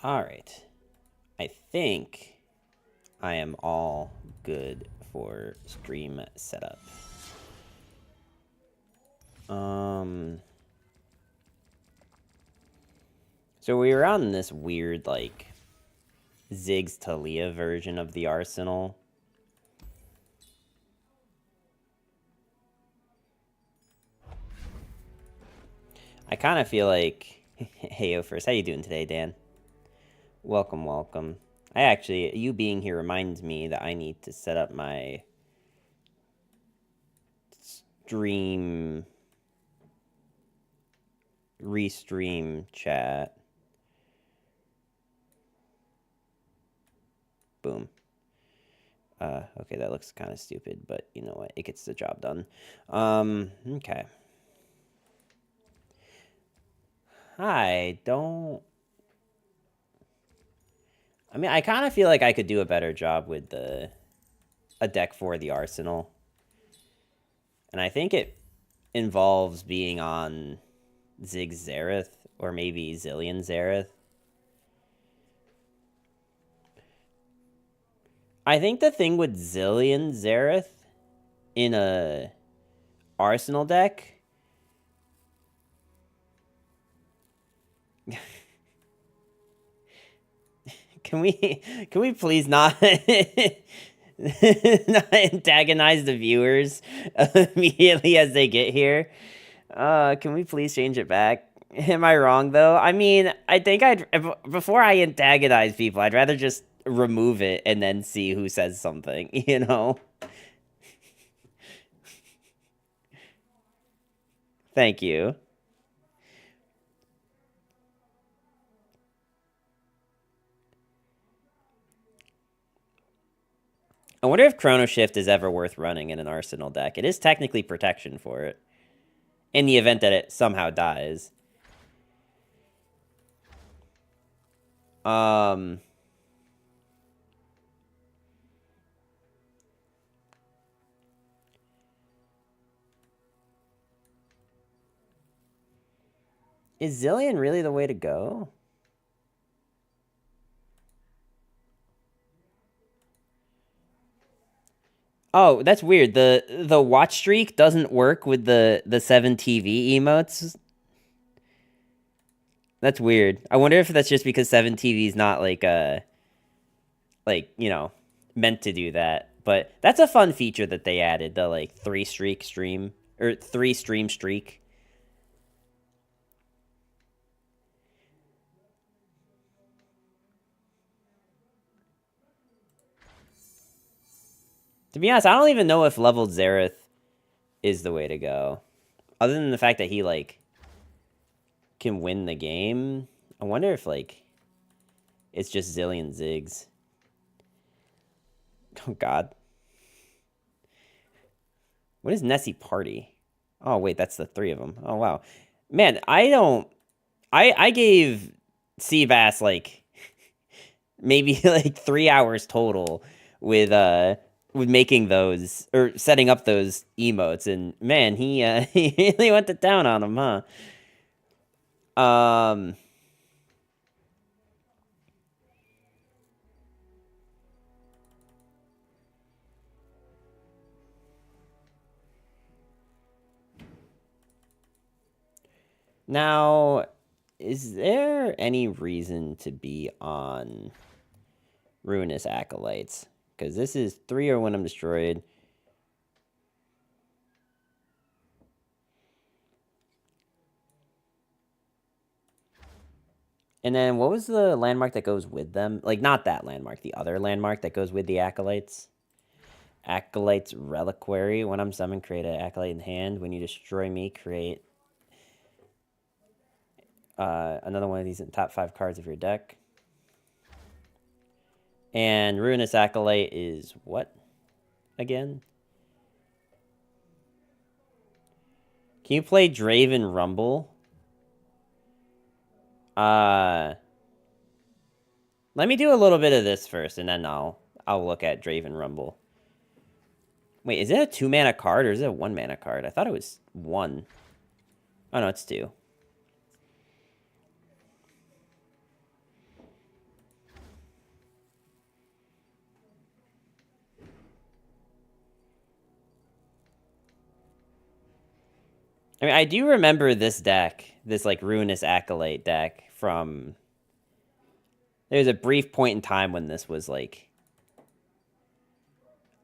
Alright. I think I am all good for stream setup. So we were on this weird, like, Ziggs Talia version of the arsenal. I kind of feel like... Hey, first, how you doing today, Dan? Welcome, welcome. You being here reminds me that I need to set up my stream... Restream chat. Boom. Okay, that looks kind of stupid, but you know what? It gets the job done. Okay. I mean, I kind of feel like I could do a better job with a deck for the Arsenal. And I think it involves being on Ziggs Xerath, or maybe Zillion Xerath. I think the thing with Zillion Xerath in a Arsenal deck... Can we please not not antagonize the viewers immediately as they get here? Can we please change it back? Am I wrong though? I mean, I think before I antagonize people, I'd rather just remove it and then see who says something, you know? Thank you. I wonder if Chrono Shift is ever worth running in an Arsenal deck. It is technically protection for it. In the event that it somehow dies. Is Zillion really the way to go? Oh, that's weird. The watch streak doesn't work with the 7 TV emotes. That's weird. I wonder if that's just because 7 TV is not like you know, meant to do that. But that's a fun feature that they added, the like 3 stream streak. To be honest, I don't even know if leveled Xerath is the way to go. Other than the fact that he, like, can win the game. I wonder if, like, it's just Zillion Ziggs. Oh, God. What is Nessie Party? Oh, wait, that's the 3 of them. Oh, wow. Man, I gave Seabass, like, maybe, like, 3 hours total with making those, or setting up those emotes, and man, he really went to town on them, huh? Now, is there any reason to be on Ruinous Acolytes? Because this is 3 or when I'm destroyed. And then what was the landmark that goes with them? Like, not that landmark, the other landmark that goes with the Acolytes. Acolyte's Reliquary. When I'm summoned, create an Acolyte in hand. When you destroy me, create another one of these in top 5 cards of your deck. And Ruinous Acolyte is what? Again? Can you play Draven Rumble? Let me do a little bit of this first, and then I'll look at Draven Rumble. Wait, is it a 2-mana card, or is it a 1-mana card? I thought it was 1. Oh, no, it's 2. I mean, I do remember this deck, this like Ruinous Acolyte deck from. There was a brief point in time when this was like.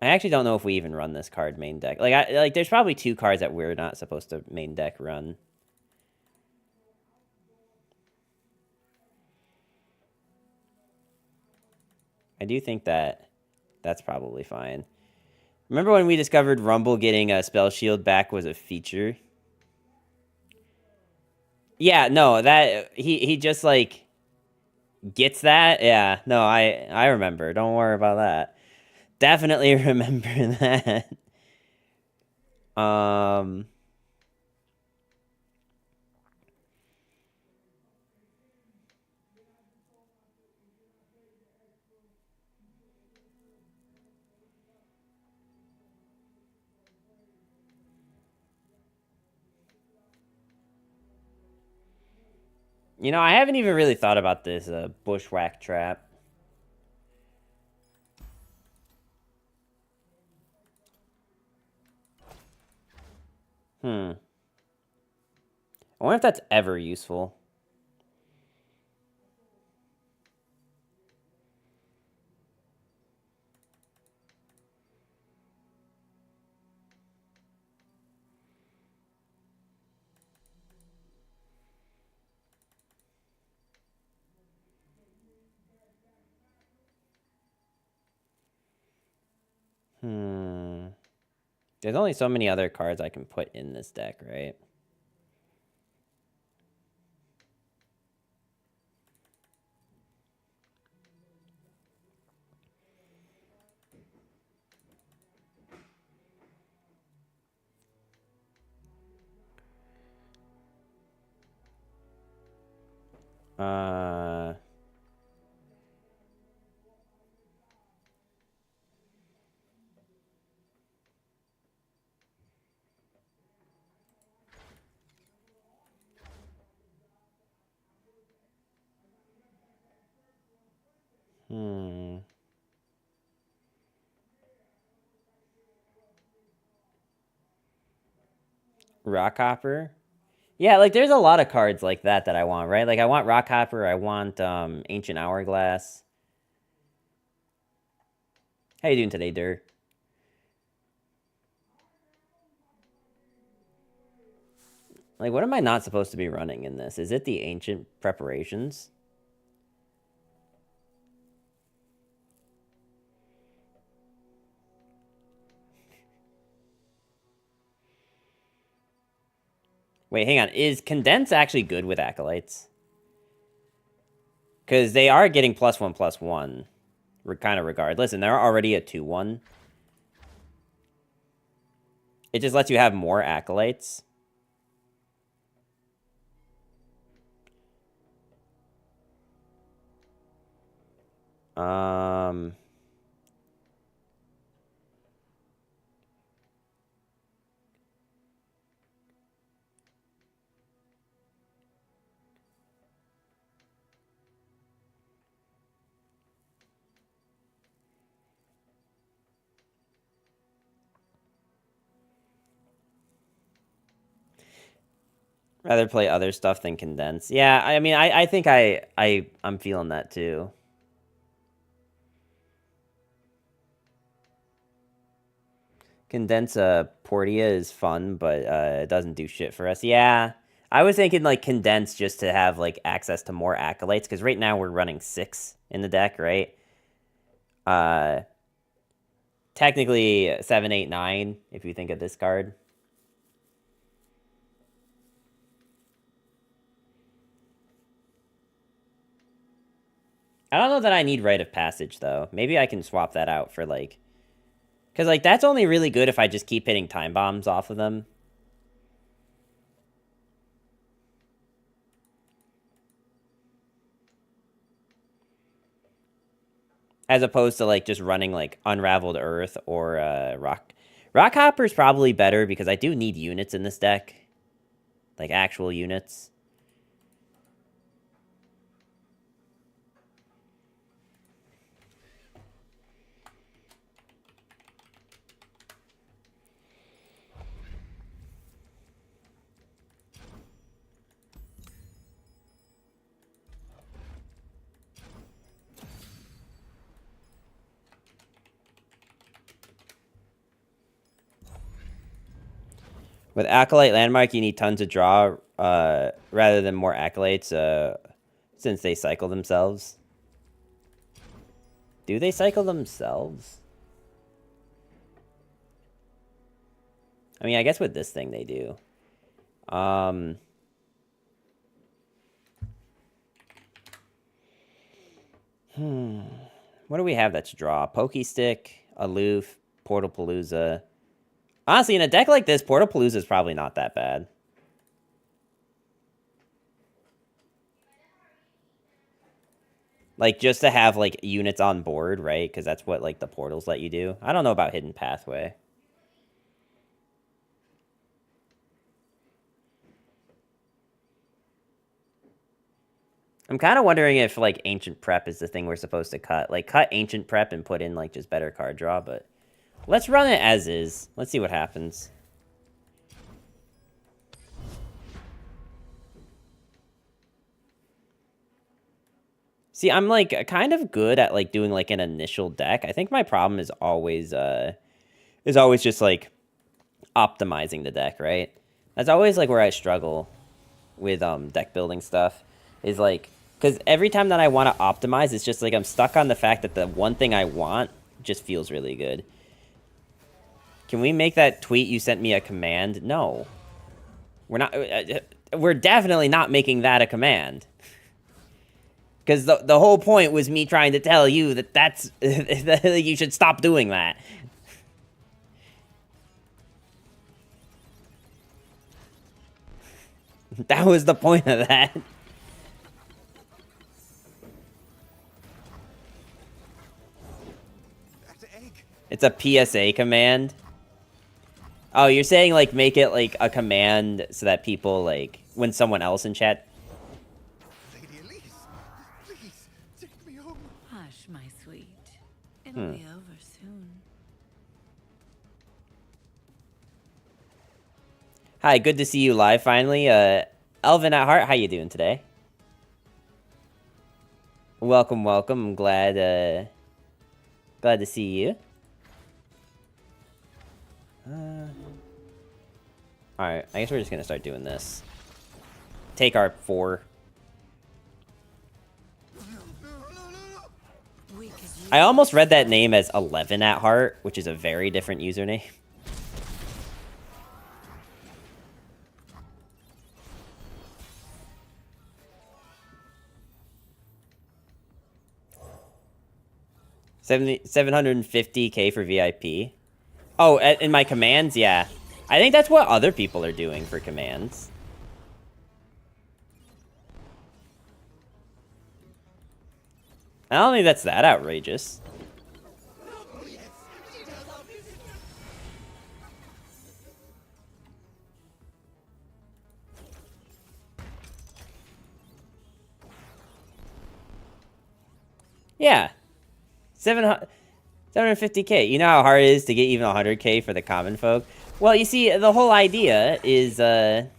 I actually don't know if we even run this card main deck. Like, there's probably 2 cards that we're not supposed to main deck run. I do think that that's probably fine. Remember when we discovered Rumble getting a Spell Shield back was a feature? Yeah, no, that he just like gets that. Yeah, no, I remember. Don't worry about that. Definitely remember that. Um You know, I haven't even really thought about this bushwhack trap. I wonder if that's ever useful. There's only so many other cards I can put in this deck, right? Uh... Rockhopper? Yeah, like there's a lot of cards like that I want, right? Like I want Rockhopper, I want Ancient Hourglass. How you doing today, Dur? Like what am I not supposed to be running in this? Is it the Ancient Preparations? Wait, hang on. Is Condense actually good with Acolytes? Because they are getting +1/+1, kind of regardless, and they're already a 2/1. It just lets you have more Acolytes. Um... Rather play other stuff than Condense. Yeah, I mean, I think I'm feeling that too. Condense Portia is fun, but it doesn't do shit for us. Yeah, I was thinking like Condense just to have like access to more Acolytes, because right now we're running 6 in the deck, right? Uh, Technically 7, 8, 9, if you think of this card. I don't know that I need Rite of Passage, though. Maybe I can swap that out for, like... Because, like, that's only really good if I just keep hitting Time Bombs off of them. As opposed to, like, just running, like, Unraveled Earth or Rock... Rockhopper's probably better because I do need units in this deck. Like, actual units. With Acolyte Landmark, you need tons of draw rather than more Acolytes since they cycle themselves. Do they cycle themselves? I mean, I guess with this thing they do. What do we have that's draw? Pokestick, Aloof, Portalpalooza. Honestly, in a deck like this, Portalpalooza is probably not that bad. Like, just to have, like, units on board, right? Because that's what, like, the portals let you do. I don't know about Hidden Pathway. I'm kind of wondering if, like, Ancient Prep is the thing we're supposed to cut. Like, cut Ancient Prep and put in, like, just better card draw, but... Let's run it as is. Let's see what happens. See, I'm, like, kind of good at, like, doing, like, an initial deck. I think my problem is always just, like, optimizing the deck, right? That's always, like, where I struggle with, deck building stuff. Is, like... Because every time that I want to optimize, it's just, like, I'm stuck on the fact that the one thing I want just feels really good. Can we make that tweet you sent me a command? No. We're not... we're definitely not making that a command. Because the whole point was me trying to tell you that that's... that you should stop doing that. That was the point of that. It's a PSA command. Oh, you're saying, like, make it, like, a command so that people, like, when someone else in chat... Lady Elise, please, take me home. Hush, my sweet. It'll be over soon. Hi, good to see you live, finally. Elvin at Heart, how you doing today? Welcome, welcome. I'm glad to see you. Alright, I guess we're just gonna start doing this. Take our 4. I almost read that name as 11 at Heart, which is a very different username. $750K for VIP. Oh, in my commands, yeah. I think that's what other people are doing for commands. I don't think that's that outrageous. Yeah. 750K. You know how hard it is to get even 100K for the common folk? Well, you see, the whole idea is that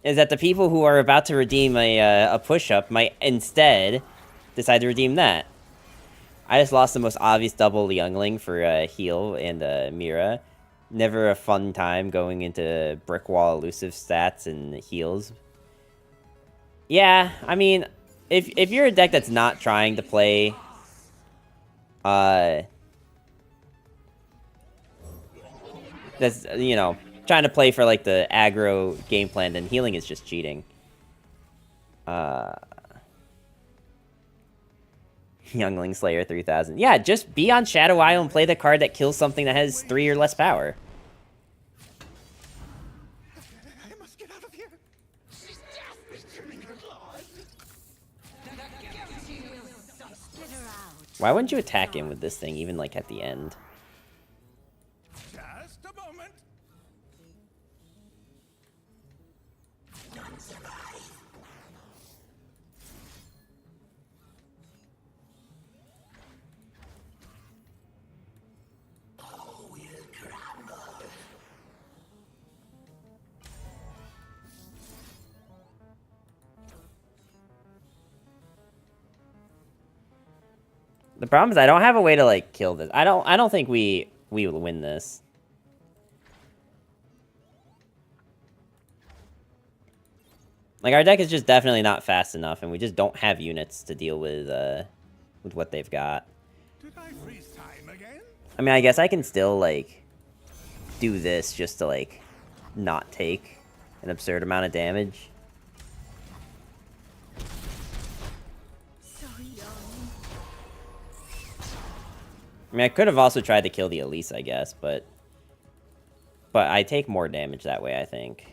the people who are about to redeem a push-up might instead decide to redeem that. I just lost the most obvious double youngling for heal and Mira. Never a fun time going into brick wall elusive stats and heals. Yeah, I mean, if you're a deck that's not trying to play that's, you know, trying to play for, like, the aggro game plan, then healing is just cheating. Youngling Slayer 3000. Yeah, just be on Shadow Isle and play the card that kills something that has 3 or less power. I must get out of here. She's just streaming her blood. Why wouldn't you attack him with this thing, even, like, at the end? Just a moment. The problem is I don't have a way to, like, kill this. I don't think we will win this. Like, our deck is just definitely not fast enough, and we just don't have units to deal with what they've got. Did I freeze time again? I mean, I guess I can still, like, do this just to, like, not take an absurd amount of damage. So young. I mean, I could have also tried to kill the Elise, I guess, but I take more damage that way, I think.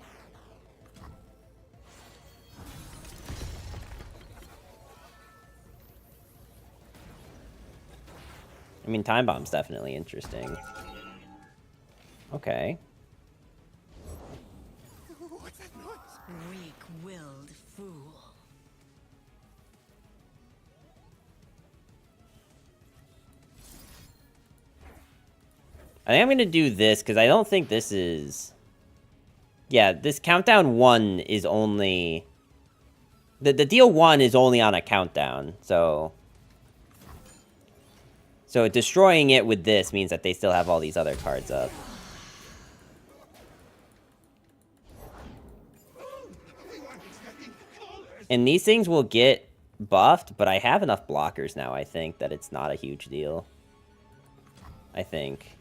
I mean, Time Bomb's definitely interesting. Okay. What's that noise? Weak-willed fool. I think I'm going to do this, because I don't think this is... Yeah, this countdown 1 is only... The deal 1 is only on a countdown, so... So destroying it with this means that they still have all these other cards up. And these things will get buffed, but I have enough blockers now, I think, that it's not a huge deal. I think.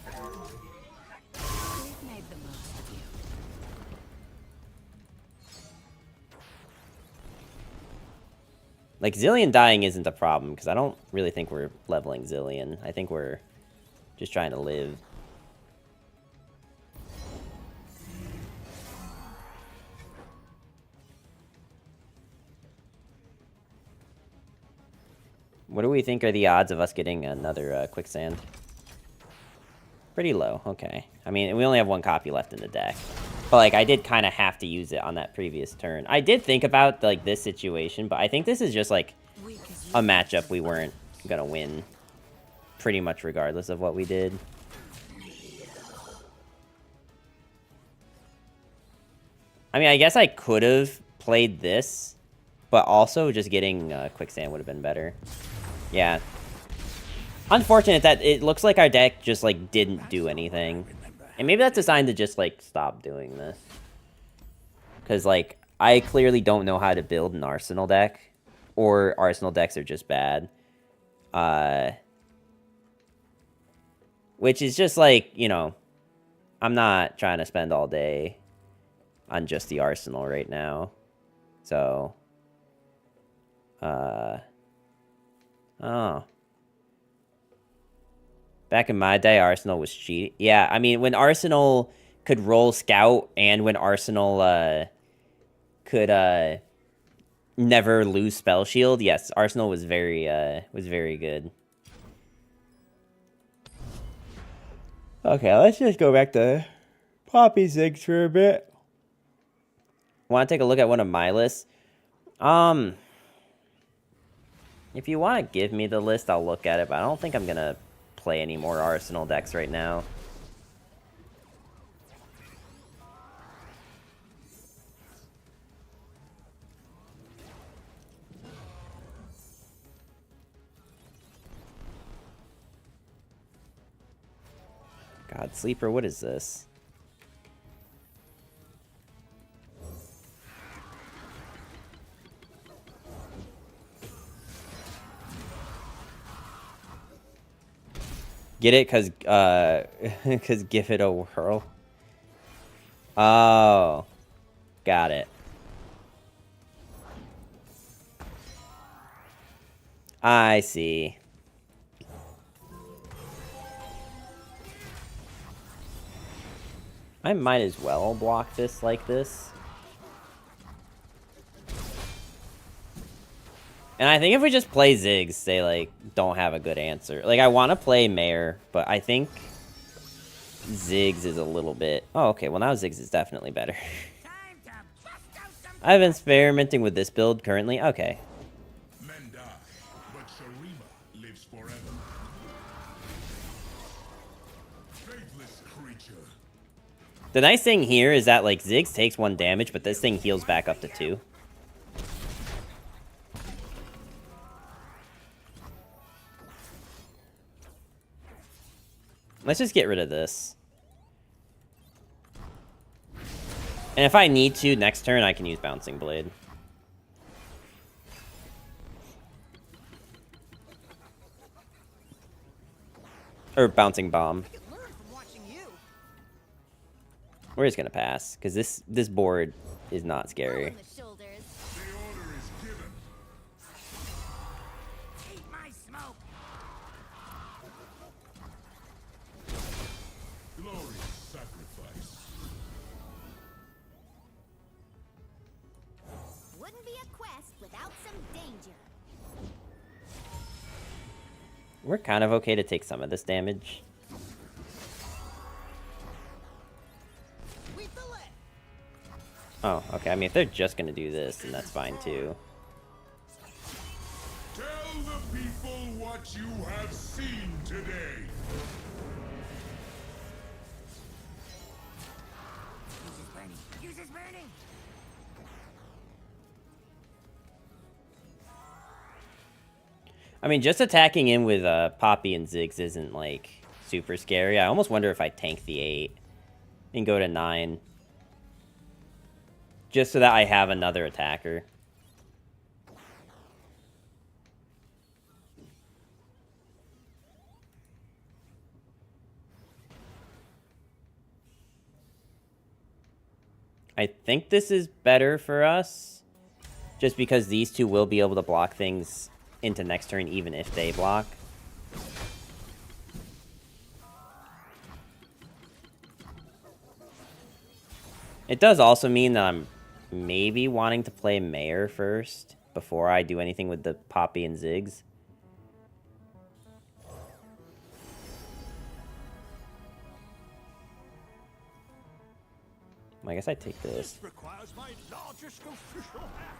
We've made the most of you. Like, Zillion dying isn't a problem, because I don't really think we're leveling Zillion. I think we're just trying to live. What do we think are the odds of us getting another quicksand? Pretty low, okay. I mean, we only have one copy left in the deck. But, like, I did kind of have to use it on that previous turn. I did think about, like, this situation, but I think this is just, like, Weak as a you. matchup we weren't going to win. Pretty much regardless of what we did. I mean, I guess I could have played this, but also just getting quicksand would have been better. Yeah. Unfortunate that it looks like our deck just, like, didn't do anything. And maybe that's a sign to just, like, stop doing this. Because, like, I clearly don't know how to build an Arsenal deck. Or Arsenal decks are just bad. Which is just, like, you know, I'm not trying to spend all day on just the Arsenal right now. So, oh. Back in my day, Arsenal was cheating. Yeah, I mean, when Arsenal could roll Scout and when Arsenal could never lose Spell Shield, yes, Arsenal was very good. Okay, let's just go back to Poppy Ziggs for a bit. Want to take a look at one of my lists? If you want to give me the list, I'll look at it, but I don't think I'm going to play any more Arsenal decks right now. God, Sleeper, what is this? Get it? Because give it a whirl. Oh. Got it. I see. I might as well block this like this. And I think if we just play Ziggs, they, like, don't have a good answer. Like, I want to play Mare, but I think Ziggs is a little bit... Oh, okay. Well, now Ziggs is definitely better. Time to bust out some. I'm experimenting with this build currently. Okay. Men die, but Sharima lives forever. Faithless creature. The nice thing here is that, like, Ziggs takes 1 damage, but this thing heals back up to 2. Let's just get rid of this. And if I need to, next turn, I can use Bouncing Blade. Or Bouncing Bomb. I could learn from watching you. We're just gonna pass, because this board is not scary. On the shoulders. The order is given. Eat my smoke. Glorious sacrifice. Wouldn't be a quest without some danger. We're kind of okay to take some of this damage. We fillet. Oh, okay. I mean, if they're just gonna do this, then that's fine too. Tell the people what you have seen today. Use his burning. Use his burning. I mean, just attacking in with Poppy and Ziggs isn't, like, super scary. I almost wonder if I tank the 8 and go to 9. Just so that I have another attacker. I think this is better for us. Just because these two will be able to block things into next turn, even if they block. It does also mean that I'm maybe wanting to play Mayor first before I do anything with the Poppy and Ziggs. I guess I take this. Requires my largest official act.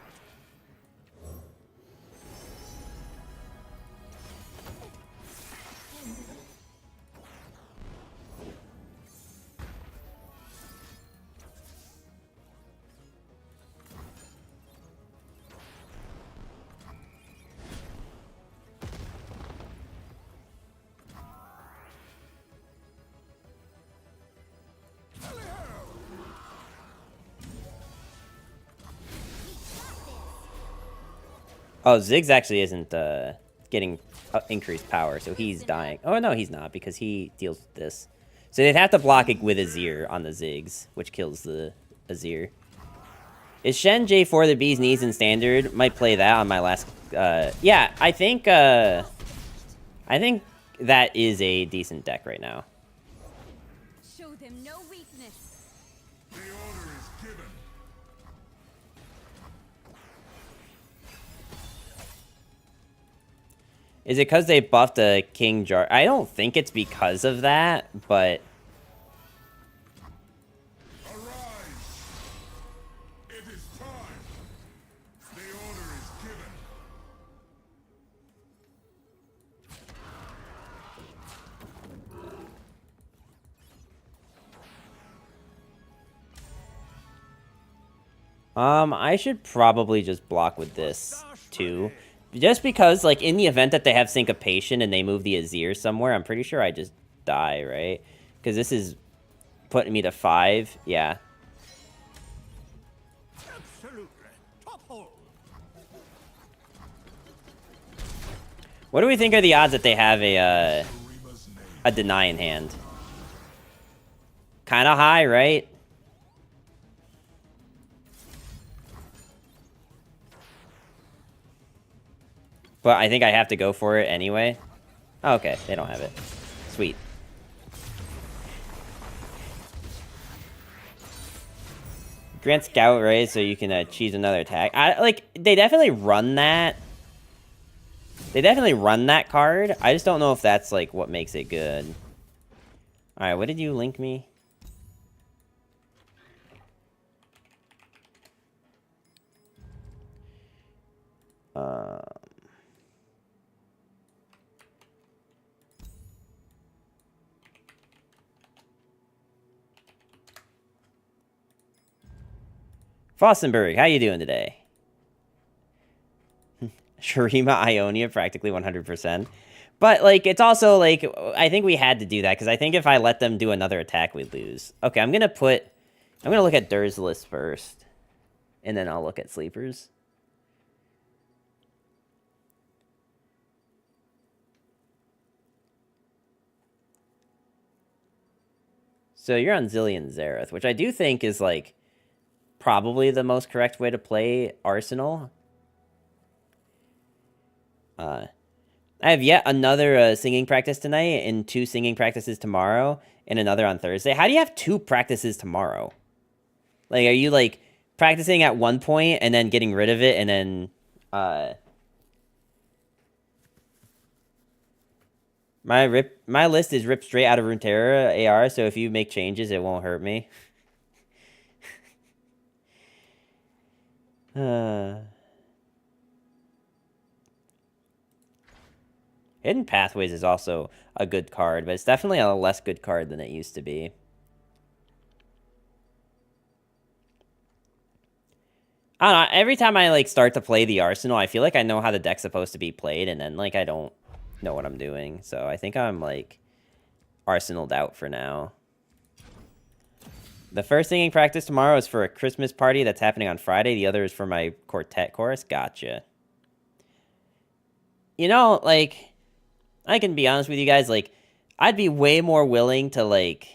Oh, Ziggs actually isn't getting increased power, so he's dying. Oh, no, he's not, because he deals with this. So they'd have to block it with Azir on the Ziggs, which kills the Azir. Is Shen J4 the bee's knees in standard? Might play that on my last... yeah, I think that is a decent deck right now. Show them no weakness. The order is given. Is it because they buffed a King Jar? I don't think it's because of that, but... Arise. It is time. The order is given. I should probably just block with this, too. Just because, like, in the event that they have Syncopation and they move the Azir somewhere, I'm pretty sure I just die, right? Because this is putting me to 5. Yeah. Absolutely. Top hole. What do we think are the odds that they have Shurima's name. a deny in hand? Kind of high, right? But I think I have to go for it anyway. Oh, okay, they don't have it. Sweet. Grant Scout, right? So you can choose another attack. They definitely run that. They definitely run that card. I just don't know if that's, like, what makes it good. Alright, what did you link me? Fossenberg, how you doing today? Shurima Ionia, practically 100%. But, like, it's also, like, I think we had to do that, because I think if I let them do another attack, we'd lose. Okay, I'm going to put I'm gonna look at Dur's list first, and then I'll look at sleepers. So you're on Zillion Zareth, which I do think is like probably the most correct way to play Arsenal. I have yet another singing practice tonight and 2 singing practices tomorrow and another on Thursday. How do you have 2 practices tomorrow? Like, are you like practicing at one point and then getting rid of it and then my list is ripped straight out of Runeterra AR, so if you make changes, it won't hurt me. Hidden Pathways is also a good card, but it's definitely a less good card than it used to be. I don't know, every time I like start to play the Arsenal, I feel like I know how the deck's supposed to be played, and then like I don't know what I'm doing. So I think I'm like Arsenaled out for now. The first singing practice tomorrow is for a Christmas party that's happening on Friday. The other is for my quartet chorus. Gotcha. You know, like, I can be honest with you guys, like, I'd be way more willing to, like,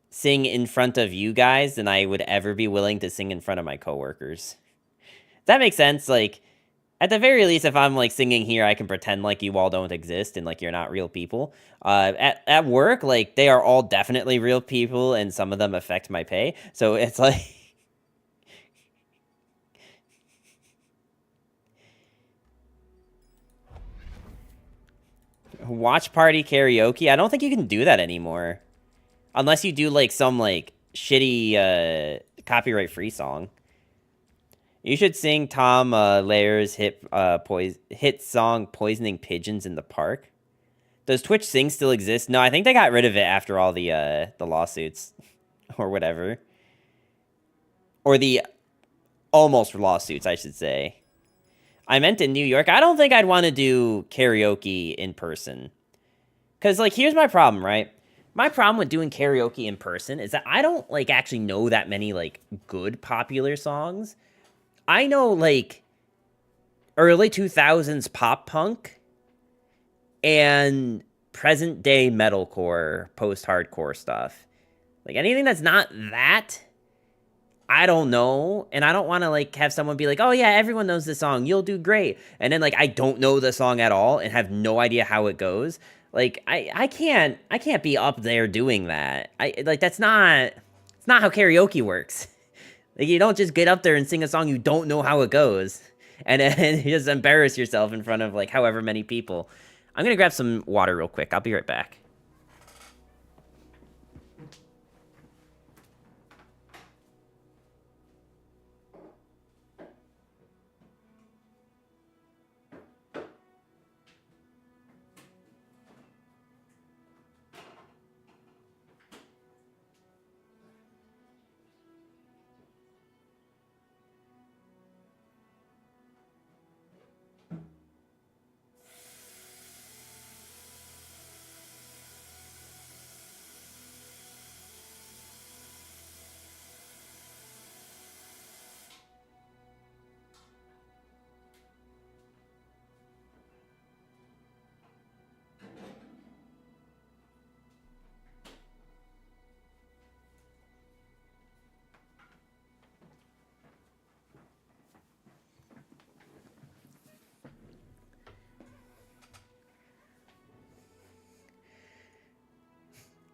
sing in front of you guys than I would ever be willing to sing in front of my coworkers. Does that make sense? Like, at the very least, if I'm, like, singing here, I can pretend like you all don't exist and, like, you're not real people. At work, like, they are all definitely real people, and some of them affect my pay. So it's like... Watch party karaoke? I don't think you can do that anymore. Unless you do, like, some, like, shitty, copyright-free song. You should sing Tom Lair's hit song Poisoning Pigeons in the Park. Does Twitch Sing still exist? No, I think they got rid of it after all the lawsuits. Or whatever. Or the almost lawsuits, I should say. I meant in New York. I don't think I'd want to do karaoke in person. Because, like, here's my problem, right? My problem with doing karaoke in person is that I don't, like, actually know that many, like, good popular songs. I know, like, early 2000s pop punk and present-day metalcore, post-hardcore stuff. Like, anything that's not that, I don't know. And I don't want to, like, have someone be like, oh, yeah, everyone knows this song. You'll do great. And then, like, I don't know the song at all and have no idea how it goes. Like, I can't be up there doing that. It's not how karaoke works. Like, you don't just get up there and sing a song you don't know how it goes. And then you just embarrass yourself in front of, like, however many people. I'm gonna grab some water real quick. I'll be right back.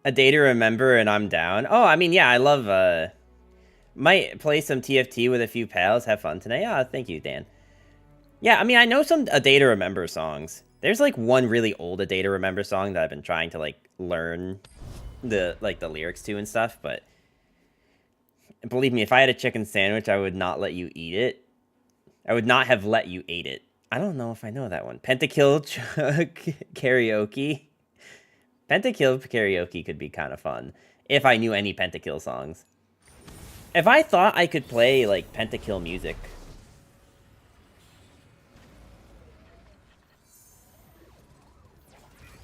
A day to remember and I'm down. Oh, I mean, yeah, I love, might play some TFT with a few pals, have fun tonight. Ah, thank you, Dan. Yeah, I mean, I know some A Day to Remember songs. There's, like, one really old A Day to Remember song that I've been trying to, like, learn the lyrics to and stuff, but believe me, if I had a chicken sandwich, I would not let you eat it. I would not have let you eat it. I don't know if I know that one. Pentakill karaoke. Pentakill karaoke could be kind of fun, if I knew any Pentakill songs. If I thought I could play, like, Pentakill music...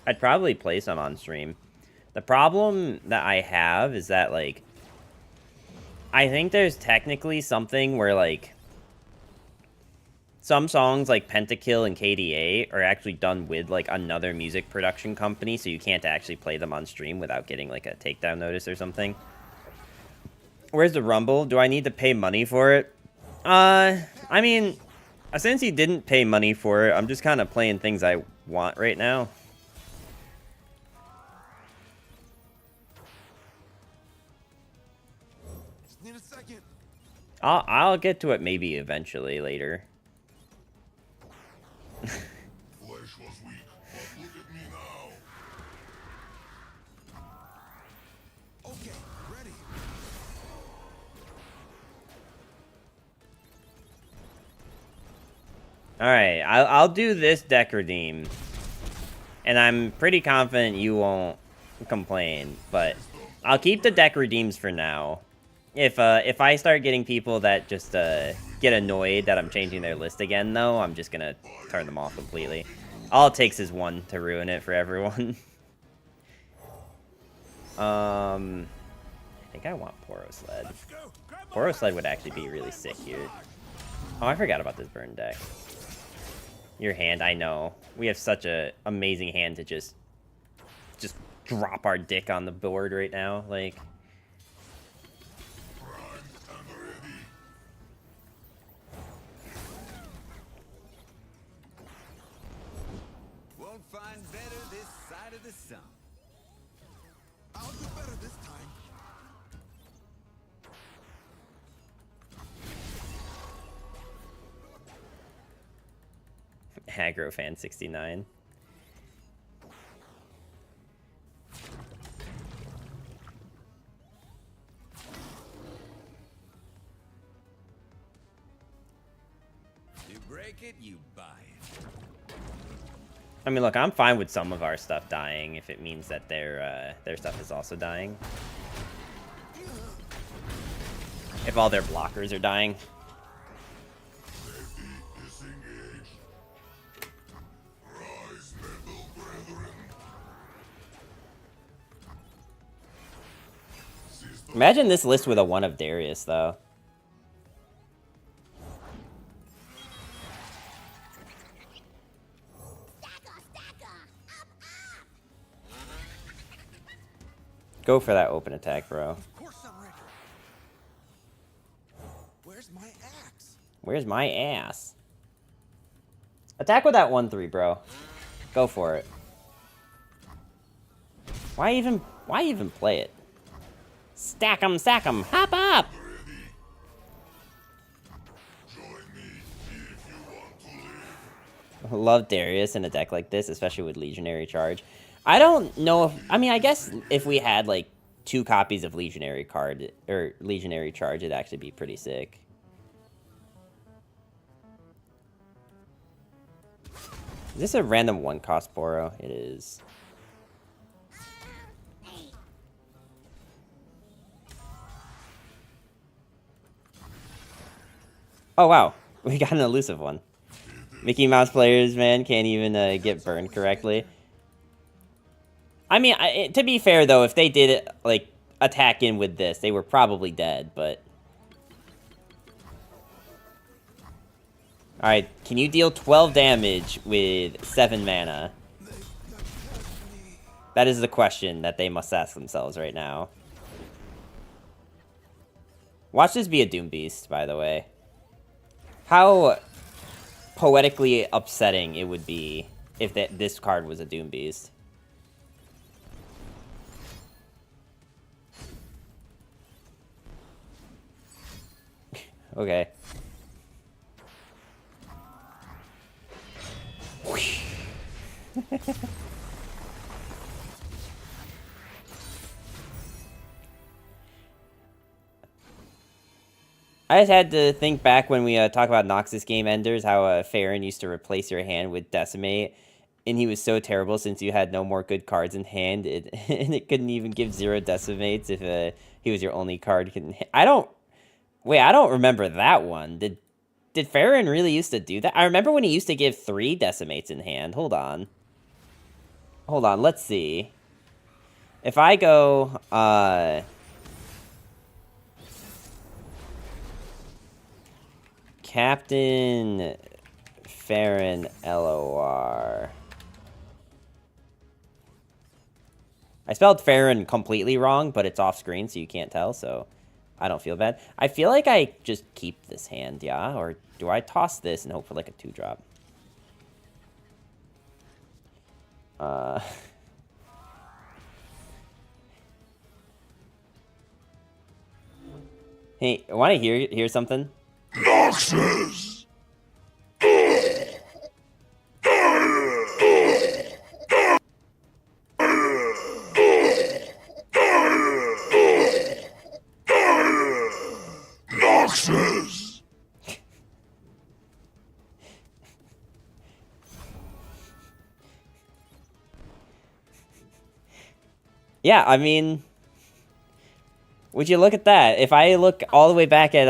I'd probably play some on stream. The problem that I have is that, like... I think there's technically something where, like, some songs like Pentakill and KDA are actually done with, like, another music production company, so you can't actually play them on stream without getting, like, a takedown notice or something. Where's the Rumble? Do I need to pay money for it? I mean, since he didn't pay money for it, I'm just kind of playing things I want right now. Just need a second. I'll get to it maybe eventually later. Flesh was weak, but look at me now. Okay, ready. Alright, I'll do this deck redeem. And I'm pretty confident you won't complain, but I'll keep the deck redeems for now. If I start getting people that just get annoyed that I'm changing their list again, though, I'm just gonna turn them off completely. All it takes is one to ruin it for everyone. I think I want Poro Sled. Poro Sled would actually be really sick here. Oh, I forgot about this burn deck. Your hand, I know. We have such a amazing hand to just drop our dick on the board right now, like. Won't find better this side of the sun. I'll do better this time. Aggro fan 69. You break it, you buy it. I mean, look, I'm fine with some of our stuff dying if it means that their stuff is also dying. If all their blockers are dying. Safety disengaged. Rise, metal brethren. System Imagine this list with a 1 of Darius, though. Go for that open attack, bro. Of course I'm ready. Where's my axe? Where's my ass? Attack with that 1-3, bro. Go for it. Why even play it? Stack 'em, hop up! join me if you want to live. Love Darius in a deck like this, especially with Legionary Charge. I don't know if... I mean, I guess if we had, like, 2 copies of Legionary Card, or Legionary Charge, it'd actually be pretty sick. Is this a random 1-cost Poro? It is. Oh, wow. We got an elusive one. Mickey Mouse players, man, can't even get burned correctly. I mean, to be fair, though, if they did it, like, attack in with this, they were probably dead, but... Alright, can you deal 12 damage with 7 mana? That is the question that they must ask themselves right now. Watch this be a Doom Beast, by the way. How poetically upsetting it would be if this card was a Doom Beast. Okay. I just had to think back when we talk about Noxus game enders, how Farron used to replace your hand with Decimate, and he was so terrible since you had no more good cards in hand, and it couldn't even give 0 Decimates if he was your only card. I don't remember that one. Did Farron really used to do that? I remember when he used to give 3 Decimates in hand. Hold on, let's see. If I go, Captain Farron LOR. I spelled Farron completely wrong, but it's off screen, so you can't tell, so I don't feel bad. I feel like I just keep this hand, yeah? Or do I toss this and hope for like a 2-drop? Hey, want to hear something? Noxus! Noxus! Yeah, I mean, would you look at that? If I look all the way back at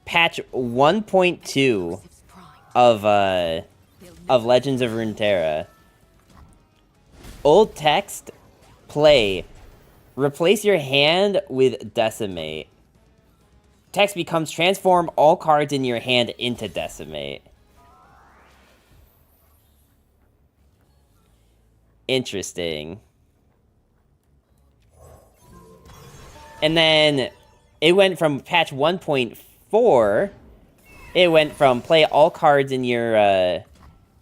patch 1.2 of Legends of Runeterra, old text, play, replace your hand with Decimate. Text becomes transform all cards in your hand into Decimate. Interesting. And then it went from patch 1.4, it went from play all cards in your,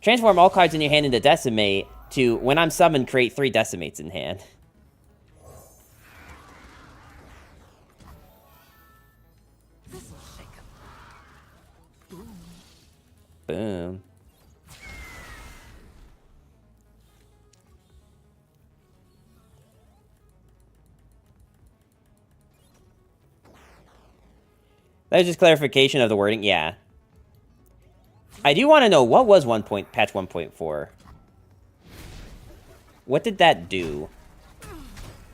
transform all cards in your hand into Decimate, to when I'm summoned, create 3 Decimates in hand. Boom. That was just clarification of the wording. Yeah. I do want to know, what was patch 1.4? What did that do?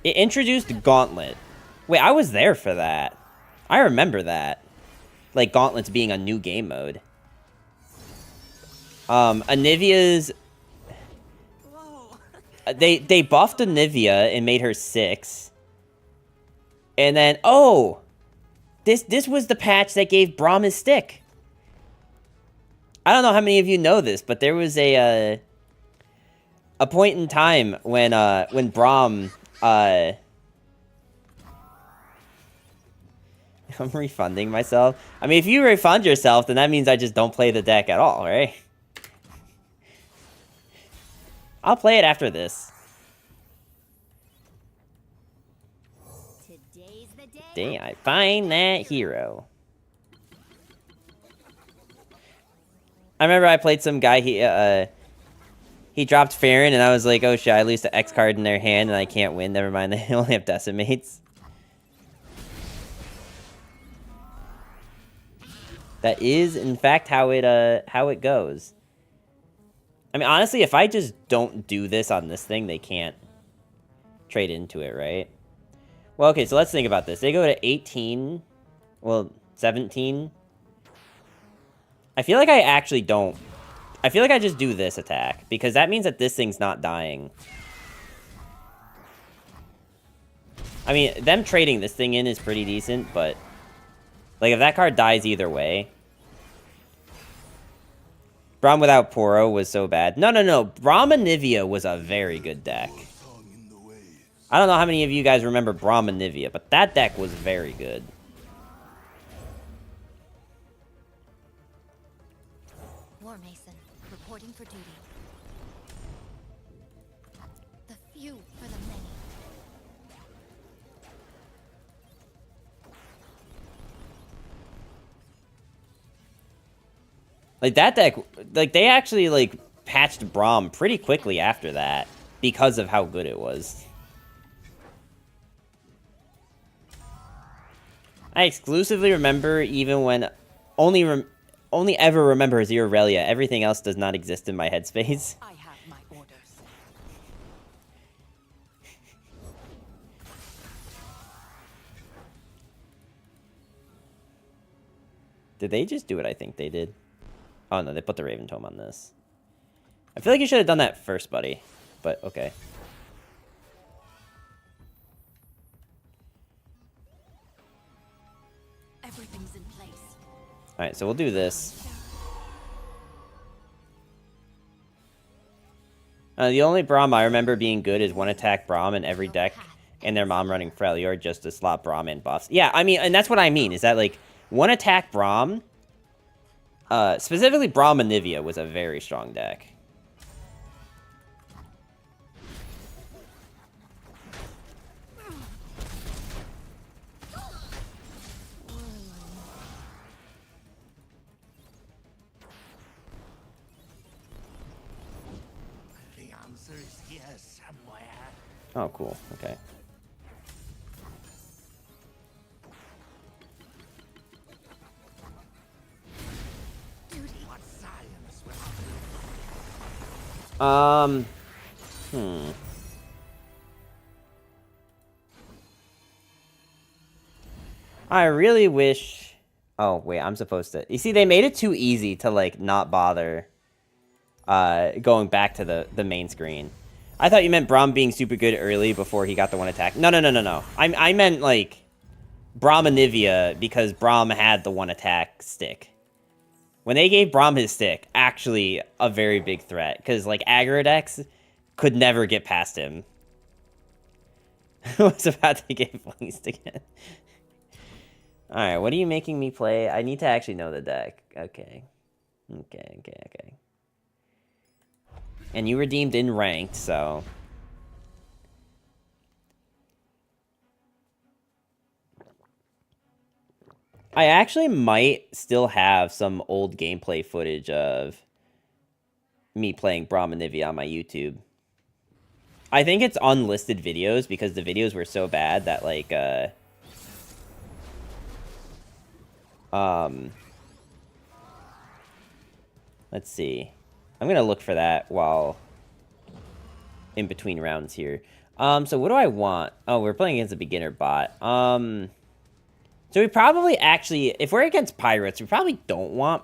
It introduced Gauntlet. Wait, I was there for that. I remember that. Like, Gauntlet's being a new game mode. Anivia's... They buffed Anivia and made her 6. And then, oh! This was the patch that gave Braum his stick. I don't know how many of you know this, but there was a point in time when Braum, I'm refunding myself. I mean, if you refund yourself, then that means I just don't play the deck at all, right? I'll play it after this. Today's the day. Dang, I find that hero. I remember I played some guy, he dropped Farron, and I was like, oh shit, I lose the X card in their hand, and I can't win. Never mind, they only have Decimates. That is, in fact, how it goes. I mean, honestly, if I just don't do this on this thing, they can't trade into it, right? Well, okay, so let's think about this. They go to 18, well, 17. I feel like I actually don't. I feel like I just do this attack, because that means that this thing's not dying. I mean, them trading this thing in is pretty decent, but... like, if that card dies either way... Braum without Poro was so bad. No. Braum Anivia was a very good deck. I don't know how many of you guys remember Braum Anivia, but that deck was very good. War Mason, reporting for duty. The few for the many. Like, that deck, like, they actually, like, patched Braum pretty quickly after that because of how good it was. I exclusively remember, even when only ever remember Zerarelia. Everything else does not exist in my headspace. I have my orders. Did they just do what I think they did? Oh no, they put the Raven Tome on this. I feel like you should have done that first, buddy. But, okay. Everything's in place. Alright, so we'll do this. The only Braum I remember being good is one attack Braum in every deck, and their mom running Freljord just to slot Braum in buffs. Yeah, I mean, and that's what I mean, is that, like, one attack Braum, specifically Braum and Nivea was a very strong deck. The answer is here somewhere. Oh, cool. Okay. What science will I really wish... Oh, wait, I'm supposed to... You see, they made it too easy to, like, not bother going back to the main screen. I thought you meant Braum being super good early before he got the one attack. No. I meant, like, Braum and Nivea because Braum had the one attack stick. When they gave Braum his stick, actually a very big threat. Because, like, aggro decks could never get past him. I was about to get fleeced again. Alright, what are you making me play? I need to actually know the deck. Okay. Okay. And you redeemed in ranked, so... I actually might still have some old gameplay footage of me playing Braum and Nivea on my YouTube. I think it's unlisted videos because the videos were so bad that, like, let's see. I'm gonna look for that while in between rounds here. So what do I want? Oh, we're playing against a beginner bot. So we probably actually, if we're against Pirates, we probably don't want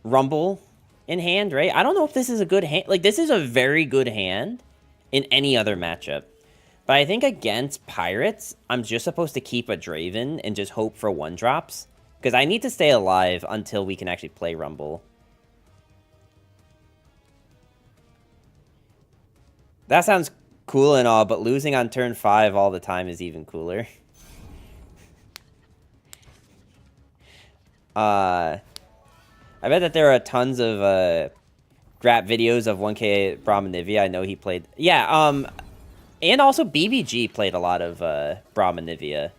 Rumble in hand, right? I don't know if this is a good hand. Like, this is a very good hand in any other matchup. But I think against Pirates, I'm just supposed to keep a Draven and just hope for one drops. Because I need to stay alive until we can actually play Rumble. That sounds cool and all, but losing on turn 5 all the time is even cooler. I bet that there are tons of Grap videos of 1K Braum and Nivea. I know he played... Yeah, and also BBG played a lot of Braum and Nivea.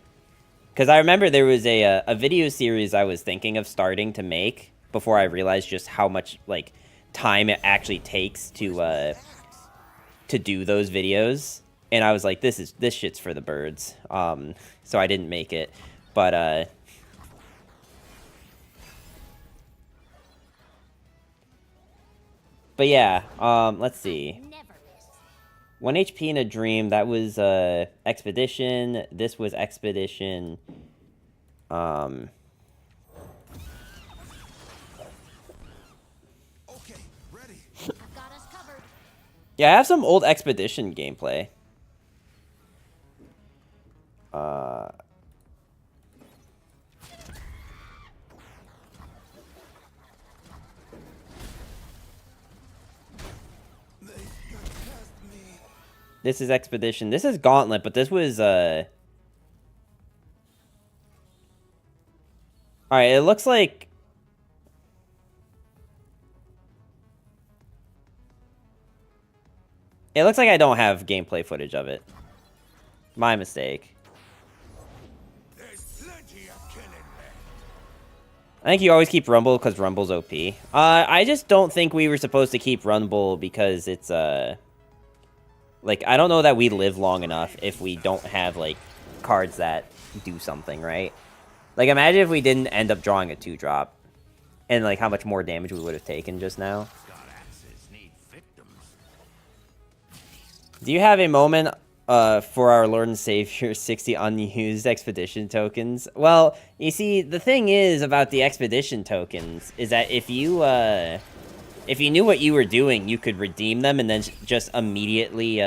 Because I remember there was a video series I was thinking of starting to make before I realized just how much, like, time it actually takes to do those videos. And I was like, this shit's for the birds. So I didn't make it. But yeah, let's see. 1 HP in a dream, that was Expedition. This was Expedition. Okay, ready. I've got us covered. Yeah, I have some old Expedition gameplay. This is Expedition. This is Gauntlet, but this was, Alright, it looks like... It looks like I don't have gameplay footage of it. My mistake. There's plenty of killing left. I think you always keep Rumble because Rumble's OP. I just don't think we were supposed to keep Rumble because it's, like, I don't know that we live long enough if we don't have, like, cards that do something, right? Like, imagine if we didn't end up drawing a 2-drop. And, like, how much more damage we would have taken just now. Do you have a moment for our Lord and Savior 60 unused Expedition tokens? Well, you see, the thing is about the Expedition tokens is that if you knew what you were doing, you could redeem them and then just immediately,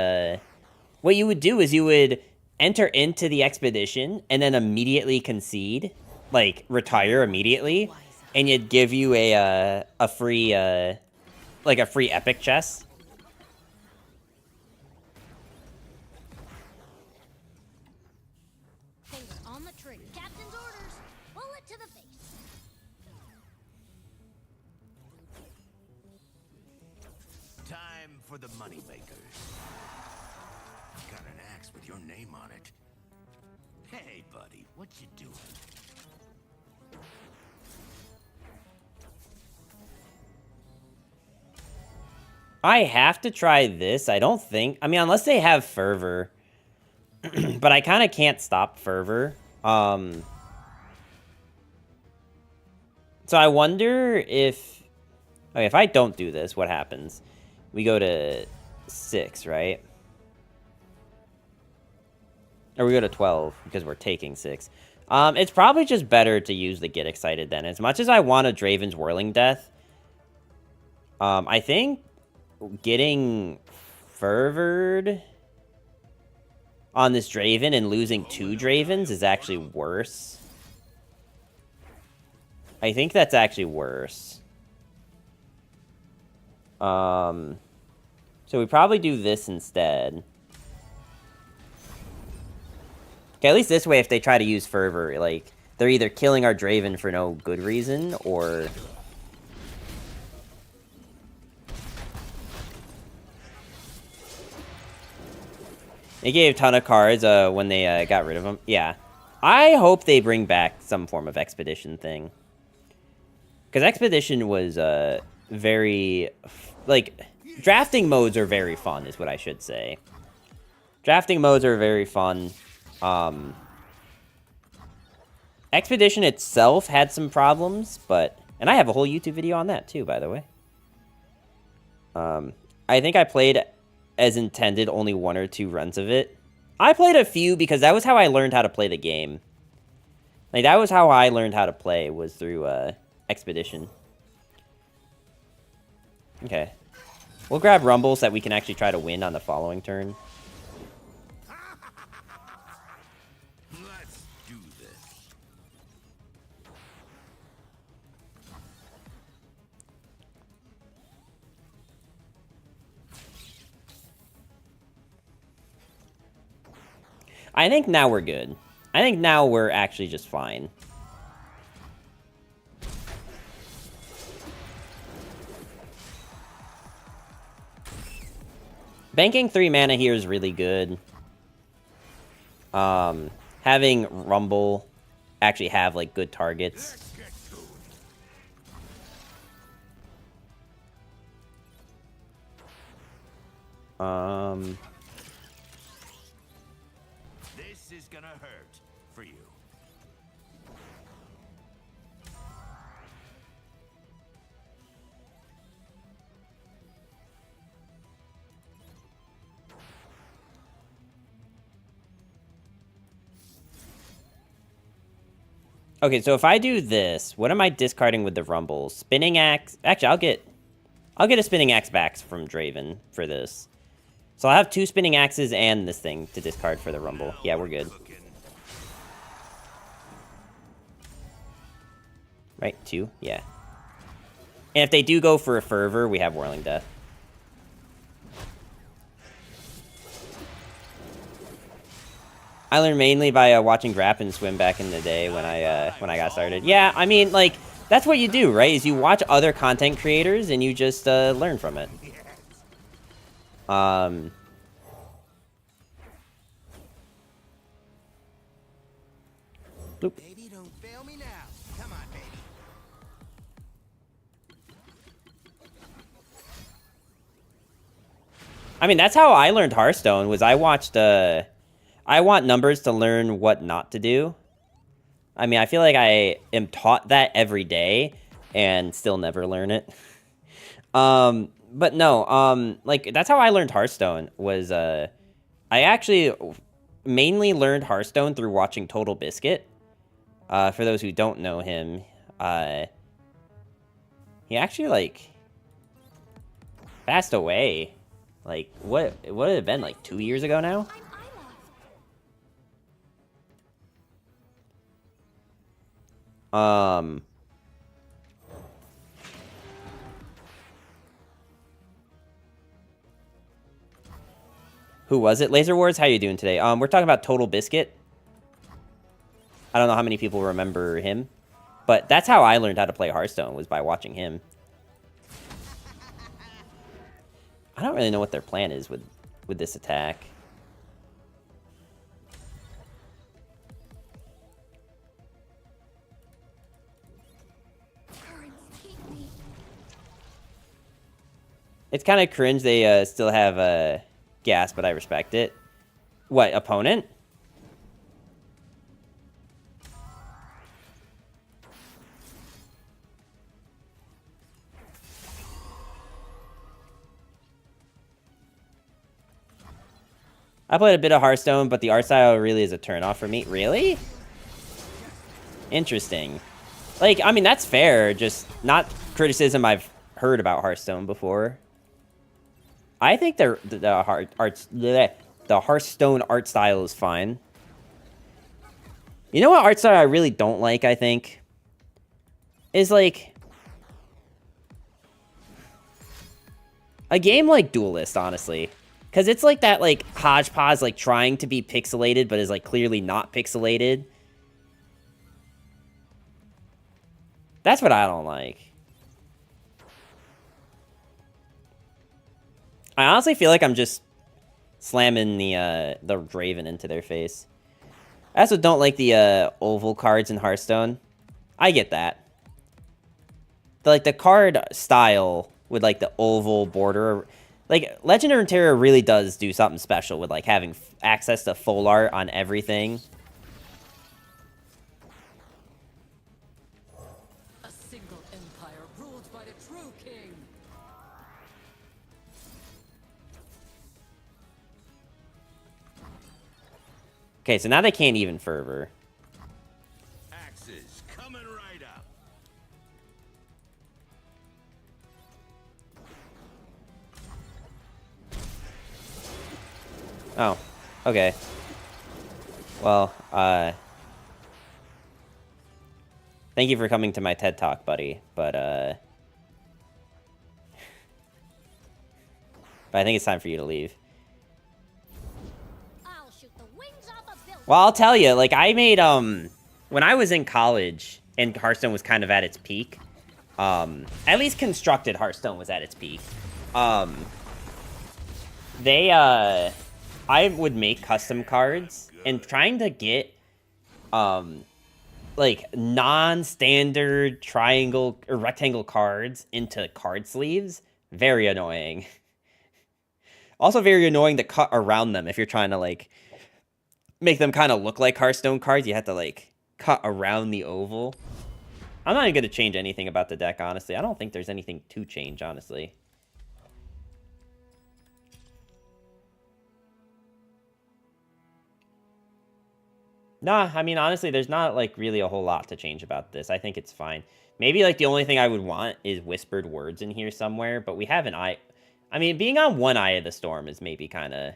what you would do is you would enter into the Expedition and then immediately concede like retire immediately, and it'd give you a free like a free epic chest. Finger on the trigger. Captain's orders. Bullet to the face. Time for the moneymakers. Got an axe with your name on it. Hey, buddy, what you doing? I have to try this. I don't think. I mean, unless they have fervor. But I kind of can't stop fervor. So I wonder if... Okay, if I don't do this, what happens? We go to 6, right? Or we go to 12, because we're taking 6. It's probably just better to use the Get Excited then. As much as I want a Draven's Whirling Death, I think getting fervored on this Draven and losing 2 Dravens is actually worse. I think that's actually worse. So we probably do this instead. Okay, at least this way, if they try to use fervor, like, they're either killing our Draven for no good reason, or... They gave a ton of cards when they got rid of them. Yeah. I hope they bring back some form of Expedition thing. Because Expedition was very... Like, drafting modes are very fun, is what I should say. Drafting modes are very fun. Expedition itself had some problems, but... And I have a whole YouTube video on that, too, by the way. I think I played... as intended, only 1 or 2 runs of it. I played a few because that was how I learned how to play the game. Like, that was how I learned how to play, was through, Expedition. Okay. We'll grab Rumble so that we can actually try to win on the following turn. Let's do this. I think now we're good. I think now we're actually just fine. Banking 3 mana here is really good. Having Rumble actually have, like, good targets. Let's get to it. This is gonna hurt for you. Okay, so if I do this, what am I discarding with the Rumble? Spinning Axe... Actually, I'll get a Spinning Axe back from Draven for this. So I'll have 2 Spinning Axes and this thing to discard for the Rumble. Yeah, we're good. Right, 2? Yeah. And if they do go for a Fervor, we have Whirling Death. I learned mainly by watching Grappin swim back in the day when I got started. Yeah, I mean, like, that's what you do, right? Is you watch other content creators and you just learn from it. Bloop. Baby, don't fail me now. Come on, baby. I mean, that's how I learned Hearthstone, was I watched, I want numbers to learn what not to do. I mean, I feel like I am taught that every day and still never learn it. But no, like, that's how I learned Hearthstone, was, I actually mainly learned Hearthstone through watching Total Biscuit. For those who don't know him, he actually, like, passed away. Like, what would it have been, like, 2 years ago now? Who was it? Laser Wars, how you doing today? We're talking about Total Biscuit. I don't know how many people remember him, but that's how I learned how to play Hearthstone, was by watching him. I don't really know what their plan is with this attack. It's kind of cringe they still have gas, but I respect it. What, opponent? I played a bit of Hearthstone, but the art style really is a turnoff for me. Really? Interesting. Like, I mean, that's fair. Just not criticism I've heard about Hearthstone before. I think the Hearthstone art style is fine. You know what art style I really don't like, I think? Is like a game like Duelist, honestly. Because it's like that, like, hodgepodge, like, trying to be pixelated, but is, like, clearly not pixelated. That's what I don't like. I honestly feel like I'm just slamming the Draven into their face. I also don't like the oval cards in Hearthstone. I get that. The card style with, like, the oval border... Like, Legend of Runeterra really does do something special with, like, having access to full art on everything. A single empire ruled by the true king. Okay, so now they can't even fervor. Axes coming right up. Oh, okay. Well, thank you for coming to my TED Talk, buddy, but I think it's time for you to leave. I'll shoot the wings off a building. Well, I'll tell you, like, I made, when I was in college, and Hearthstone was kind of at its peak, at least constructed Hearthstone was at its peak, I would make custom cards, and trying to get, like, non-standard triangle or rectangle cards into card sleeves, very annoying. Also very annoying to cut around them if you're trying to, like, make them kind of look like Hearthstone cards. You have to, like, cut around the oval. I'm not even going to change anything about the deck, honestly. I don't think there's anything to change, honestly. Nah, I mean, honestly, there's not, like, really a whole lot to change about this. I think it's fine. Maybe, like, the only thing I would want is whispered words in here somewhere, but we have an eye... I mean, being on one Eye of the Storm is maybe kind of...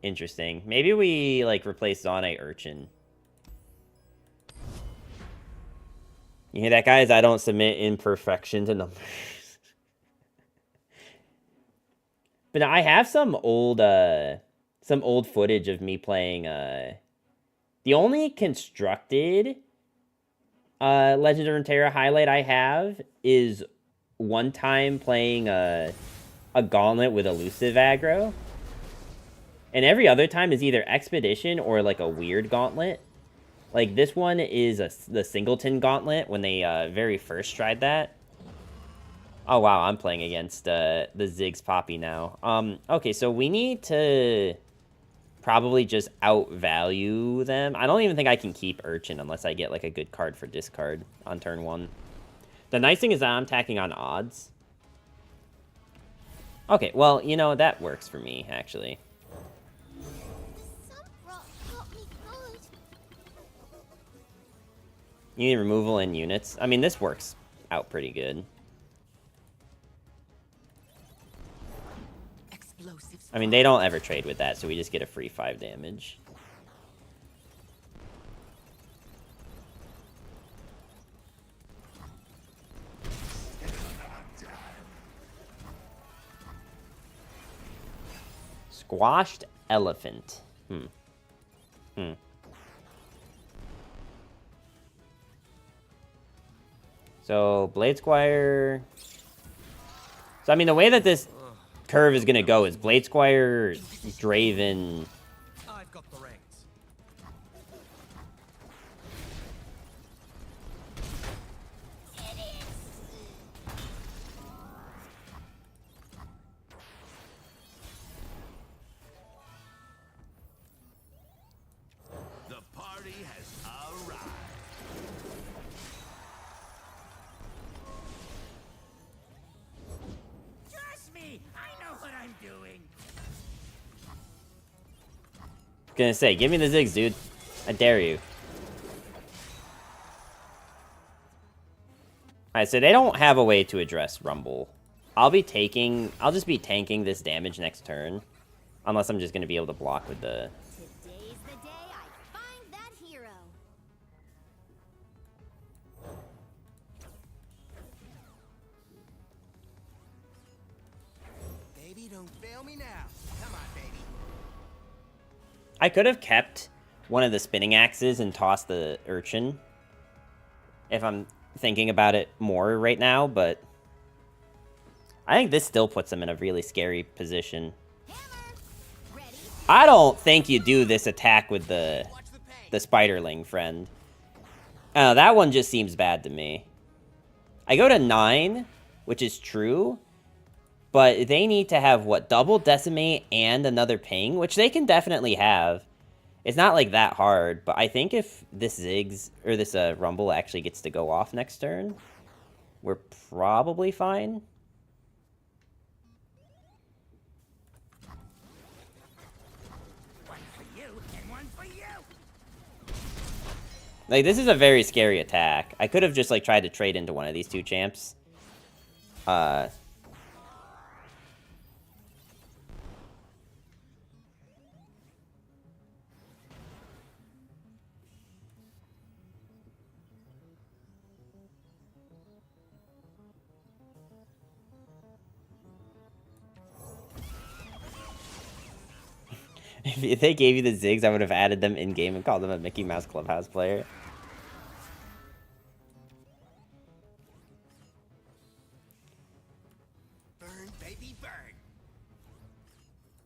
interesting. Maybe we, like, replace Zane Urchin. You hear that, guys? I don't submit imperfection to numbers. But I have some old footage of me playing, the only constructed, Legend of Runeterra highlight I have is one time playing, a gauntlet with elusive aggro. And every other time is either Expedition or, like, a weird gauntlet. Like, this one is the Singleton gauntlet when they, very first tried that. Oh, wow, I'm playing against, the Ziggs Poppy now. Okay, so we need to probably just outvalue them. I don't even think I can keep Urchin unless I get, like, a good card for discard on turn 1. The nice thing is that I'm tacking on odds. Okay, well, you know, that works for me, actually. The sun rock got me good. You need removal in units. I mean, this works out pretty good. I mean, they don't ever trade with that, so we just get a free 5 damage. Squashed elephant. So, Blade Squire... So, I mean, the way that this curve is going to go is Blade Squire, Draven... I've got the reins. The party has arrived. Trust me, I know what I'm doing. Gonna say, give me the Ziggs, dude. I dare you. Alright, so they don't have a way to address Rumble. I'll just be tanking this damage next turn. Unless I'm just gonna be able to block with the... Today's the day I find that hero. Baby, don't fail me now. Come on, baby. I could have kept one of the spinning axes and tossed the urchin. If I'm thinking about it more right now, but... I think this still puts them in a really scary position. Hammer. Ready? I don't think you do this attack with the spiderling, friend. That one just seems bad to me. I go to 9, which is true. But they need to have, what, double decimate and another ping? Which they can definitely have. It's not, like, that hard. But I think if this Ziggs, or this Rumble actually gets to go off next turn, we're probably fine. One for you and one for you. Like, this is a very scary attack. I could have just, like, tried to trade into one of these two champs. If they gave you the Ziggs, I would have added them in-game and called them a Mickey Mouse Clubhouse player. Burn, baby, burn.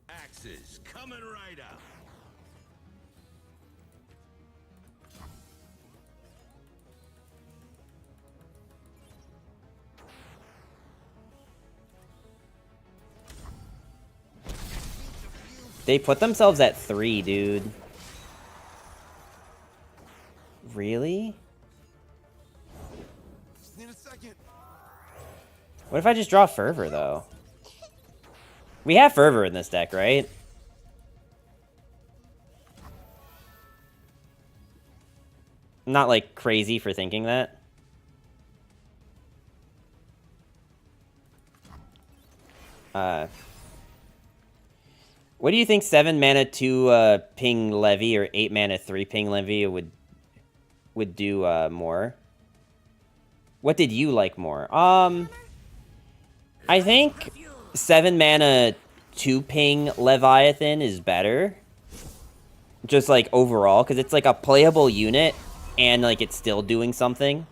Axes coming right up. They put themselves at 3, dude. Really? Just need a second. What if I just draw Fervor, though? We have Fervor in this deck, right? I'm not, like, crazy for thinking that. What do you think 7 mana 2 ping Levy or 8 mana 3 ping Levy would do more? What did you like more? I think 7 mana 2 ping Leviathan is better. Just like overall, because it's like a playable unit and like it's still doing something.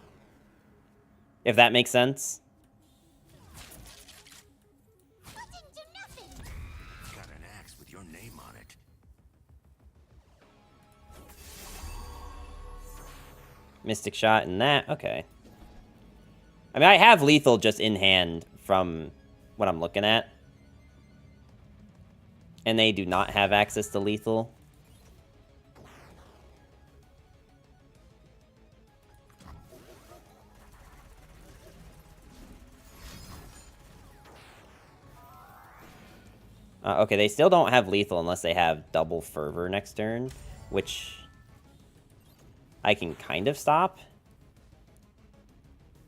If that makes sense. Button to nothing. Got an axe with your name on it. Mystic Shot and that. Okay. I mean, I have lethal just in hand from what I'm looking at. And they do not have access to lethal. Okay, they still don't have lethal unless they have double Fervor next turn, which I can kind of stop.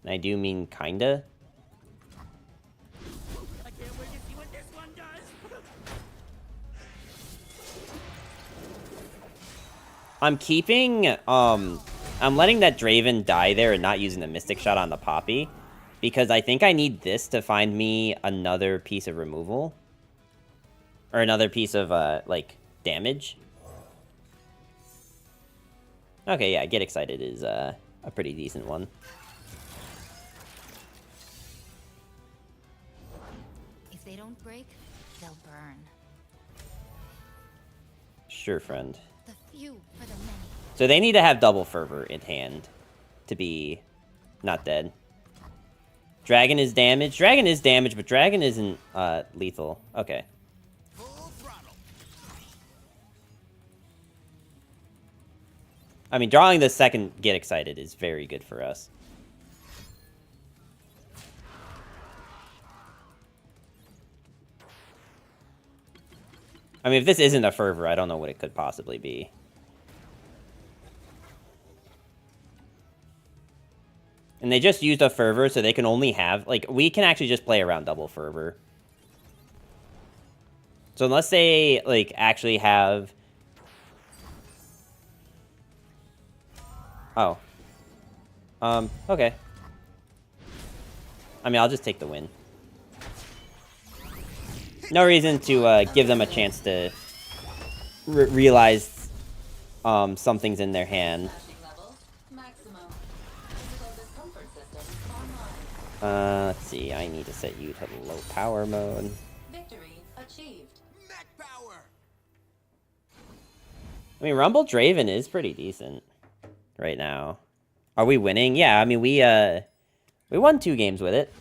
And I do mean kinda. I can't wait to see what this one does. I'm keeping, I'm letting that Draven die there and not using the Mystic Shot on the Poppy, because I think I need this to find me another piece of removal. Or another piece of, like, damage. Okay, yeah, Get Excited is, a pretty decent one. If they don't break, they'll burn. Sure, friend. The few for the many. So they need to have double fervor in hand to be not dead. Dragon is damaged. Dragon is damaged, but Dragon isn't lethal. Okay. Full throttle. I mean, drawing the second Get Excited is very good for us. I mean, if this isn't a fervor, I don't know what it could possibly be. And they just used a fervor, so they can only have... Like, we can actually just play around double fervor. So unless they, like, actually have... Oh. Okay. I mean, I'll just take the win. No reason to give them a chance to realize something's in their hand. Let's see. I need to set you to low power mode. Victory achieved. Mech power. I mean, Rumble Draven is pretty decent right now. Are we winning? Yeah, I mean, we won 2 games with it.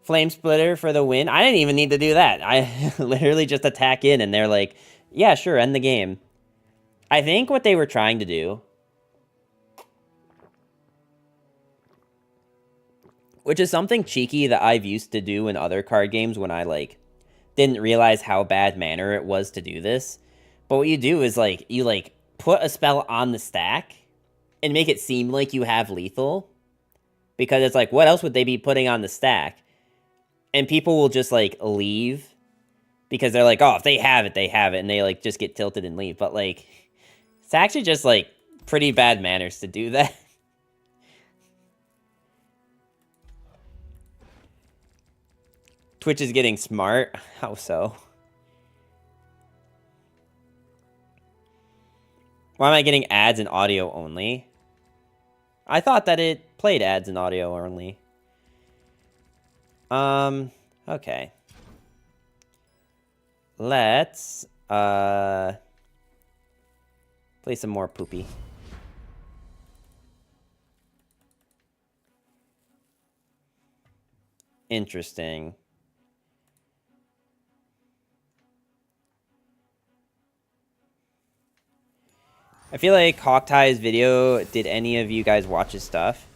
Flame Splitter for the win. I didn't even need to do that. I literally just attack in, and they're like, yeah, sure, end the game. I think what they were trying to do, which is something cheeky that I've used to do in other card games when I, like, didn't realize how bad manner it was to do this. But what you do is, like, you, like, put a spell on the stack and make it seem like you have lethal. Because it's like, what else would they be putting on the stack? And people will just, like, leave. Because they're like, oh, if they have it, they have it. And they, like, just get tilted and leave. But, like, it's actually just, like, pretty bad manners to do that. Twitch is getting smart. How so? Why am I getting ads and audio only? I thought that it played ads and audio only. Okay. Let's, play some more poopy. Interesting. I feel like Hawkty's video, did any of you guys watch his stuff?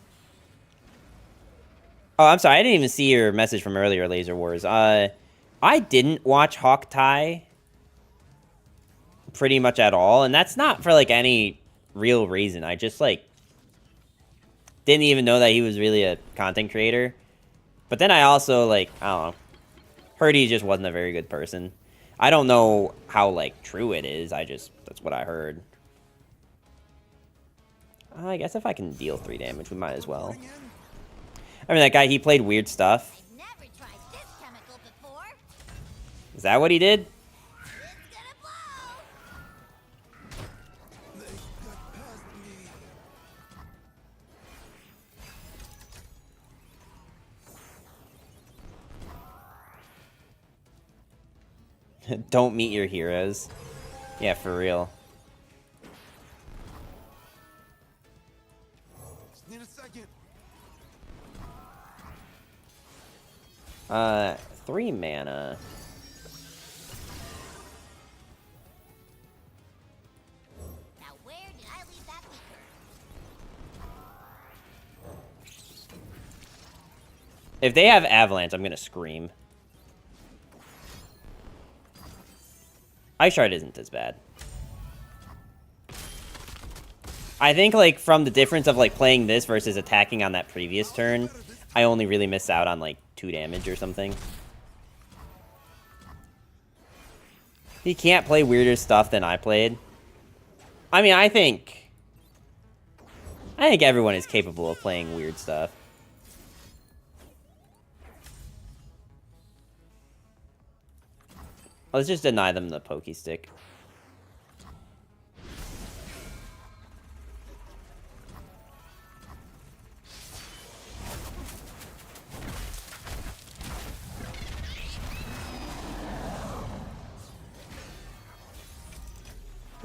Oh, I'm sorry, I didn't even see your message from earlier, Laser Wars. I didn't watch Hawkty pretty much at all, and that's not for, like, any real reason. I just, like, didn't even know that he was really a content creator. But then I also, like, I don't know, heard he just wasn't a very good person. I don't know how, like, true it is. That's what I heard. I guess if I can deal 3 damage, we might as well. I mean, that guy, he played weird stuff. Never tried this chemical before. Is that what he did? It's gonna blow. Don't meet your heroes. Yeah, for real. Just need a second. 3 mana. Now where did I leave that beaker? If they have Avalanche, I'm gonna scream. Ice Shard isn't as bad. I think, like, from the difference of, like, playing this versus attacking on that previous turn, I only really missed out on, like, 2 damage or something. He can't play weirder stuff than I played. I mean, I think everyone is capable of playing weird stuff. Let's just deny them the pokey stick.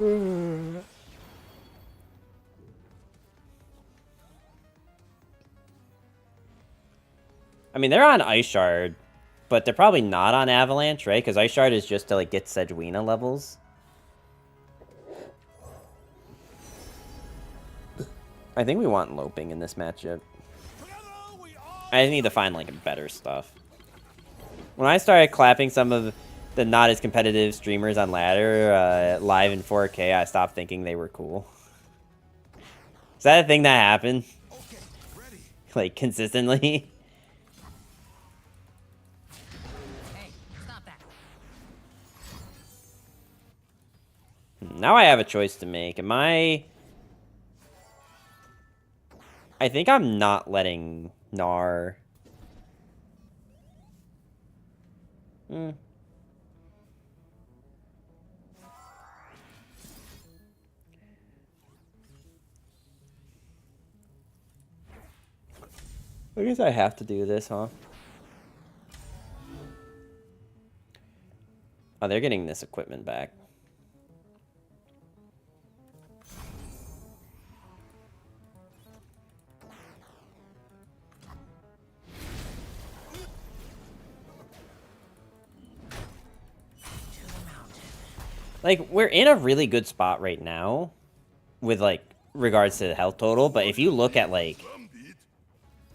I mean, they're on Ice Shard, but they're probably not on Avalanche, right? Because Ice Shard is just to, like, get Sejuina levels. I think we want Loping in this matchup. I need to find, like, better stuff. When I started clapping some of the not as competitive streamers on ladder live in 4K, I stopped thinking they were cool. Is that a thing that happened? Okay, ready. Like, consistently? Hey, stop that. Now I have a choice to make. Am I think I'm not letting Gnar... I guess I have to do this, huh? Oh, they're getting this equipment back. Like, we're in a really good spot right now with, like, regards to the health total, but if you look at, like...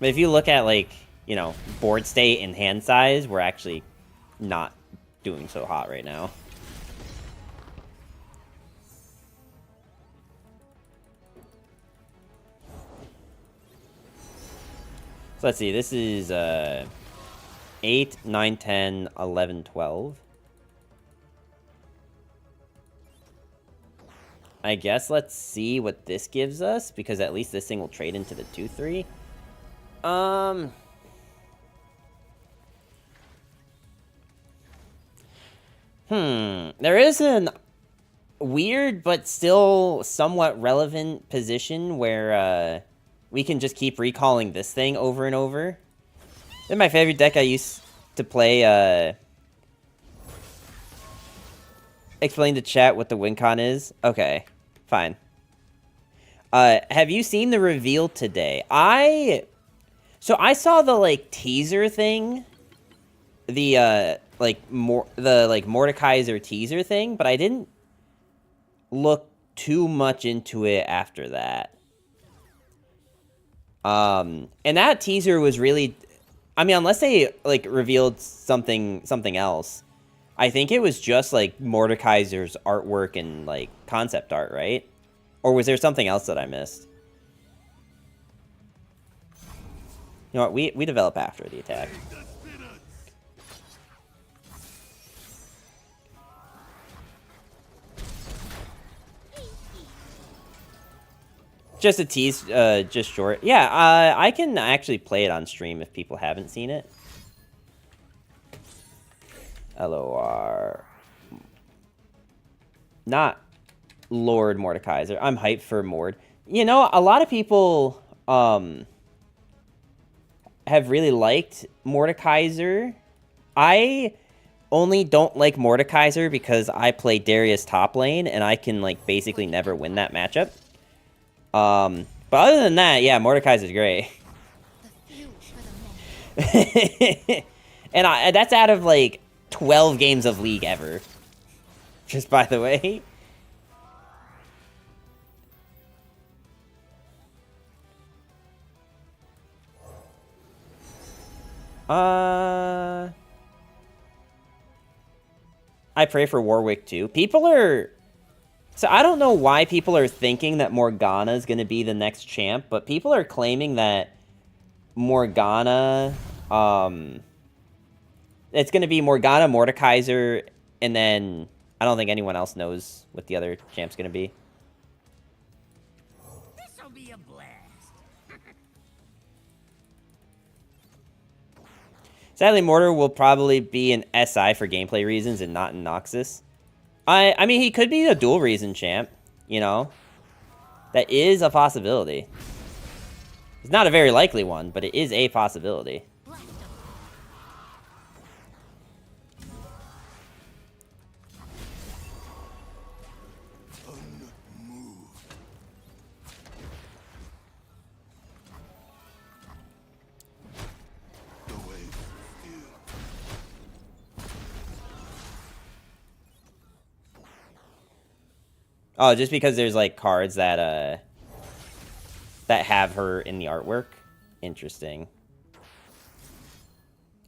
But if you look at, like, you know, board state and hand size, we're actually not doing so hot right now. So let's see, this is 8, 9, 10, 11, 12. I guess let's see what this gives us, because at least this thing will trade into the 2-3. There is an weird but still somewhat relevant position where we can just keep recalling this thing over and over. This is my favorite deck I used to play. Explain to chat what the win con is. Okay, fine. Have you seen the reveal today? So I saw the, like, teaser thing. The, Mordekaiser teaser thing, but I didn't look too much into it after that. And that teaser was really... I mean, unless they, like, revealed something else, I think it was just, like, Mordekaiser's artwork and, like, concept art, right? Or was there something else that I missed? You know what, we develop after the attack. Just a tease, just short. Yeah, I can actually play it on stream if people haven't seen it. LOR. Not Lord Mordekaiser. I'm hyped for Mord. You know, a lot of people have really liked Mordekaiser. I only don't like Mordekaiser because I play Darius top lane and I can, like, basically never win that matchup. But other than that, yeah, Mordekaiser's great. And that's out of, like, 12 games of League ever. Just by the way. I pray for Warwick too. People are... So I don't know why people are thinking that Morgana is going to be the next champ, but people are claiming that Morgana, it's going to be Morgana, Mordekaiser, and then I don't think anyone else knows what the other champ's going to be. This'll be a blast. Sadly, Mortar will probably be an SI for gameplay reasons and not in Noxus. I mean, he could be a dual reason champ, you know? That is a possibility. It's not a very likely one, but it is a possibility. Oh, just because there's like cards that that have her in the artwork. Interesting.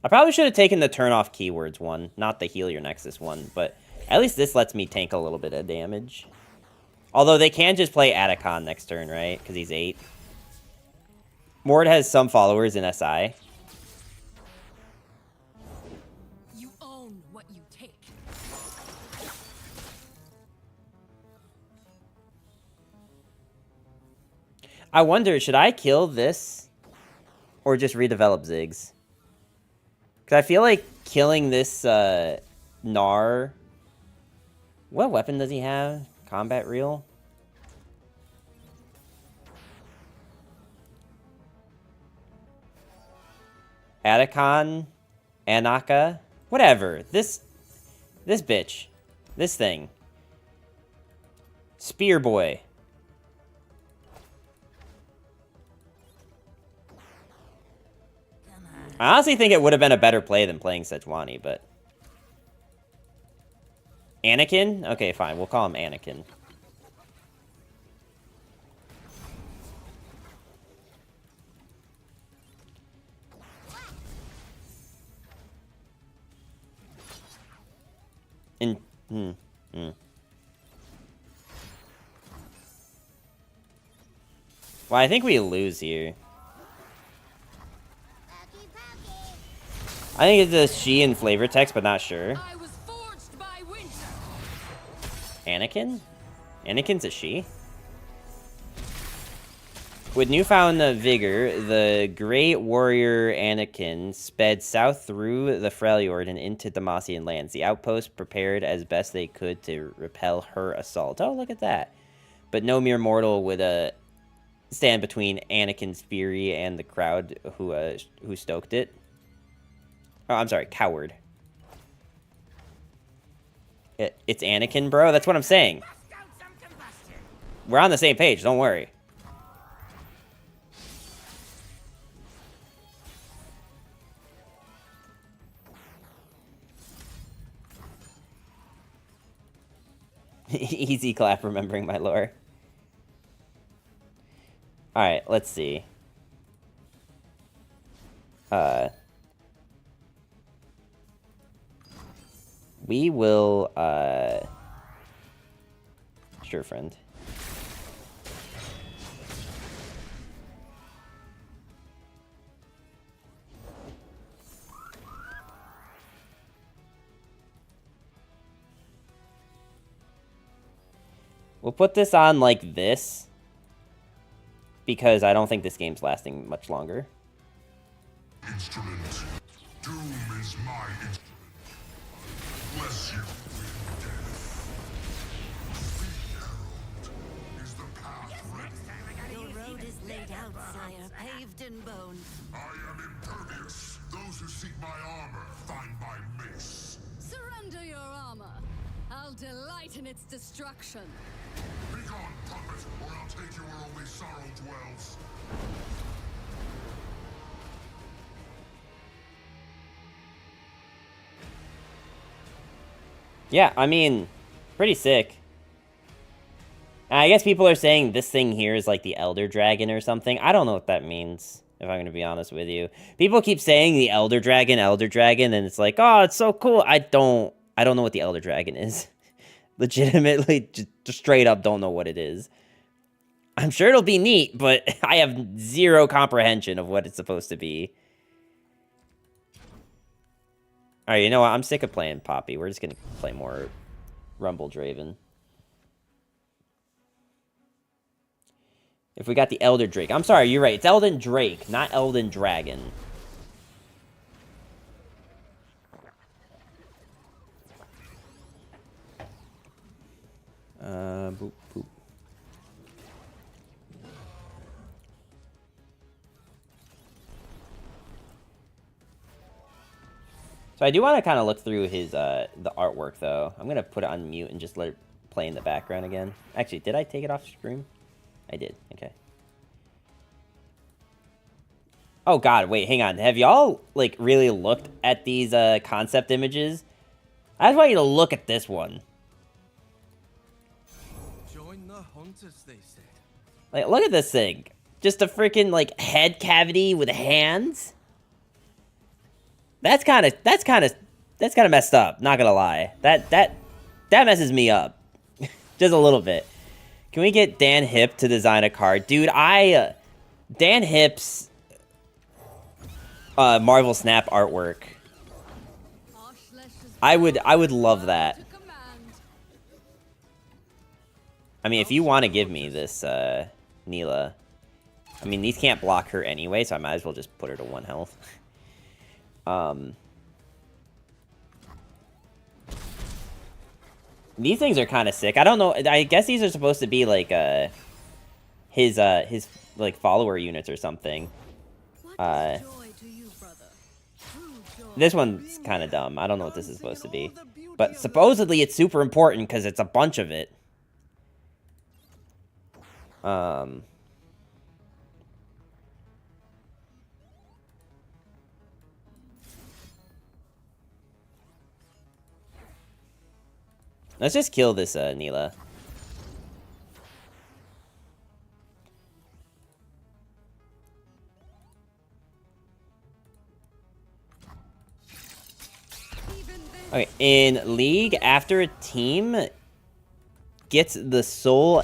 I probably should have taken the turn off keywords one, not the heal your Nexus one, but at least this lets me tank a little bit of damage. Although they can just play Atacon next turn, right? Because he's 8. Mord has some followers in SI. You own what you take. I wonder, should I kill this or just redevelop Ziggs? Because I feel like killing this Gnar... What weapon does he have? Combat reel? Atacon? Anaka? Whatever. This bitch. This thing. Spear Boy. I honestly think it would have been a better play than playing Sejuani, but... Anakin? Okay, fine. We'll call him Anakin. Well, I think we lose here. I think it's a she in flavor text, but not sure. I was forged by winter. Anakin? Anakin's a she? With newfound vigor, the great warrior Anakin sped south through the Freljord and into Demacian lands. The outpost prepared as best they could to repel her assault. Oh, look at that. But no mere mortal would stand between Anakin's fury and the crowd who stoked it. Oh, I'm sorry, coward. It's Anakin, bro. That's what I'm saying. We're on the same page. Don't worry. Easy clap remembering my lore. Alright, let's see. We will, sure, friend. We'll put this on like this, because I don't think this game's lasting much longer. Instrument. Doom is my instrument. Bless you with death. The herald is the path ready. Your road is laid out, sire, paved in bone. I am impervious. Those who seek my armor find my mace. Surrender your armor. I'll delight in its destruction. Begone, puppet, or I'll take you where only sorrow dwells. Yeah, I mean, pretty sick. I guess people are saying this thing here is like the Elder Dragon or something. I don't know what that means, if I'm going to be honest with you. People keep saying the Elder Dragon, and it's like, oh, it's so cool. I don't know what the Elder Dragon is. Legitimately, just straight up don't know what it is. I'm sure it'll be neat, but I have zero comprehension of what it's supposed to be. Alright, you know what? I'm sick of playing Poppy. We're just gonna play more Rumble Draven. If we got the Elder Drake. I'm sorry, you're right. It's Elden Drake, not Elden Dragon. Boop, boop. So I do want to kind of look through his the artwork though. I'm gonna put it on mute and just let it play in the background again. Actually, did I take it off stream? I did. Okay. Oh god, wait, hang on. Have y'all like really looked at these concept images? I just want you to look at this one. Join the hunters, they said. Like, look at this thing. Just a freaking like head cavity with hands. That's kind of messed up. Not gonna lie. That messes me up, just a little bit. Can we get Dan Hip to design a card, dude? Dan Hip's Marvel Snap artwork. I would love that. I mean, if you want to give me this, Neela. I mean, these can't block her anyway, so I might as well just put her to 1 health. These things are kind of sick. I don't know. I guess these are supposed to be like his like follower units or something. This one's kind of dumb. I don't know what this is supposed to be, but supposedly it's super important because it's a bunch of it. Let's just kill this, Neela. Okay, in League, after a team gets the Soul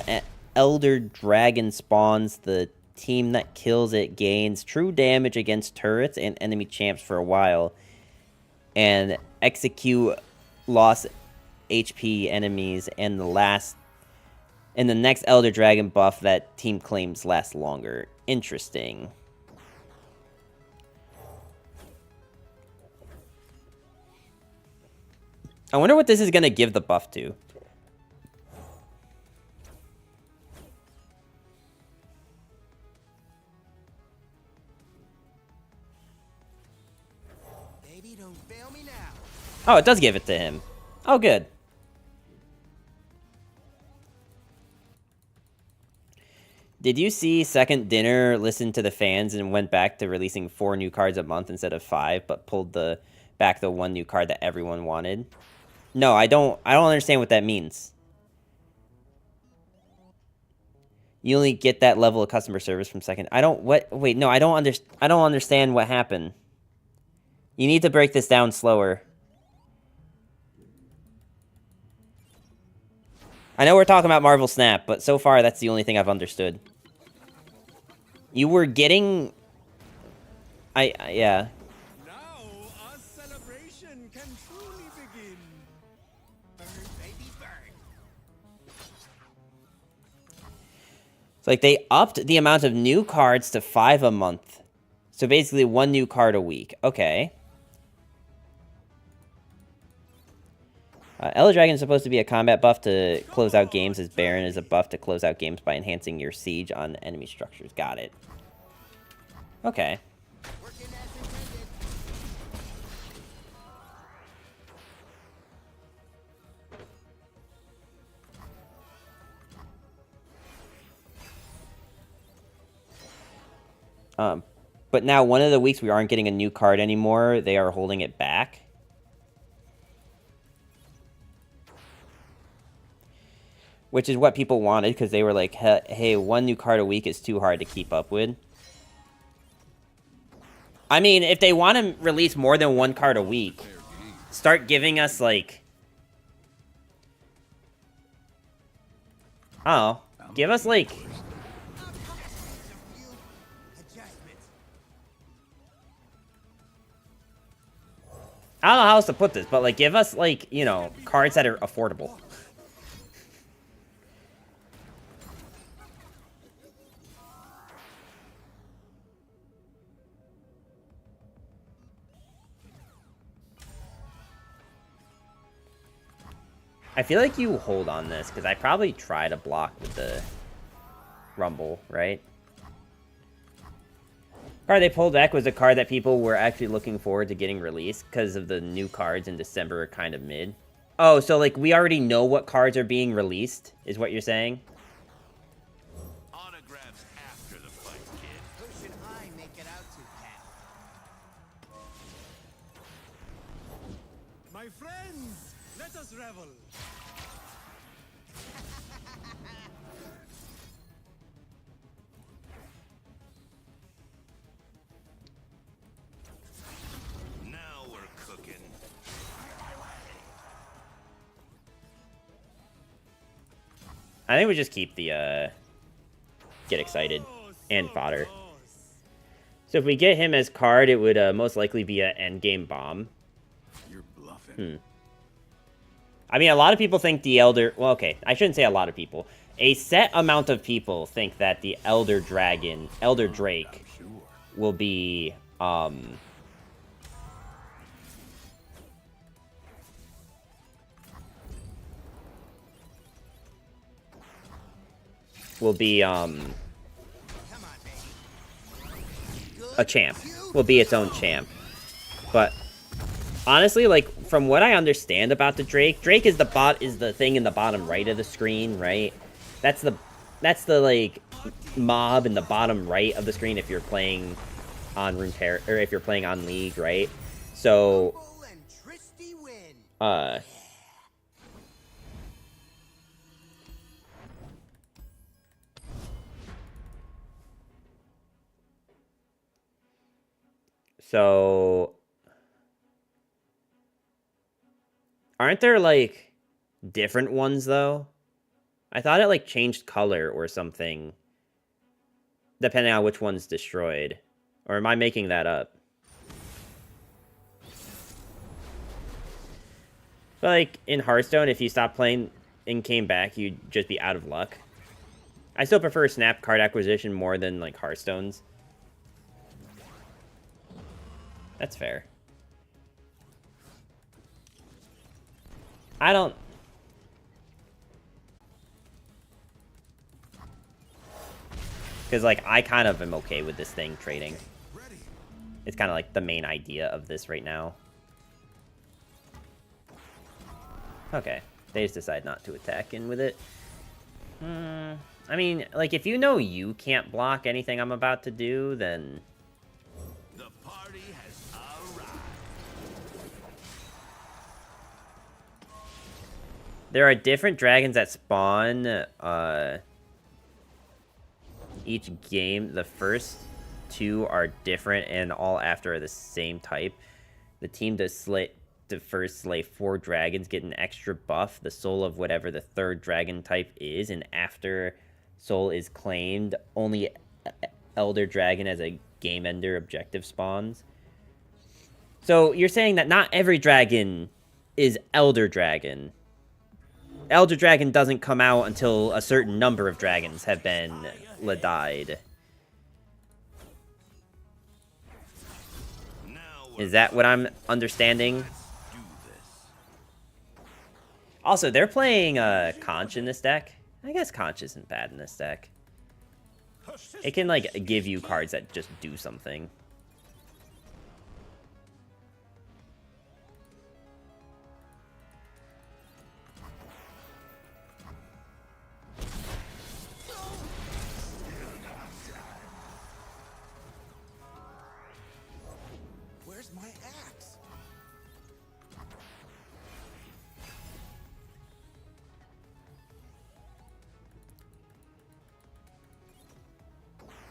Elder Dragon spawns, the team that kills it gains true damage against turrets and enemy champs for a while, and execute lost HP enemies, and the next Elder Dragon buff that team claims lasts longer. Interesting. I wonder what this is gonna give the buff to. Baby, don't fail me now. Oh, it does give it to him. Oh, good. Did you see Second Dinner listened to the fans and went back to releasing 4 new cards a month instead of 5, but pulled back the 1 new card that everyone wanted? No, I don't understand what that means. You only get that level of customer service from Second. Wait, no, I don't understand what happened. You need to break this down slower. I know we're talking about Marvel Snap, but so far that's the only thing I've understood. You were getting... yeah. Now our celebration can truly begin. Burn, baby, burn. It's like they upped the amount of new cards to 5 a month. So basically 1 new card a week. Okay. Elder Dragon is supposed to be a combat buff to close out games, as Baron is a buff to close out games by enhancing your siege on enemy structures. Got it. Okay. Working as intended. But now one of the weeks we aren't getting a new card anymore. They are holding it back. Which is what people wanted, because they were like, hey, 1 new card a week is too hard to keep up with. I mean, if they want to release more than 1 card a week, start giving us, like... Oh, give us, like... I don't know how else to put this, but, like, give us, like, you know, cards that are affordable. I feel like you hold on this, because I probably try to block with the Rumble, right? Card they pulled back was a card that people were actually looking forward to getting released, because of the new cards in December are kind of mid. Oh, so, like, we already know what cards are being released, is what you're saying? Autographs after the fight, kid. Who should I make it out to, pal? My friends, let us revel. Now we're cooking. I think we just keep the, get excited and fodder. So if we get him as card, it would most likely be an endgame bomb. You're bluffing. I mean, a lot of people think the Elder... Well, okay, I shouldn't say a lot of people. A set amount of people think that the Elder Dragon, Elder Drake, Sure. will be, a champ. Will be its own champ. But honestly, like, from what I understand about the Drake is the thing in the bottom right of the screen, right? That's the like mob in the bottom right of the screen if you're playing on Runeterra, or if you're playing on League, right? So And Tristy win. So aren't there like different ones though? I thought it like changed color or something depending on which one's destroyed. Or am I making that up? But like in Hearthstone, if you stopped playing and came back, you'd just be out of luck. I still prefer Snap card acquisition more than like Hearthstone's. That's fair. I don't... Because, like, I kind of am okay with this thing trading. It's kind of like the main idea of this right now. Okay. They just decide not to attack in with it. I mean, like, if you know you can't block anything I'm about to do, then... The party has arrived. There are different dragons that spawn, each game. The first two are different, and all after are the same type. The team to first slay 4 dragons get an extra buff, the soul of whatever the third dragon type is, and after soul is claimed, only Elder Dragon as a game ender objective spawns. So you're saying that not every dragon is Elder Dragon. Elder Dragon doesn't come out until a certain number of dragons have been died. Is that what I'm understanding? Also, they're playing Conch in this deck. I guess Conch isn't bad in this deck. It can, like, give you cards that just do something. Where's my axe?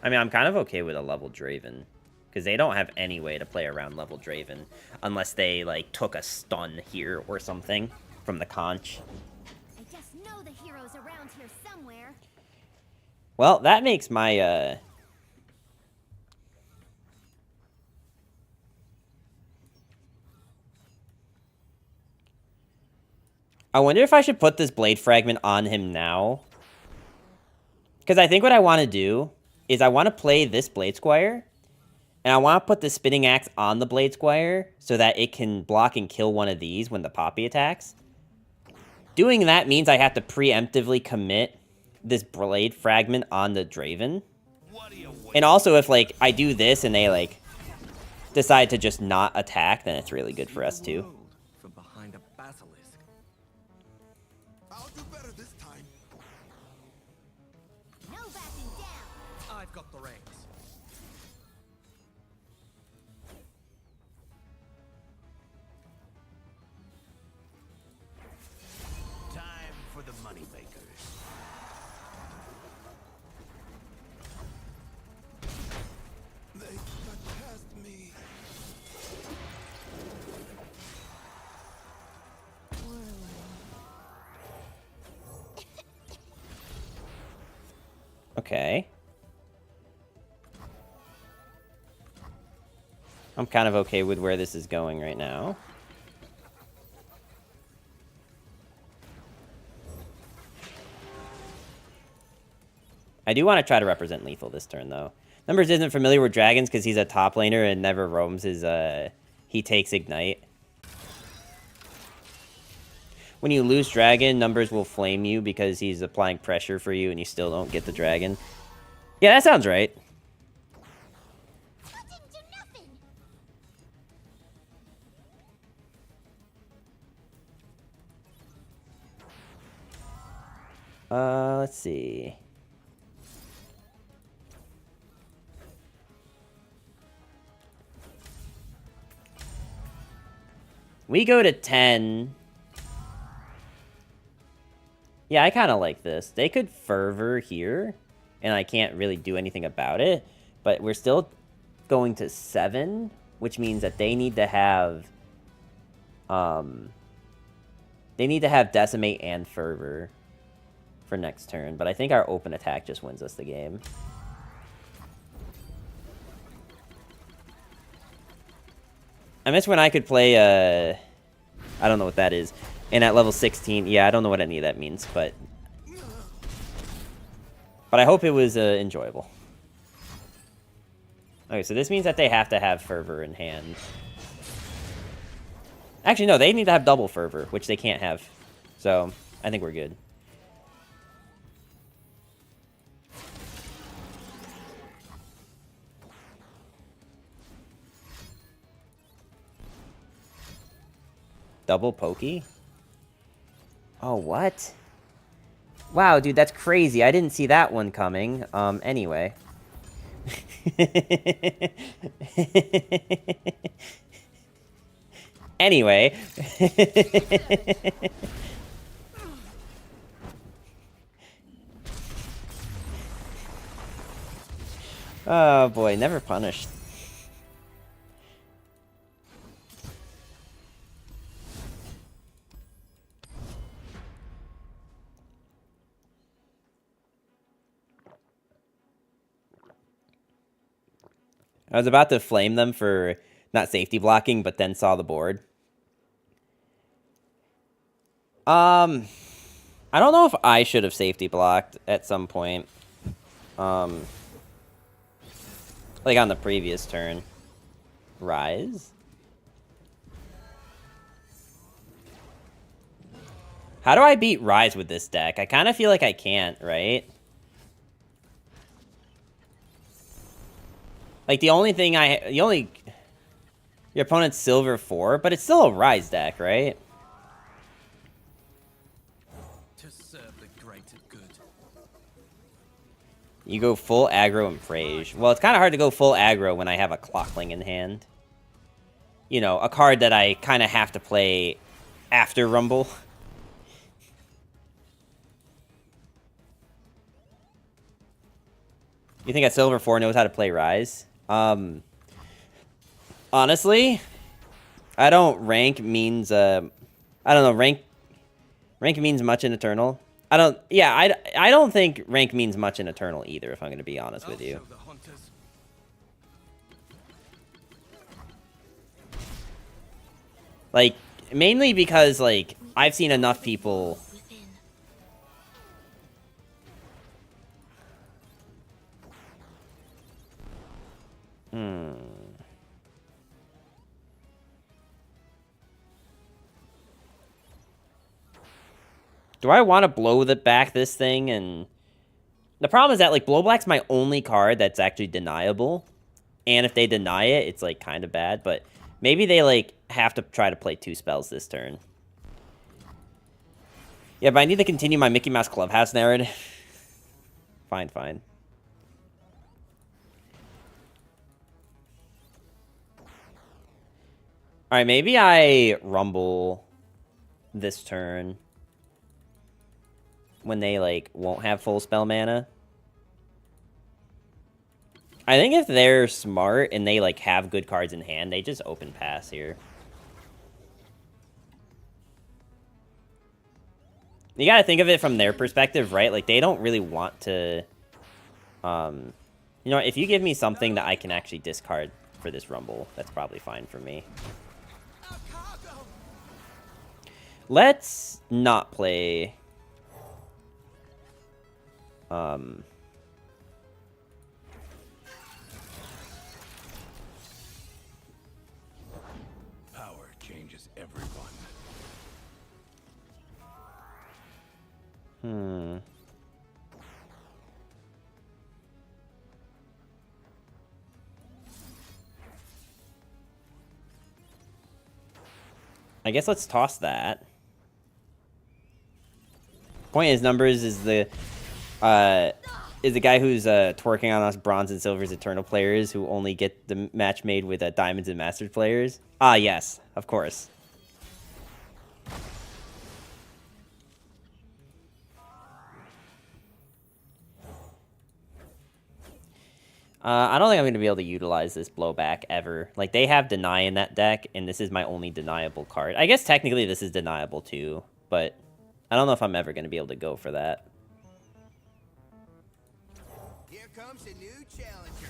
I mean, I'm kind of okay with a level Draven. Because they don't have any way to play around level Draven. Unless they, like, took a stun here or something from the Conch. I just know the hero's around here somewhere. Well, that makes my, I wonder if I should put this Blade Fragment on him now. Because I think what I want to do is I want to play this Blade Squire. And I want to put the Spinning Axe on the Blade Squire so that it can block and kill one of these when the Poppy attacks. doing that means I have to preemptively commit this blade fragment on the Draven. What are you waiting? And also, if, like, I do this and they, like, decide to just not attack, then it's really good for us, too. From behind a basilisk. I'll do better this time. No backing down. I've got the reins. Time for the money makers. They got past me. Okay. I'm kind of okay with where this is going right now. I do want to try to represent lethal this turn, though. Numbers isn't familiar with dragons because he's a top laner and never roams his, he takes ignite. When you lose dragon, Numbers will flame you because he's applying pressure for you and you still don't get the dragon. Yeah, that sounds right. That didn't do nothing. Let's see. We go to 10. Yeah, I kind of like this. They could fervor here, and I can't really do anything about it. But we're still going to 7, which means that they need to have... they need to have Decimate and Fervor for next turn. But I think our open attack just wins us the game. I miss when I could play, I don't know what that is. And at level 16, yeah, I don't know what any of that means, but I hope it was enjoyable. Okay, so this means that they have to have Fervor in hand. Actually, no, they need to have double Fervor, which they can't have. So, I think we're good. Double Pokey? Oh, what? Wow, dude, that's crazy. I didn't see that one coming. Anyway. Anyway. Oh, boy, never punished. I was about to flame them for not safety blocking, but then saw the board. I don't know if I should have safety blocked at some point. Like on the previous turn. Rise? How do I beat Rise with this deck? I kind of feel like I can't, right? Like, your opponent's silver 4, but it's still a Rise deck, right? To serve the greater good. You go full aggro and Prage. Well, it's kind of hard to go full aggro when I have a Clockling in hand. You know, a card that I kind of have to play after Rumble. You think a silver 4 knows how to play Rise? Honestly, I don't rank means, I don't know, rank means much in Eternal. I don't think rank means much in Eternal either, if I'm going to be honest with you. I'll show the hunters. Like, mainly because, like, I've seen enough people... Within. Do I want to blow back this thing? And the problem is that, like, blowback's my only card that's actually deniable. And if they deny it, it's, like, kind of bad. But maybe they, like, have to try to play 2 spells this turn. Yeah, but I need to continue my Mickey Mouse Clubhouse narrative. Fine, fine. Alright, maybe I Rumble this turn when they, like, won't have full spell mana. I think if they're smart and they, like, have good cards in hand, they just open pass here. You gotta think of it from their perspective, right? Like, they don't really want to... you know, if you give me something that I can actually discard for this Rumble, that's probably fine for me. Let's not play... Power changes everyone. I guess let's toss that. Point is, Numbers is the guy who's twerking on us Bronze and Silver's Eternal players who only get the match made with Diamonds and Masters players. Ah, yes, of course. I don't think I'm going to be able to utilize this blowback ever. Like, they have Deny in that deck, and this is my only deniable card. I guess technically this is deniable too, but I don't know if I'm ever going to be able to go for that. Here comes a new challenger.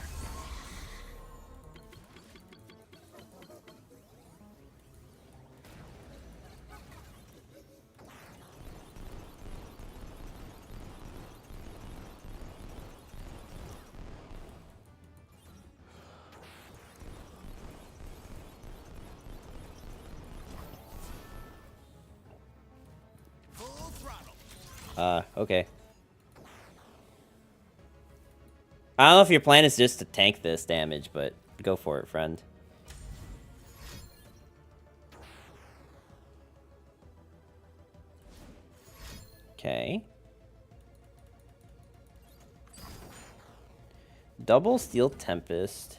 Full throttle. Okay. I don't know if your plan is just to tank this damage, but go for it, friend. Okay. Double Steel Tempest.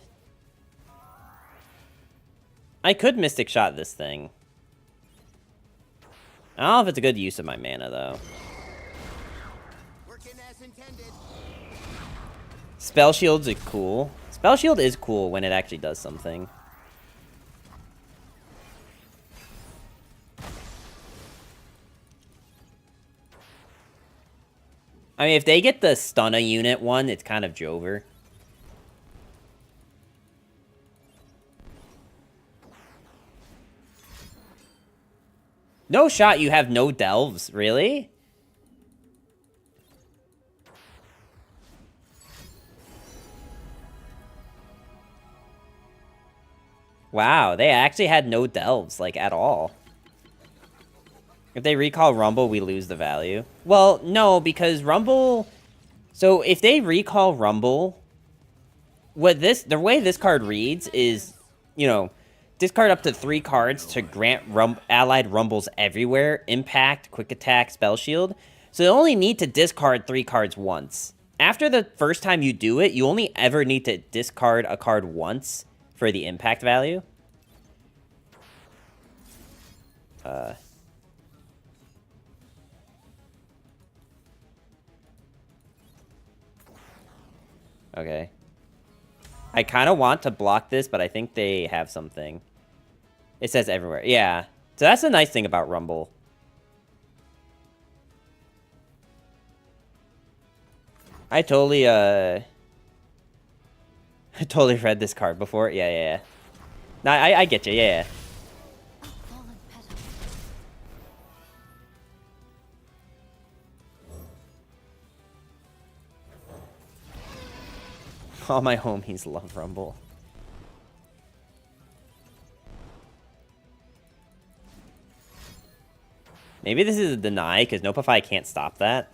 I could Mystic Shot this thing. I don't know if it's a good use of my mana, though. Working as intended. Spell Shields are cool. Spell Shield is cool when it actually does something. I mean, if they get the Stun a Unit one, it's kind of Jover. No shot, you have no Delves, really? Wow, they actually had no Delves, like, at all. If they recall Rumble, we lose the value. Well, no, because Rumble... So, if they recall Rumble... The way this card reads is, you know... Discard up to 3 cards to grant allied Rumbles everywhere. Impact, Quick Attack, Spell Shield. So, you only need to discard 3 cards once. After the first time you do it, you only ever need to discard a card once for the impact value. Okay. I kind of want to block this, but I think they have something. It says everywhere. Yeah. So that's the nice thing about Rumble. I totally read this card before. Yeah. No, I get you. Yeah. Fallen petal. All my homies love Rumble. Maybe this is a deny, because Notify can't stop that.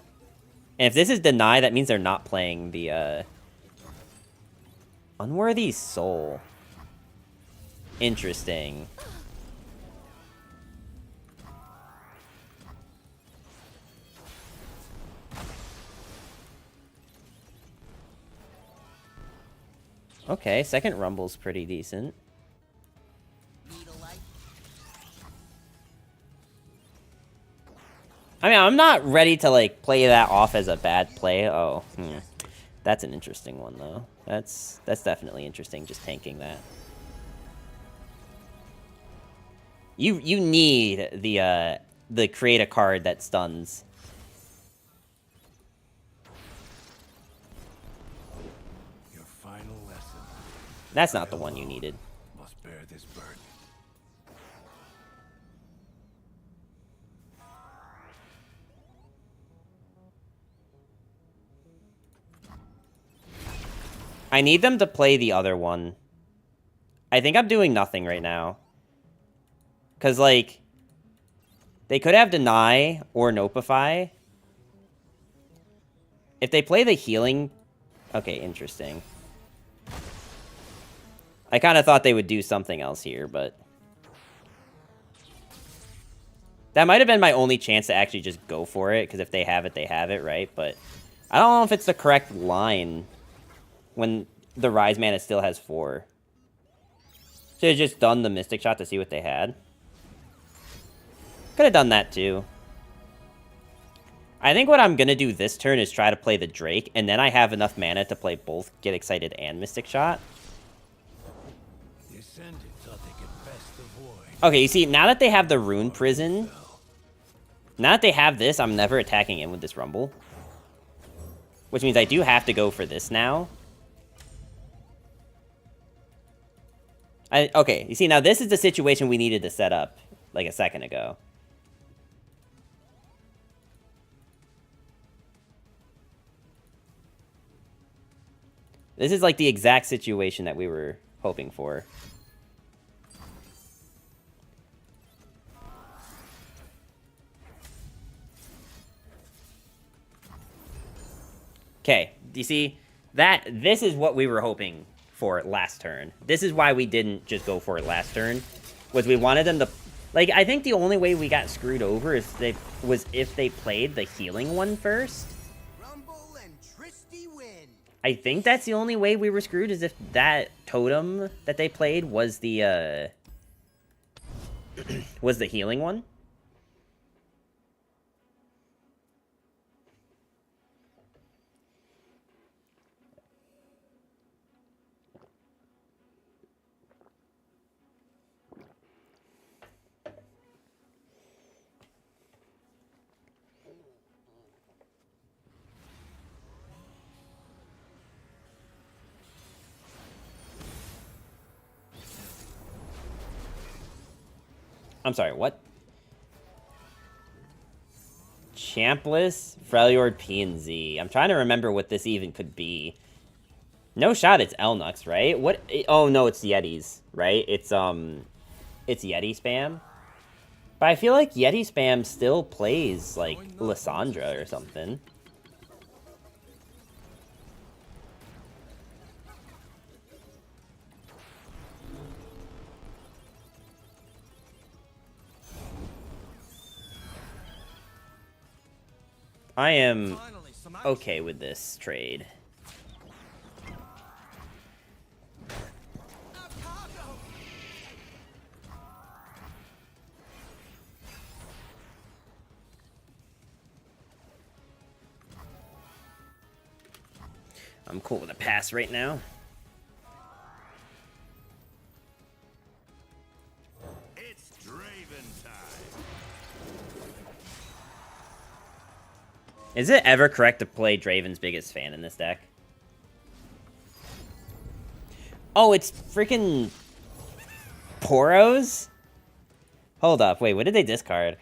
And if this is deny, that means they're not playing the, Unworthy Soul. Interesting. Okay, second Rumble's pretty decent. I mean, I'm not ready to, like, play that off as a bad play. Oh, That's an interesting one, though. That's definitely interesting, just tanking that. You need the create a card that stuns. Your final lesson. That's not the one you needed. Must bear this burden. I need them to play the other one. I think I'm doing nothing right now. Because, like, they could have Deny or Notify. If they play the healing... Okay, interesting. I kind of thought they would do something else here, but... That might have been my only chance to actually just go for it, because if they have it, right? But I don't know if it's the correct line when the Rise Mana still has 4. Should have just done the Mystic Shot to see what they had. Could have done that too. I think what I'm going to do this turn is try to play the Drake, and then I have enough mana to play both Get Excited and Mystic Shot. The Ascended thought they could best avoid. Okay, you see, now that they have the Rune Prison, now that they have this, I'm never attacking in with this Rumble. Which means I do have to go for this now. Okay, you see, now this is the situation we needed to set up, like a second ago. This is like the exact situation that we were hoping for. Okay, do you see? This is what we were hoping for last turn. This is why we didn't just go for it last turn. Was we wanted them to... Like, I think the only way we got screwed over is if they played the healing one first. Rumble and Tristy win. I think that's the only way we were screwed, is if that totem that they played was the, was the healing one. I'm sorry, what? Champless, Freljord, P, and Z. I'm trying to remember what this even could be. No shot, it's Elnux, right? What? Oh, no, it's Yetis, right? It's Yeti spam. But I feel like Yeti spam still plays, like, Lysandra or something. I am okay with this trade. I'm cool with a pass right now. It's Draven time. Is it ever correct to play Draven's biggest fan in this deck? Oh, it's freaking Poros? Hold up, wait, what did they discard?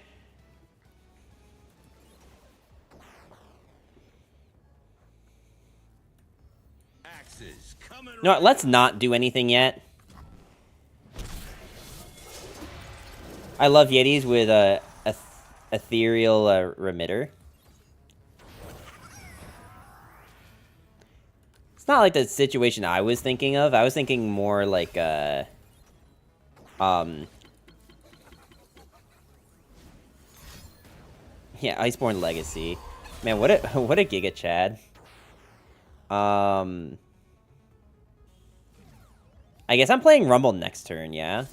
Axes coming. You know what, let's not do anything yet. I love Yetis with ethereal remitter. It's not like the situation I was thinking of. I was thinking more like yeah, Iceborne Legacy. Man, what a what a Giga Chad. I guess I'm playing Rumble next turn, yeah.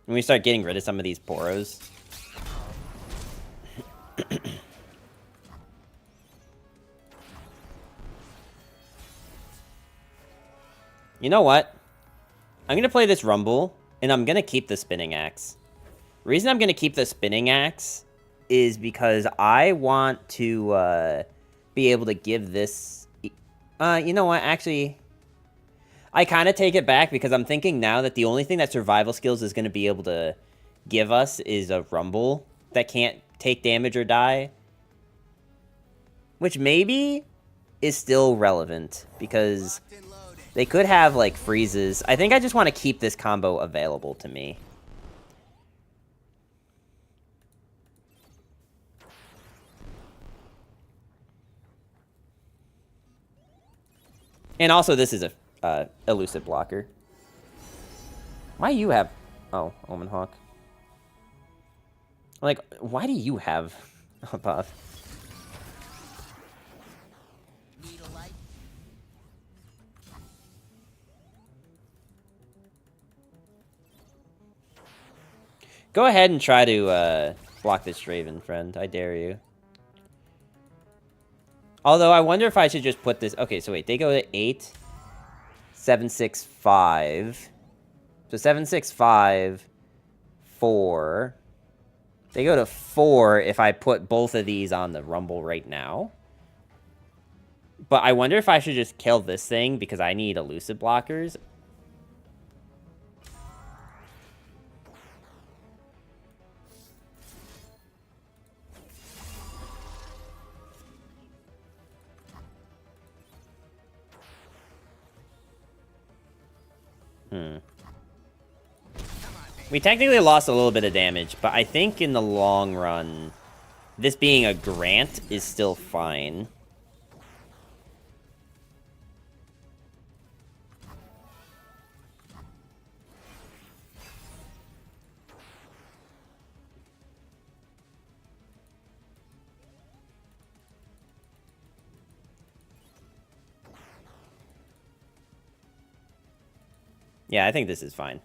When we start getting rid of some of these Poros. You know what? I'm going to play this Rumble, and I'm going to keep the Spinning Axe. The reason I'm going to keep the Spinning Axe is because I want to be able to give this... you know what? Actually, I kind of take it back because I'm thinking now that the only thing that Survival Skills is going to be able to give us is a Rumble that can't take damage or die. Which maybe is still relevant because... they could have, like, freezes. I think I just want to keep this combo available to me. And also, this is a elusive blocker. Why you have... oh, Omen Hawk. Like, why do you have a buff? Go ahead and try to block this Draven, friend. I dare you. Although, I wonder if I should just put this... okay, so wait. They go to 8. 7, 6, 5. So 7, 6, 5. 4. They go to 4 if I put both of these on the Rumble right now. But I wonder if I should just kill this thing because I need elusive blockers. We technically lost a little bit of damage, but I think in the long run, this being a Grant is still fine. Yeah, I think this is fine.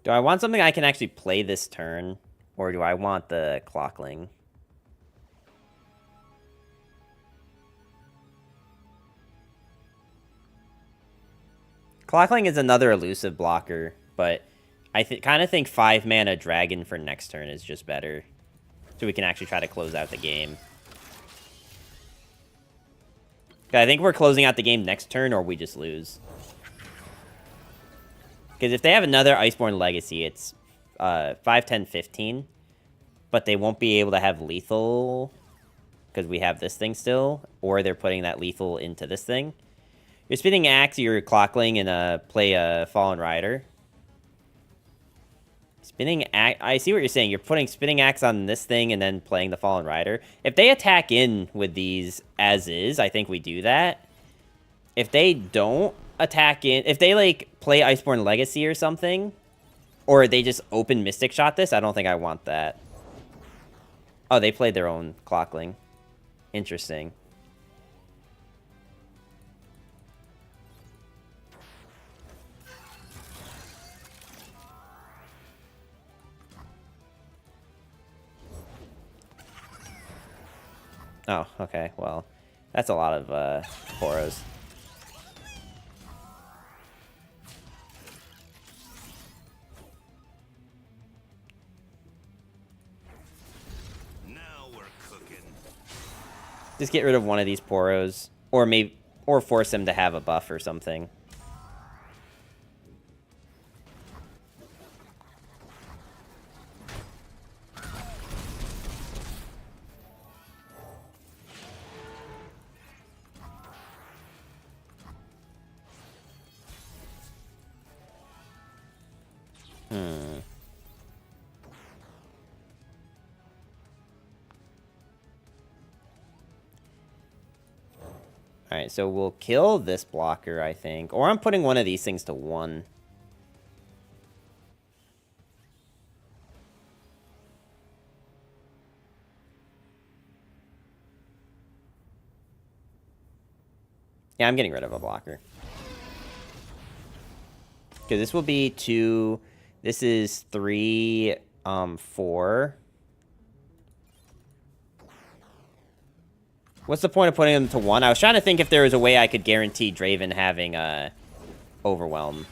Do I want something I can actually play this turn? Or do I want the Clockling? Clockling is another elusive blocker, but I kind of think 5-mana Dragon for next turn is just better. So we can actually try to close out the game. I think we're closing out the game next turn or we just lose. Because if they have another Iceborne Legacy, it's 5, 10, 15. But they won't be able to have lethal because we have this thing still. Or they're putting that lethal into this thing. You're Spinning Axe, you're Clockling, and play a Fallen Rider. Spinning Axe... I see what you're saying. You're putting Spinning Axe on this thing and then playing the Fallen Rider. If they attack in with these as is, I think we do that. If they don't attack in... if they, like, play Iceborne Legacy or something, or they just open Mystic Shot this, I don't think I want that. Oh, they played their own Clockling. Interesting. Oh, okay, well, that's a lot of Poros. Now we're cooking. Just get rid of one of these Poros, or maybe Or force him to have a buff or something. Alright, so we'll kill this blocker, I think. Or I'm putting one of these things to 1. Yeah, I'm getting rid of a blocker. Okay, this will be 2. This is 3, 4. What's the point of putting them to 1? I was trying to think if there was a way I could guarantee Draven having Overwhelm.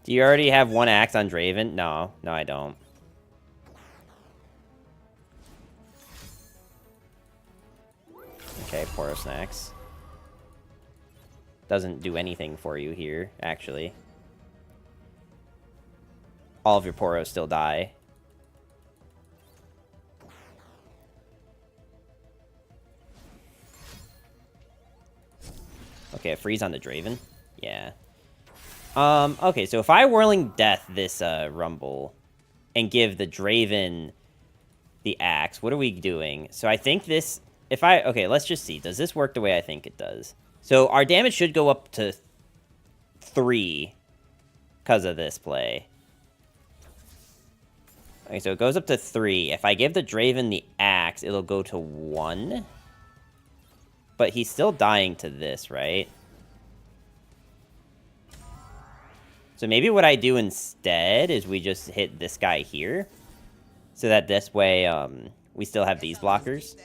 Do you already have 1 axe on Draven? No, I don't. Okay, Poro Snacks. Doesn't do anything for you here, actually. All of your Poros still die. Okay, a freeze on the Draven? Yeah. Okay, so if I Whirling Death this, Rumble, and give the Draven the axe, what are we doing? So I think this, okay, let's just see. Does this work the way I think it does? So our damage should go up to 3 because of this play. Okay, so it goes up to 3. If I give the Draven the axe, it'll go to 1. But he's still dying to this, right? So maybe what I do instead is we just hit this guy here. So that this way, we still have these blockers.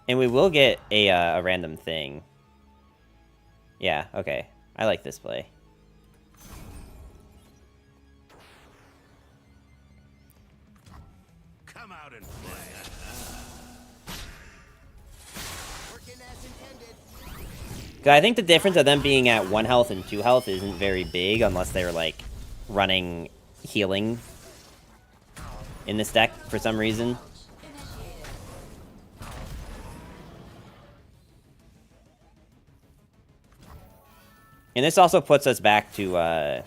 And we will get a random thing. Yeah, okay. I like this play. Come out and play. I think the difference of them being at 1 health and 2 health isn't very big unless they're, like, running healing in this deck for some reason. And this also puts us back to,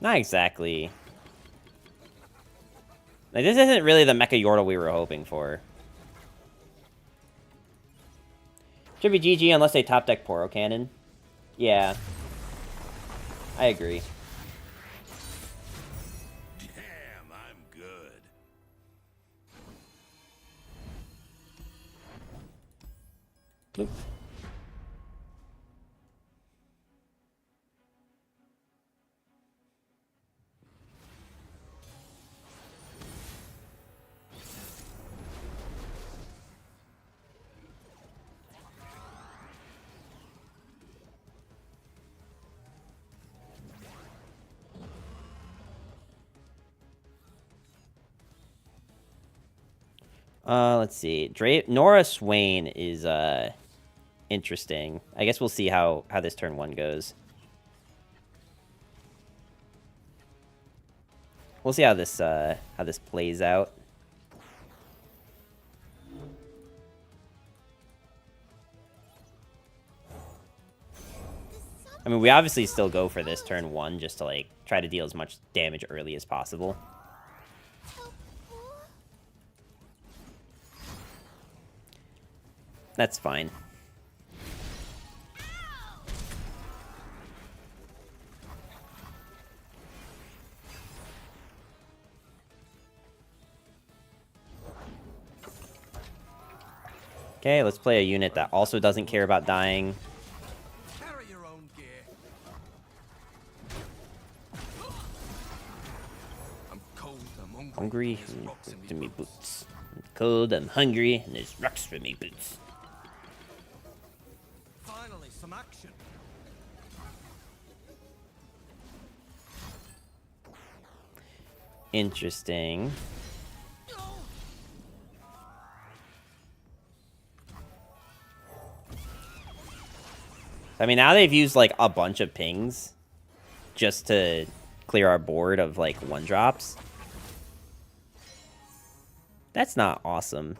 Not exactly. Like, this isn't really the Mecha Yordle we were hoping for. Should be GG unless they top deck Poro Cannon. Yeah. I agree. Damn, I'm good. Bloop. Let's see. Nora Swain is, interesting. I guess we'll see how this turn 1 goes. We'll see how this plays out. I mean, we obviously still go for this turn 1 just to, like, try to deal as much damage early as possible. That's fine. Okay, let's play a unit that also doesn't care about dying. Carry your own gear. I'm cold, I'm Hungry, There's rocks in to me boots. boots. I'm cold, I'm hungry, and there's rocks for me boots. Finally, some action. Interesting. I mean, now they've used, like, a bunch of pings just to clear our board of, like, one-drops. That's not awesome.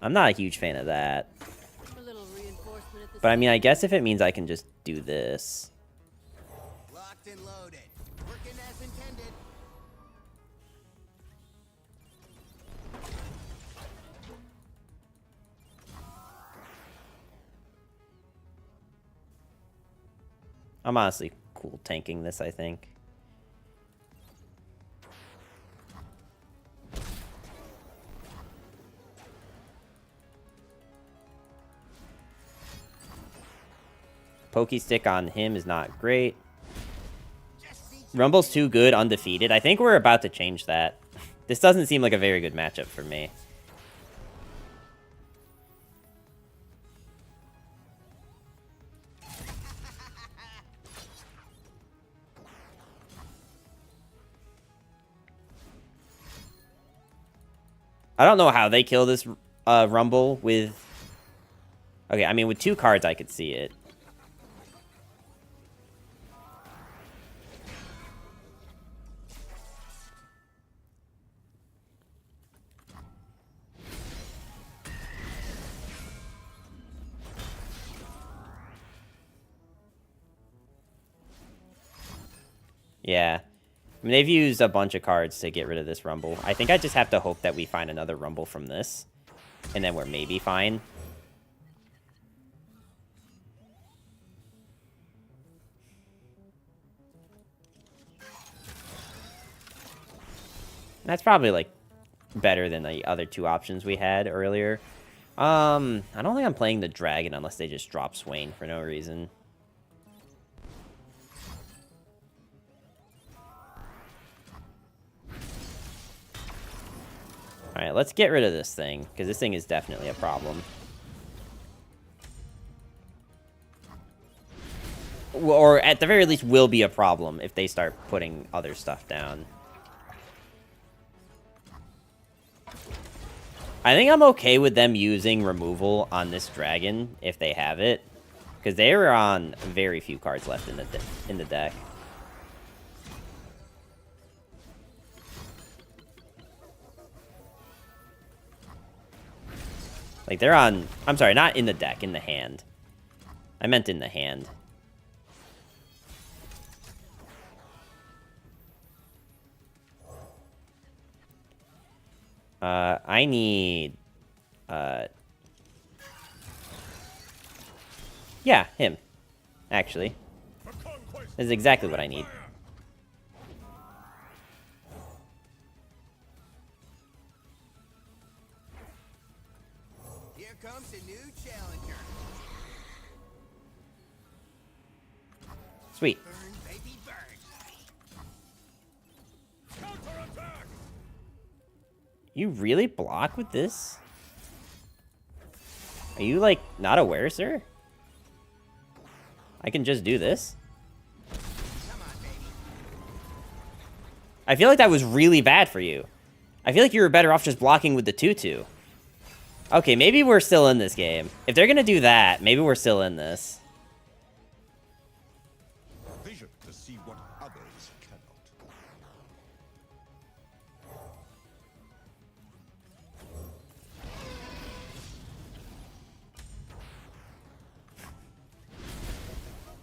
I'm not a huge fan of that. A little reinforcement at the But, I mean, I guess if it means I can just do this. Locked and loaded. Working as intended. I'm honestly cool tanking this, I think. Pokey stick on him is not great. Rumble's too good, undefeated. I think we're about to change that. This doesn't seem like a very good matchup for me. I don't know how they kill this Rumble with... Okay, I mean, with 2 cards, I could see it. Yeah. I mean, they've used a bunch of cards to get rid of this Rumble. I think I just have to hope that we find another Rumble from this. And then we're maybe fine. That's probably, like, better than the other 2 options we had earlier. I don't think I'm playing the Dragon unless they just drop Swain for no reason. Alright, let's get rid of this thing, because this thing is definitely a problem. Or at the very least will be a problem if they start putting other stuff down. I think I'm okay with them using removal on this dragon if they have it, because they are on very few cards left in the deck. Like, they're on... I'm sorry, not in the deck, in the hand. I meant in the hand. I need... Yeah, him. Actually. This is exactly what I need. Here comes a new challenger. Sweet. Burn, baby, burn. You really block with this? Are you, like, not aware, sir? I can just do this? Come on, baby. I feel like that was really bad for you. I feel like you were better off just blocking with the 2/2. Okay, maybe we're still in this game. If they're gonna do that, maybe we're still in this. Vision to see what others cannot.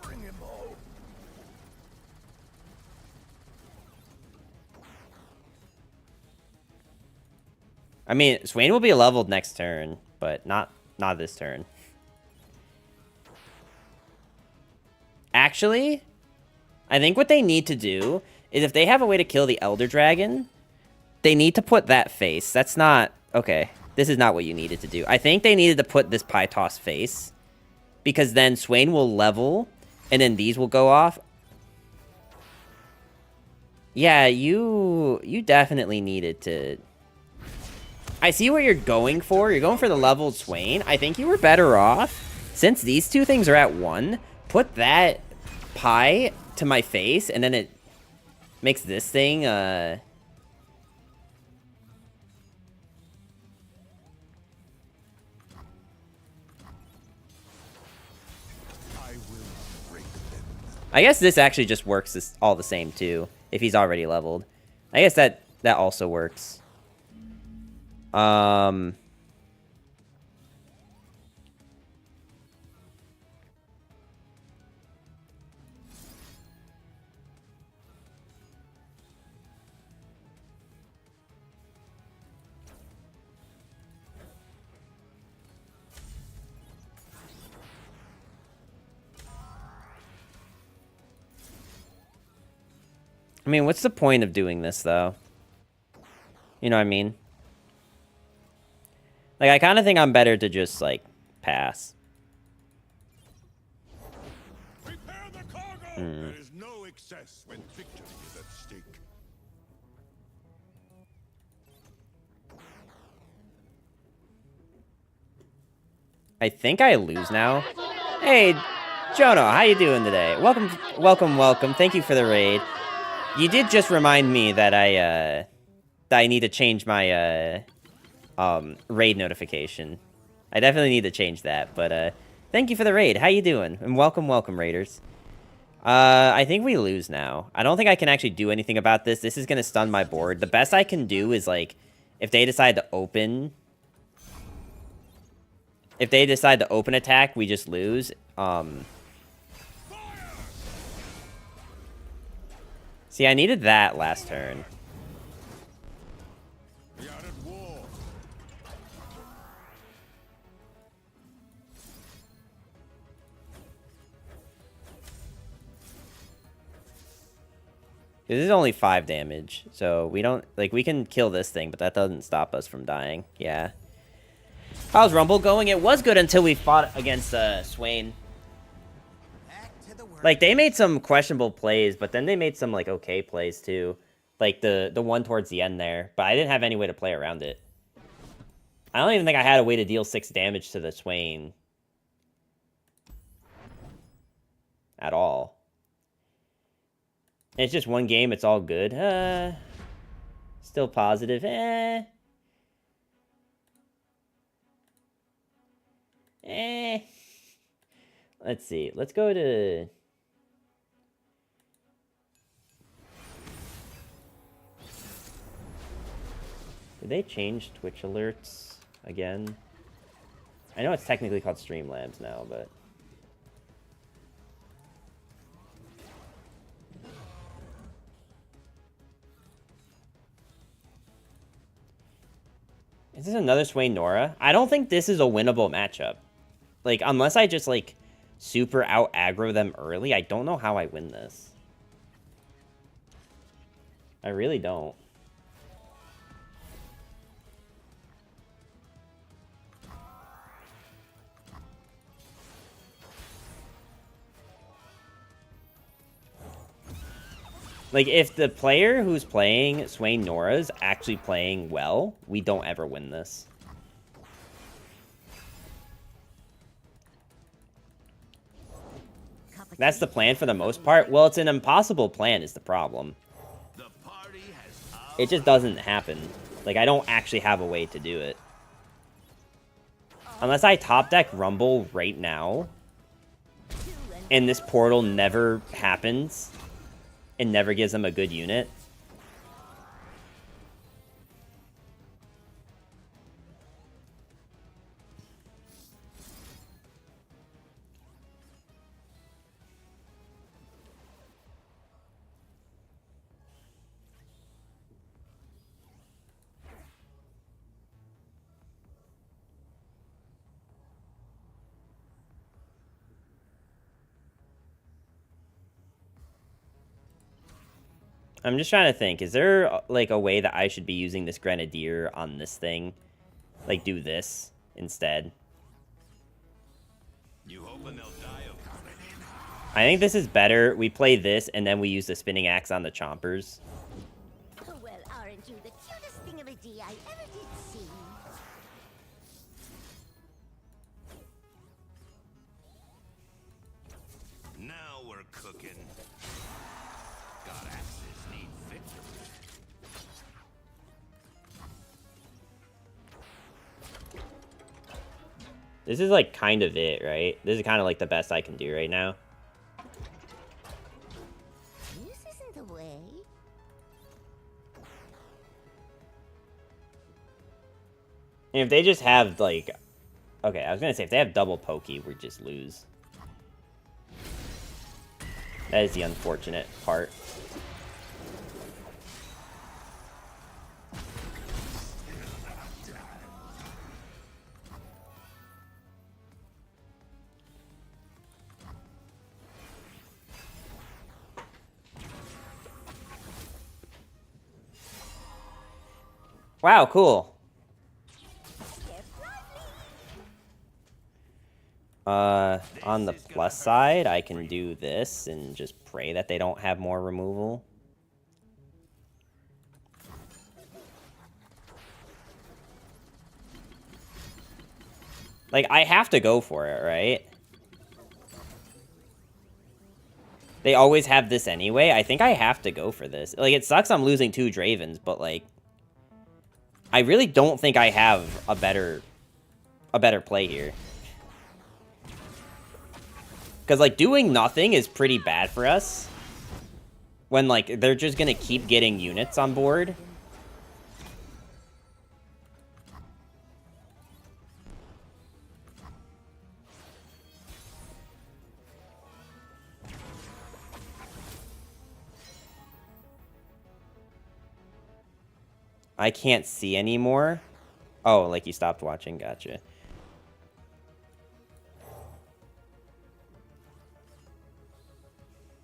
Bring him home. I mean, Swain will be leveled next turn, but not this turn. Actually, I think what they need to do is if they have a way to kill the Elder Dragon, they need to put that face. That's not... Okay. This is not what you needed to do. I think they needed to put this pie toss face. Because then Swain will level, and then these will go off. Yeah, you definitely needed to... I see what you're going for. You're going for the leveled Swain. I think you were better off. Since these two things are at 1, put that pie to my face, and then it makes this thing, I guess this actually just works all the same, too, if he's already leveled. I guess that also works. I mean, what's the point of doing this, though? You know what I mean? Like, I kind of think I'm better to just, like, pass. Prepare the cargo! There is no excess when victory is at stake. I think I lose now. Hey, Jono, how you doing today? Welcome, welcome, welcome. Thank you for the raid. You did just remind me that I need to change my, raid notification. I definitely need to change that, but, thank you for the raid. How you doing? And welcome, welcome, raiders. I think we lose now. I don't think I can actually do anything about this. This is gonna stun my board. The best I can do is, like, if they decide to open... If they decide to open attack, we just lose. See, I needed that last turn. We are at war. This is only 5 damage, so we don't... Like, we can kill this thing, but that doesn't stop us from dying. Yeah. How's Rumble going? It was good until we fought against Swain. Like, they made some questionable plays, but then they made some, like, okay plays, too. Like, the one towards the end there. But I didn't have any way to play around it. I don't even think I had a way to deal 6 damage to the Swain. At all. And it's just one game, it's all good. Still positive. Let's see. Let's go to... Did they change Twitch alerts again? I know it's technically called Streamlabs now, but... Is this another Swain Nora? I don't think this is a winnable matchup. Like, unless I just, like, super out-aggro them early, I don't know how I win this. I really don't. Like, if the player who's playing Swain Nora is actually playing well, we don't ever win this. That's the plan for the most part. Well, it's an impossible plan is the problem. It just doesn't happen. Like, I don't actually have a way to do it. Unless I top deck Rumble right now, and this portal never happens, and never gives them a good unit. I'm just trying to think. Is there, like, a way that I should be using this Grenadier on this thing? like do this instead. You hoping they'll die of coming in? I think this is better. We play this and then we use the spinning axe on the chompers. Well, aren't you the cutest thingamajig I ever did see? Now we're cooking. God, axes need fixing. This is like kind of it, right? This is kind of like the best I can do right now. This isn't the way. And if they just have like, okay, I was gonna say if they have double pokey, we just lose. That is the unfortunate part. Wow, cool. On the plus side, I can do this and just pray that they don't have more removal. Like, I have to go for it, right? They always have this anyway. I think I have to go for this. Like, it sucks I'm losing 2 Dravens, but, like, I really don't think I have a better play here. Because, like, doing nothing is pretty bad for us. When, like, they're just going to keep getting units on board. I can't see anymore. Oh, like you stopped watching. Gotcha.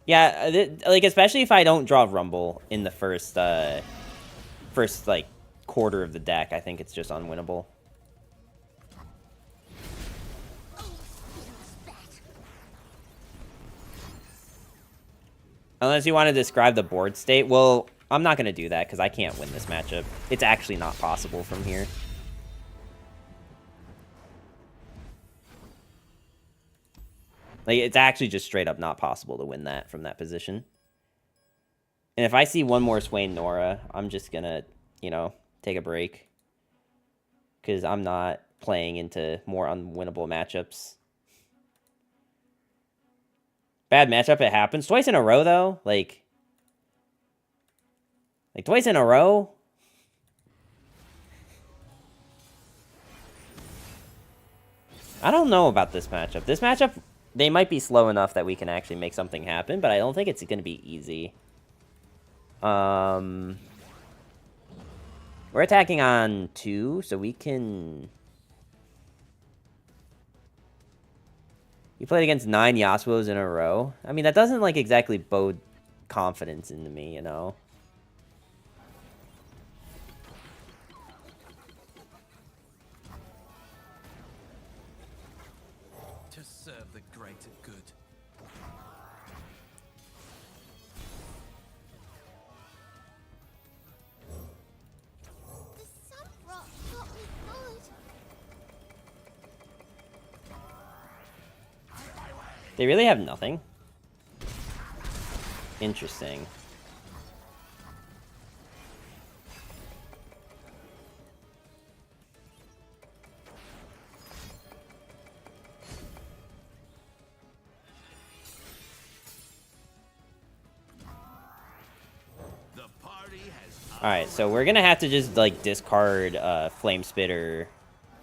Yeah, like, especially if I don't draw Rumble in the first, like, quarter of the deck, I think it's just unwinnable. Unless you want to describe the board state. Well, I'm not going to do that because I can't win this matchup. It's actually not possible from here. Like, it's actually just straight up not possible to win that from that position. And if I see one more Swain Nora, I'm just going to, you know, take a break. Because I'm not playing into more unwinnable matchups. Bad matchup, it happens. Twice in a row, though. Like twice in a row? I don't know about this matchup. This matchup, they might be slow enough that we can actually make something happen, but I don't think it's going to be easy. We're attacking on 2, so we can... You played against 9 Yasuos in a row. I mean, that doesn't, like, exactly bode confidence into me, you know? To serve the greater good. The sun rock got me good. They really have nothing. Interesting. Alright, so we're gonna have to just, like, discard Flame Spitter,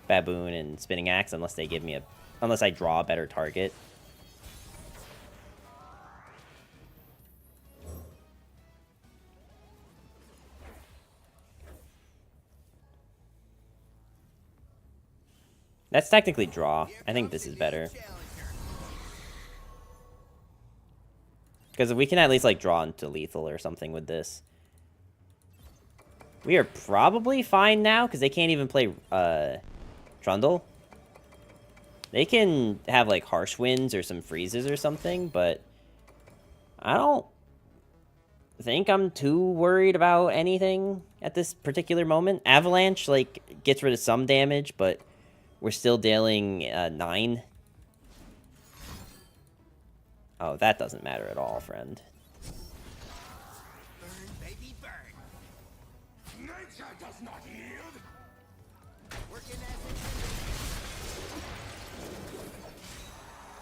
Baboon, and Spinning Axe unless they give me unless I draw a better target. That's technically draw. I think this is better. Because if we can at least, like, draw into lethal or something with this. We are probably fine now, because they can't even play, Trundle. They can have, like, harsh winds or some freezes or something, but I don't think I'm too worried about anything at this particular moment. Avalanche, like, gets rid of some damage, but we're still dealing 9. Oh, that doesn't matter at all, friend. Burn, baby, burn. Nature does not yield. Working as intended.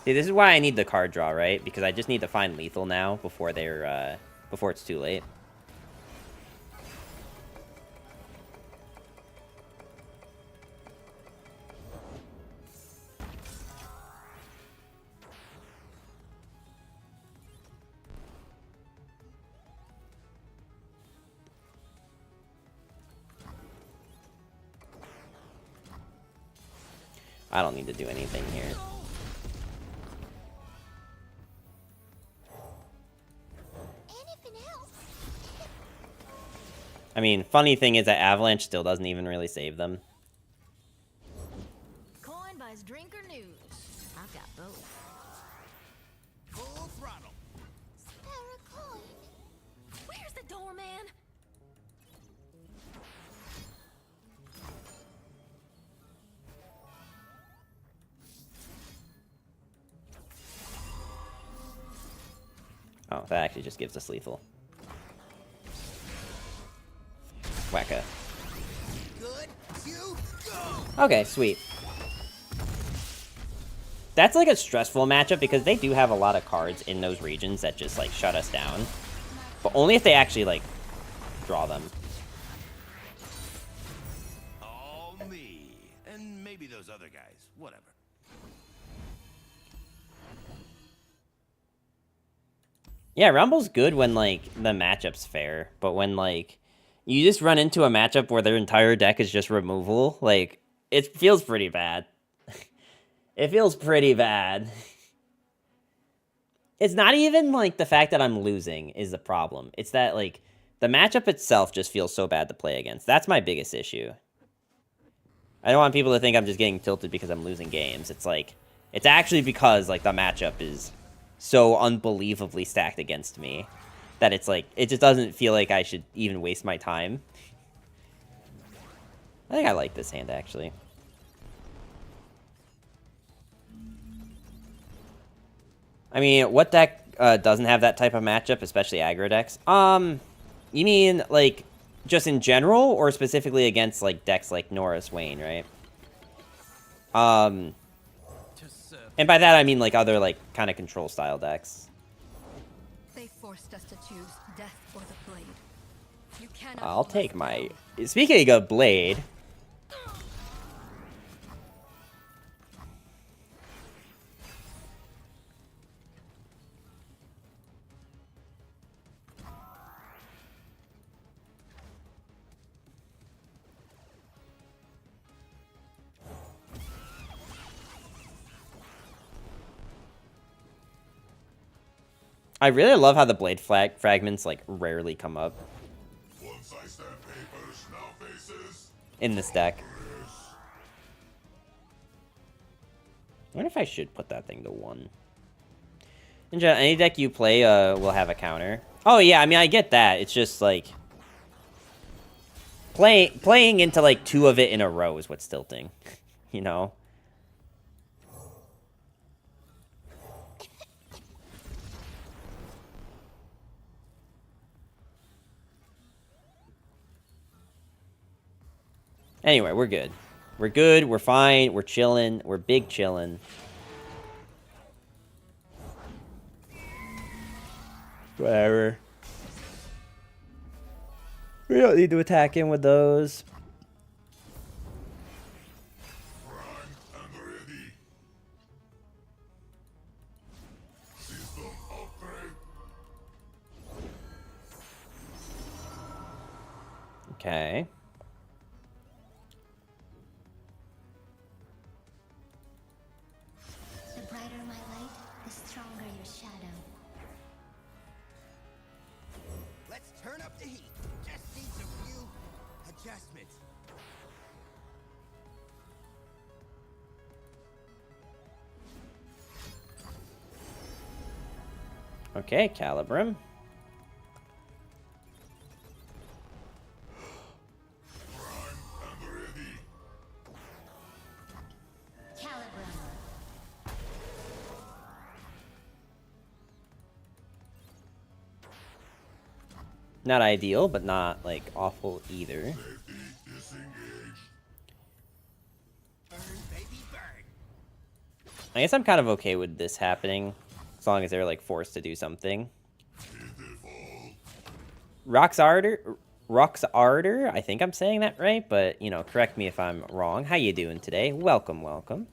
See, this is why I need the card draw, right? Because I just need to find lethal now before they're, before it's too late. I don't need to do anything here. Anything else? I mean, funny thing is that Avalanche still doesn't even really save them. Coin buys drink or news. I've got both. Full throttle. Spare a coin. Where's the doorman? Oh, that actually just gives us lethal. Wacka. Good. You go. Okay, sweet. That's like a stressful matchup because they do have a lot of cards in those regions that just like shut us down. But only if they actually like draw them. All me. And maybe those other guys. Whatever. Yeah, Rumble's good when like the matchup's fair, but when like you just run into a matchup where their entire deck is just removal, like it feels pretty bad. It feels pretty bad. It's not even like the fact that I'm losing is the problem. It's that like the matchup itself just feels so bad to play against. That's my biggest issue. I don't want people to think I'm just getting tilted because I'm losing games. It's like it's actually because like the matchup is so unbelievably stacked against me that it's like it just doesn't feel like I should even waste my time. I think I like this hand actually. I mean, what deck doesn't have that type of matchup, especially aggro decks? You mean like just in general or specifically against like decks like Norris Wayne, right? And by that I mean like other like kind of control style decks. They forced us to choose death or the blade. You cannot I'll hold us take my... down. Speaking of Blade... I really love how the blade fragments like rarely come up Once I stamp papers, now faces. in this deck. I wonder if I should put that thing to 1. In general, any deck you play will have a counter. Oh yeah, I mean I get that. It's just like playing into like 2 of it in a row is what's tilting, you know. Anyway, we're good. We're good, we're fine, we're chilling, we're big chilling. Whatever. We don't need to attack him with those. Primed and ready. System upgrade. Okay. The brighter my light, the stronger your shadow. Let's turn up the heat. Just need some few adjustments. Okay, Calibrim. Calibrum. Not ideal, but not, like, awful either. Burn, baby, burn. I guess I'm kind of okay with this happening, as long as they're, like, forced to do something. Roxarder, I think I'm saying that right, but, you know, correct me if I'm wrong. How you doing today? Welcome, welcome.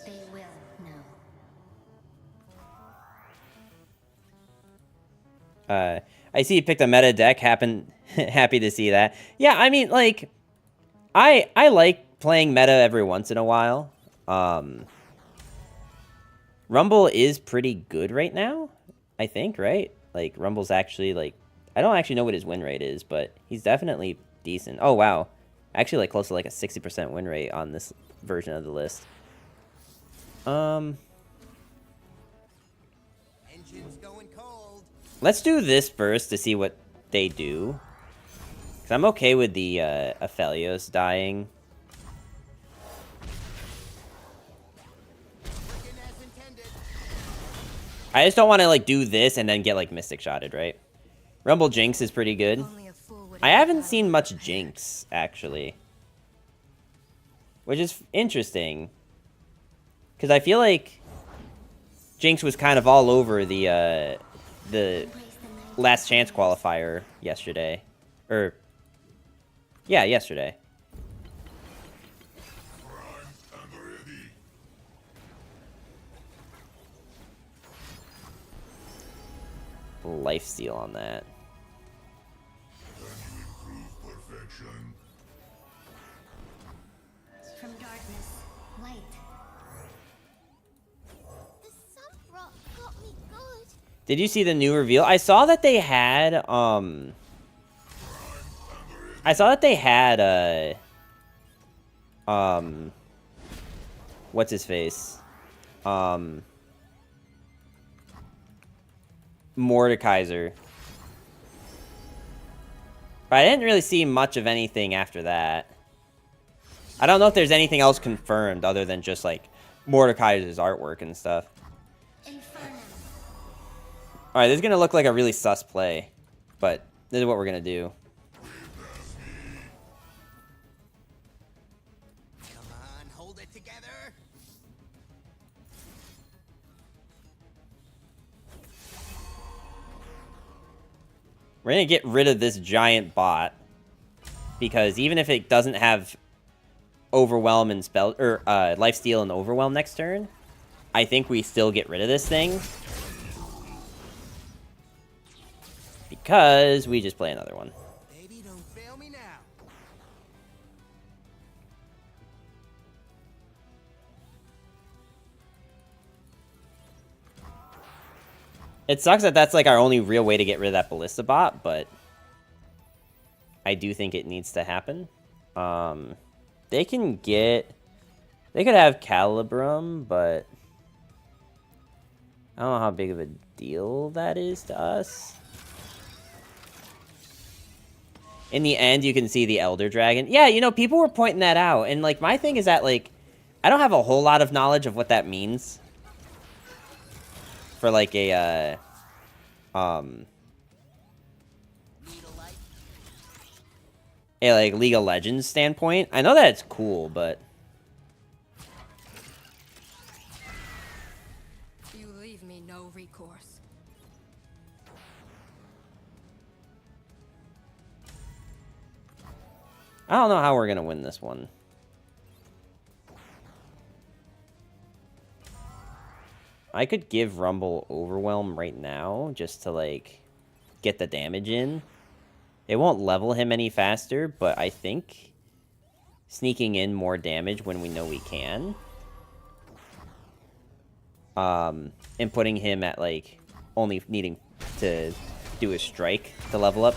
They will know. I see you picked a meta deck. Happy to see that. Yeah, I mean, like, I like playing meta every once in a while. Rumble is pretty good right now, I think, right? Like, Rumble's actually, like, I don't actually know what his win rate is, but he's definitely decent. Oh, wow. Actually, like, close to, like, a 60% win rate on this version of the list. Engine's going cold. Let's do this first to see what they do. Because I'm okay with the Aphelios dying. Working as intended. I just don't want to, like, do this and then get, like, Mystic Shotted, right? Rumble Jinx is pretty good. Only a fool would I have haven't that. seen much Jinx, actually. Which is interesting. Because I feel like Jinx was kind of all over the last chance qualifier yesterday. Or, yeah, yesterday. Lifesteal on that. From darkness, light. The sun rock got me good. Did you see the new reveal? I saw that they had, what's his face? Mordekaiser. But I didn't really see much of anything after that. I don't know if there's anything else confirmed other than just, like, Mordekaiser's artwork and stuff. Inferno. Alright, this is gonna look like a really sus play. But this is what we're gonna do. Come on, hold it together. We're gonna get rid of this giant bot. Because even if it doesn't have Overwhelm and Spell, or Lifesteal and Overwhelm next turn, I think we still get rid of this thing. Because we just play another one. Baby, don't fail me now. It sucks that that's like our only real way to get rid of that Ballista bot, but I do think it needs to happen. They could have Calibrum, but I don't know how big of a deal that is to us. In the end, you can see the Elder Dragon. Yeah, you know, people were pointing that out, and like my thing is that like I don't have a whole lot of knowledge of what that means for like a like League of Legends standpoint. I know that it's cool, but You leave me no recourse. I don't know how we're gonna win this one. I could give Rumble Overwhelm right now just to like get the damage in. It won't level him any faster, but I think sneaking in more damage when we know we can. And putting him at, like, only needing to do a strike to level up.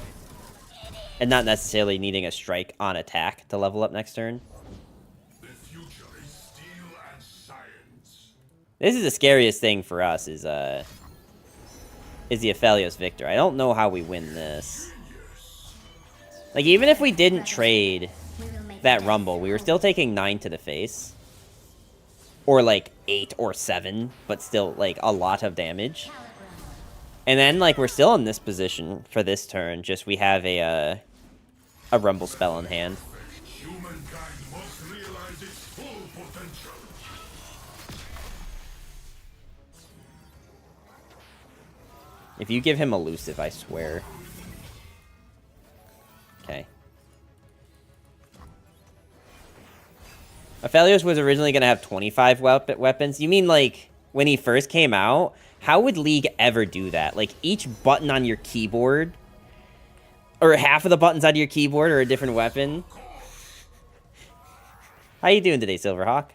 And not necessarily needing a strike on attack to level up next turn. The future is steel and science. This is the scariest thing for us, is the Aphelios Victor. I don't know how we win this. Like, even if we didn't trade that Rumble, we were still taking 9 to the face. Or, like, 8 or 7, but still, like, a lot of damage. And then, like, we're still in this position for this turn, just we have a Rumble spell in hand. Humankind must realize its full potential. If you give him elusive, I swear. Okay. Aphelios was originally going to have 25 weapons. You mean, like, when he first came out? How would League ever do that? Like, each button on your keyboard, or half of the buttons on your keyboard are a different weapon? How you doing today, Silverhawk?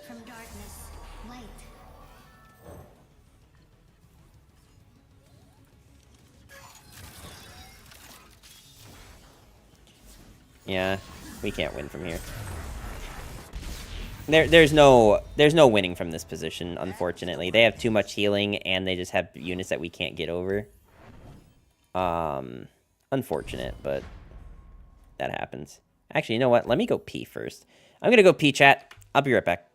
From darkness, light. Yeah, we can't win from here. There's no winning from this position, unfortunately. They have too much healing, and they just have units that we can't get over. Unfortunate, but that happens. Actually, you know what? Let me go pee first. I'm gonna go pee, chat. I'll be right back.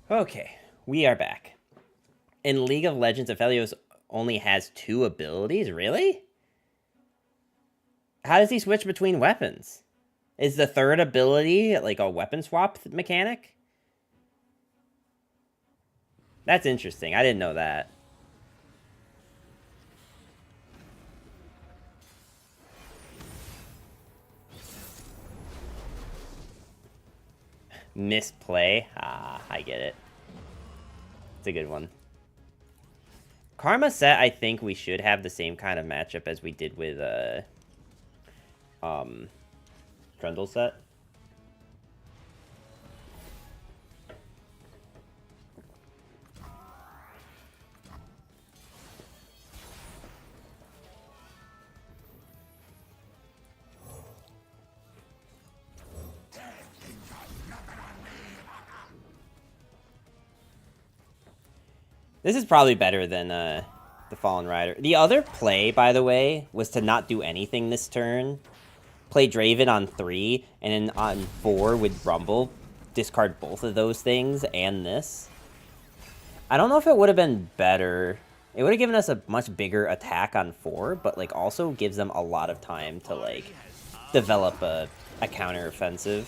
Okay, we are back. In League of Legends, Aphelios only has 2 abilities? Really? How does he switch between weapons? Is the 3rd ability like a weapon swap mechanic? That's interesting. I didn't know that. Misplay? Ah, I get it. It's a good one. Karma set, I think we should have the same kind of matchup as we did with Trundle set. This is probably better than the Fallen Rider. The other play, by the way, was to not do anything this turn. Play Draven on 3, and then on 4 with Rumble, discard both of those things and this. I don't know if it would have been better. It would have given us a much bigger attack on 4, but like also gives them a lot of time to like develop a counteroffensive.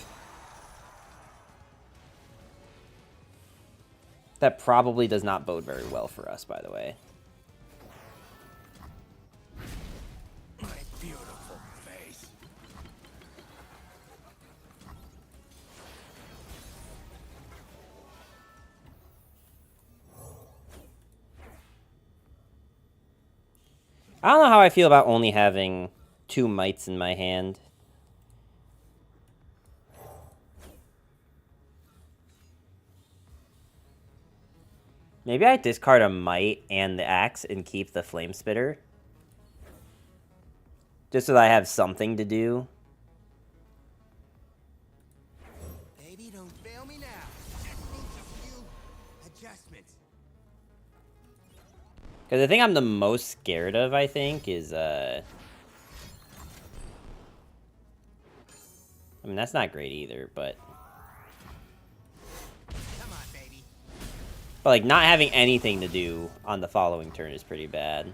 That probably does not bode very well for us, by the way. My beautiful face. I don't know how I feel about only having 2 mites in my hand. Maybe I discard a mite and the axe and keep the flame spitter. Just so that I have something to do. Baby, don't fail me now. That needs a few adjustments. Because the thing I'm the most scared of, I think, is, I mean, that's not great either, but... Come on, baby. But, like, not having anything to do on the following turn is pretty bad.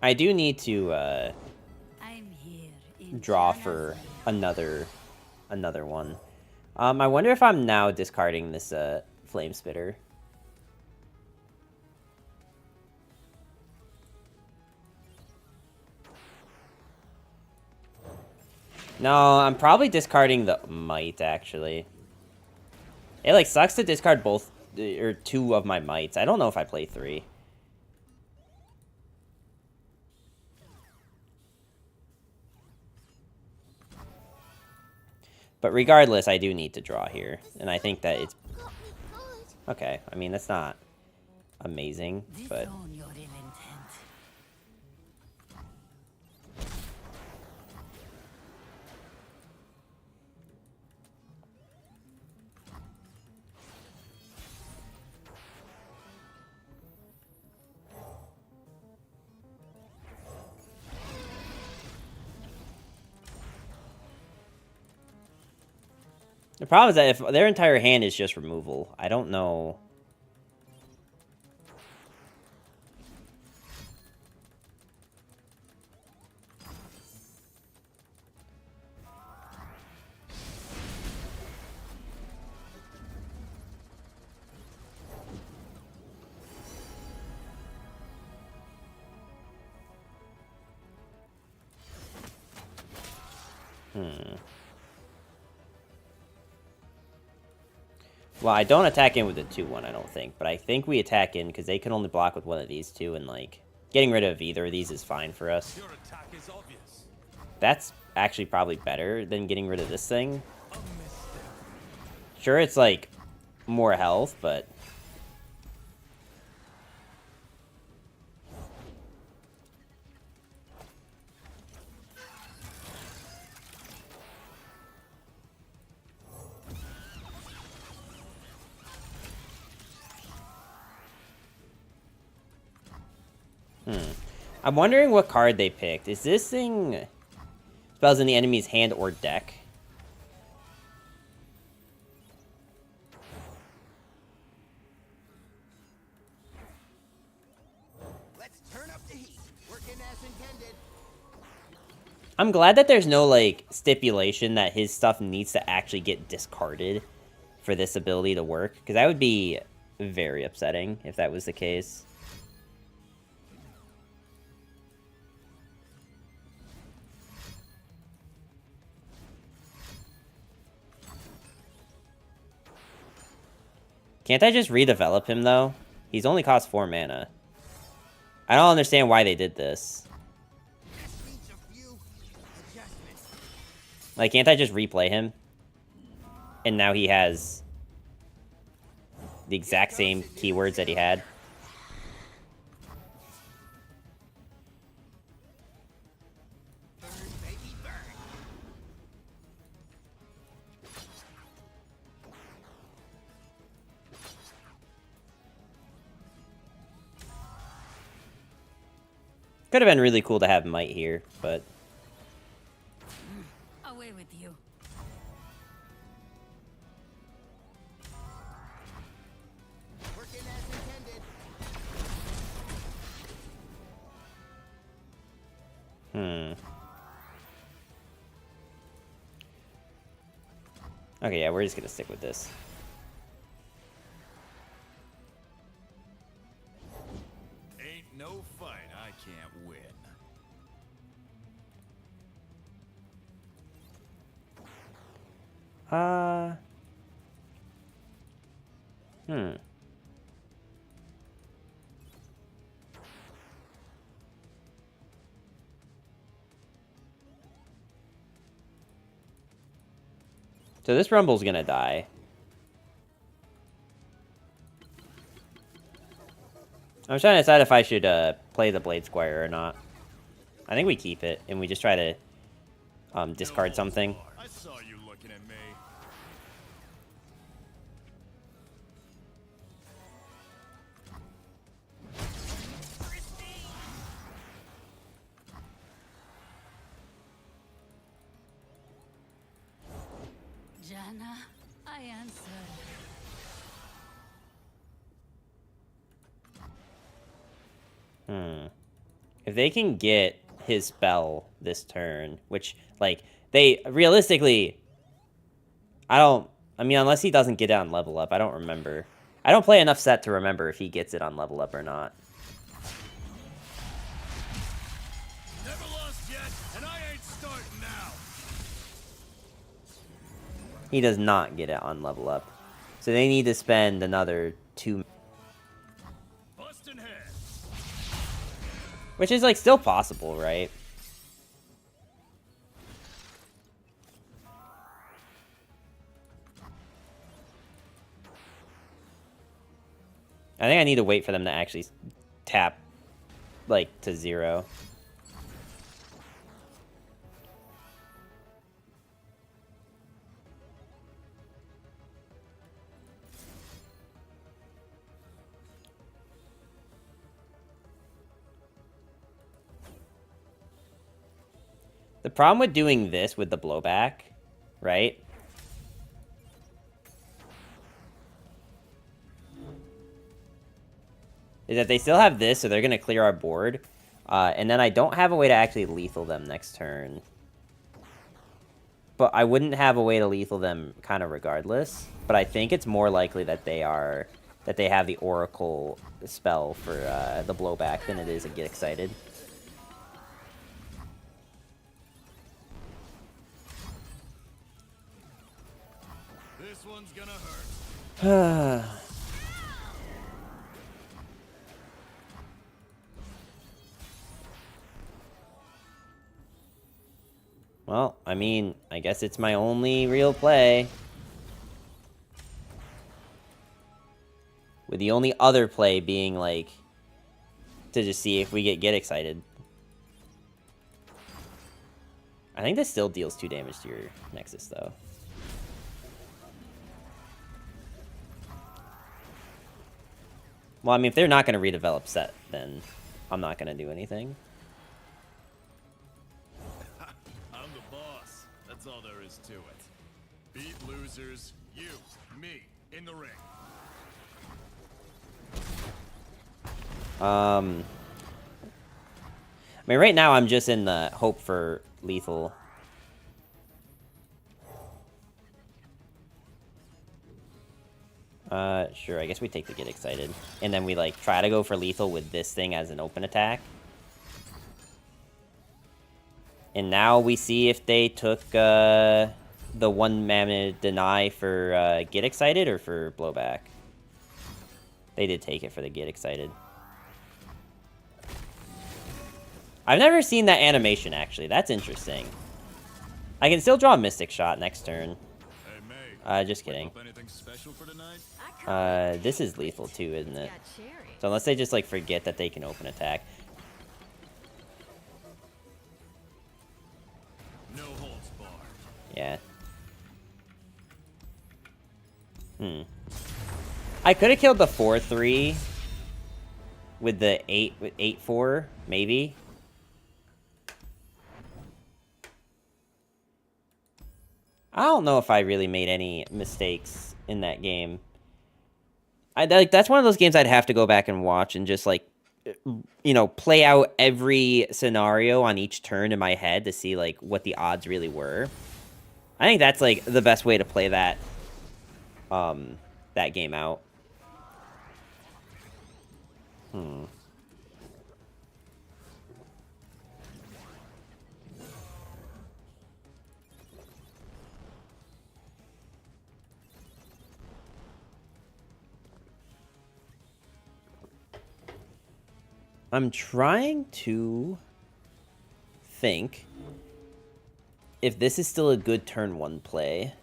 I do need to, I'm here in draw China's for name. another one. I wonder if I'm now discarding this, flame spitter. No, I'm probably discarding the might, actually. It, like, sucks to discard both, or 2 of my mites. I don't know if I play 3. But regardless, I do need to draw here. And I think that it's... Got me good. Okay, I mean, that's not amazing, but... Disown your ill intent. The problem is that if their entire hand is just removal, I don't know... Well, I don't attack in with the 2-1, I don't think. But I think we attack in because they can only block with one of these 2. And, like, getting rid of either of these is fine for us. Your attack is obvious. That's actually probably better than getting rid of this thing. Sure, it's, like, more health, but... I'm wondering what card they picked. Is this thing spells in the enemy's hand or deck? Let's turn up the heat. Working as intended. I'm glad that there's no, like, stipulation that his stuff needs to actually get discarded for this ability to work. Because that would be very upsetting if that was the case. Can't I just redevelop him, though? He's only cost 4 mana. I don't understand why they did this. This needs a few adjustments. Like, can't I just replay him? And now he has the exact same keywords that he had. Burn, baby, burn. Could have been really cool to have Might here, but Away with you. Working as intended. Okay, yeah, we're just gonna stick with this. Ain't no fight I can't win. So this Rumble's gonna die. I'm trying to decide if I should play the Blade Squire or not. I think we keep it, and we just try to discard something. I saw you looking at me. Jana, I answer. If they can get his spell this turn, which, like, they realistically, I mean, unless he doesn't get it on level up, I don't remember. I don't play enough set to remember if he gets it on level up or not. Never lost yet, and I ain't starting now. He does not get it on level up. So they need to spend another 2. Busting head. Which is, like, still possible, right? I think I need to wait for them to actually tap, like, to 0. The problem with doing this with the blowback, right? Is that they still have this, so they're going to clear our board. And then I don't have a way to actually lethal them next turn. But I wouldn't have a way to lethal them kind of regardless. But I think it's more likely that they have the Oracle spell for the blowback than it is a Get Excited. This one's gonna hurt. Well, I mean, I guess it's my only real play. With the only other play being, like, to just see if we get excited. I think this still deals 2 damage to your Nexus, though. Well, I mean, if they're not going to redevelop set, then I'm not gonna do anything. I'm the boss. That's all there is to it. Beat losers, you, me, in the ring. I mean, right now I'm just in the hope for lethal. Sure, I guess we take the get excited. And then we, like, try to go for lethal with this thing as an open attack. And now we see if they took, the 1 mana deny for, get excited or for blowback. They did take it for the get excited. I've never seen that animation, actually. That's interesting. I can still draw a Mystic Shot next turn. Hey, May. Just kidding. Up anything special for tonight? This is lethal too, isn't it? So unless they just, like, forget that they can open attack. No holds barred. Yeah. I could have killed the 4/3 with the 8/4, maybe. I don't know if I really made any mistakes in that game. That's one of those games I'd have to go back and watch and just, like, you know, play out every scenario on each turn in my head to see, like, what the odds really were. I think that's, like, the best way to play that, that game out. I'm trying to think if this is still a good turn 1 play.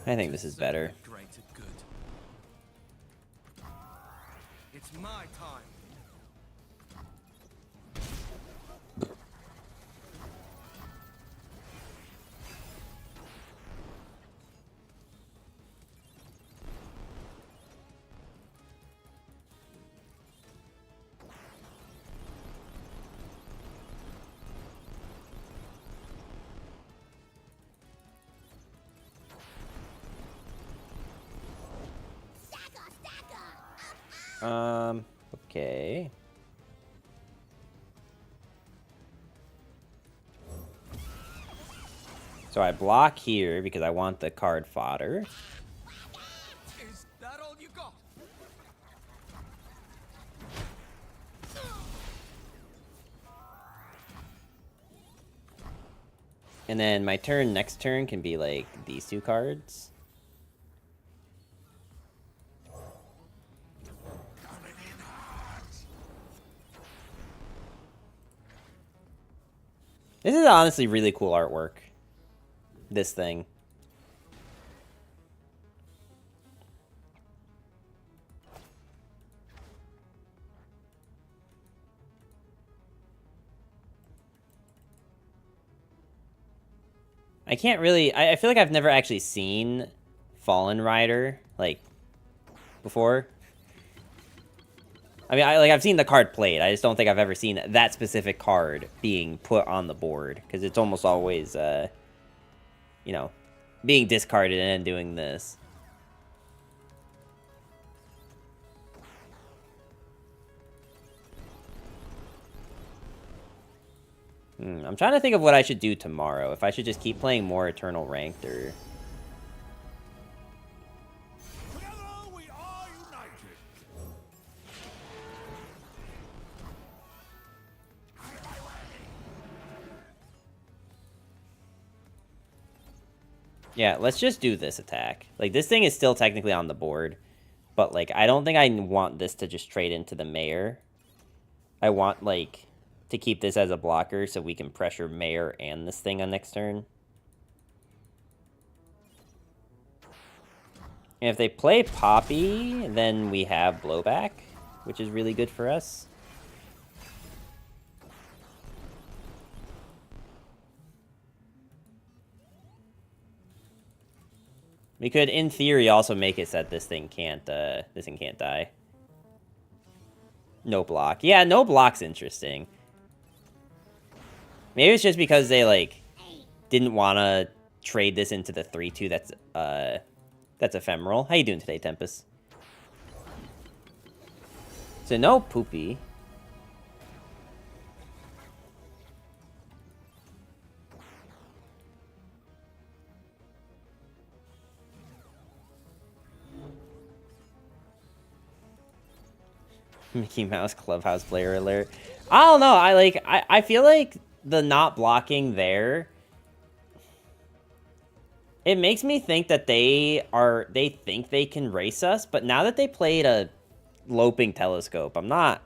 I think this is better. Great to good. It's my time. Okay. So I block here because I want the card fodder. Is that all you got? And then my next turn can be, like, these 2 cards. This is honestly really cool artwork. This thing. I can't really... I feel like I've never actually seen Fallen Rider, like, before. I mean, I've seen the card played. I just don't think I've ever seen that specific card being put on the board. Because it's almost always, you know, being discarded and then doing this. I'm trying to think of what I should do tomorrow. If I should just keep playing more Eternal Ranked or... Together we are united. Yeah, let's just do this attack. Like, this thing is still technically on the board. But, like, I don't think I want this to just trade into the Mayor. I want, like, to keep this as a blocker so we can pressure Mayor and this thing on next turn. And if they play Poppy, then we have blowback, which is really good for us. We could, in theory, also make it so that this thing can't die. No block. Yeah, no block's interesting. Maybe it's just because they, like, didn't want to trade this into the 3-2 that's ephemeral. How you doing today, Tempest? So no poopy. Mickey Mouse Clubhouse player alert. I don't know. I feel like the not blocking there, it makes me think that they think they can race us, but now that they played a loping telescope, I'm not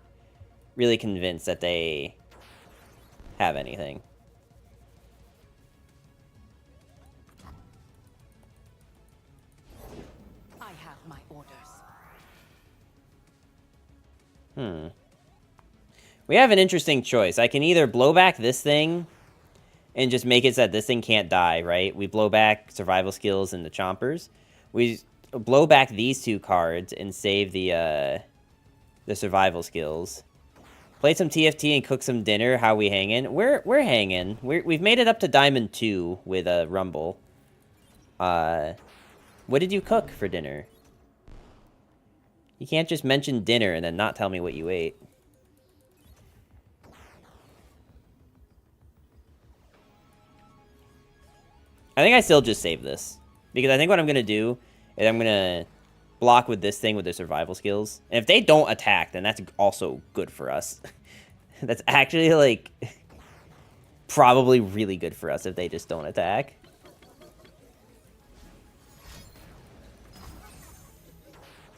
really convinced that they have anything. I have my orders. We have an interesting choice. I can either blow back this thing and just make it so that this thing can't die, right? We blow back survival skills and the chompers. We blow back these 2 cards and save the survival skills. Play some TFT and cook some dinner. How we hanging? We're hanging. We've made it up to Diamond 2 with a Rumble. What did you cook for dinner? You can't just mention dinner and then not tell me what you ate. I think I still just save this. Because I think what I'm going to do is I'm going to block with this thing with the survival skills. And if they don't attack, then that's also good for us. That's actually, like, probably really good for us if they just don't attack.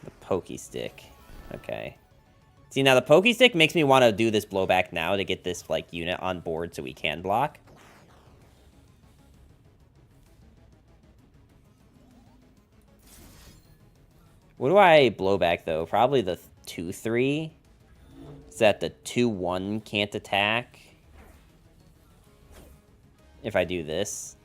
The pokey stick. Okay. See, now the pokey stick makes me want to do this blowback now to get this, like, unit on board so we can block. What do I blow back, though? Probably the 2-3. Is that the 2-1 can't attack? If I do this.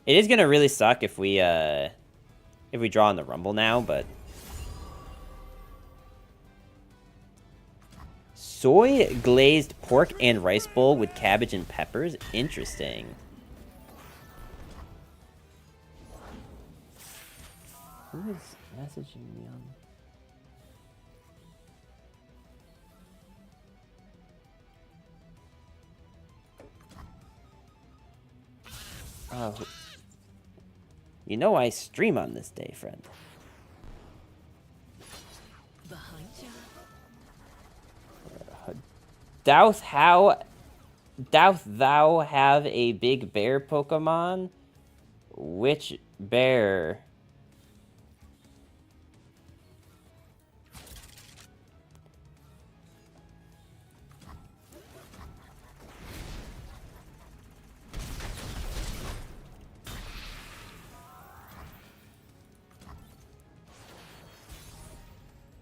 It is gonna really suck if we draw in the Rumble now, but... Soy glazed pork and rice bowl with cabbage and peppers? Interesting. Who is messaging me on? Oh. You know I stream on this day, friend. Behind you. Doth thou have a big bear Pokemon? Which bear?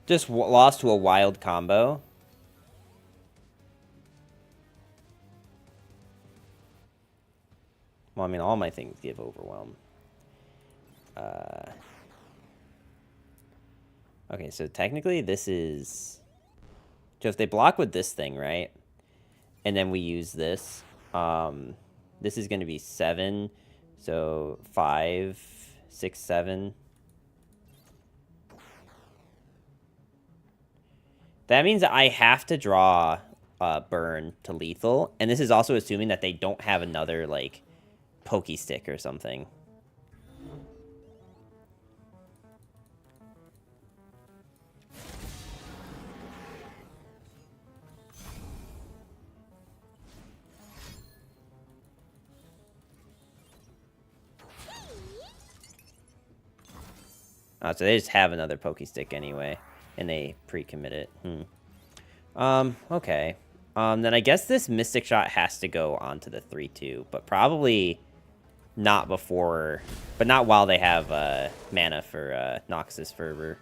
Just lost to a wild combo. Well, I mean, all my things give overwhelm. Okay, so technically this is... So if they block with this thing, right? And then we use this. This is going to be 7. So 5, 6, 7. That means I have to draw burn to lethal. And this is also assuming that they don't have another, like, pokey stick or something. Oh, so they just have another pokey stick anyway, and they pre-commit it. Okay. Then I guess this Mystic Shot has to go onto the 3-2, but probably not before, but not while they have mana for Noxus Fervor.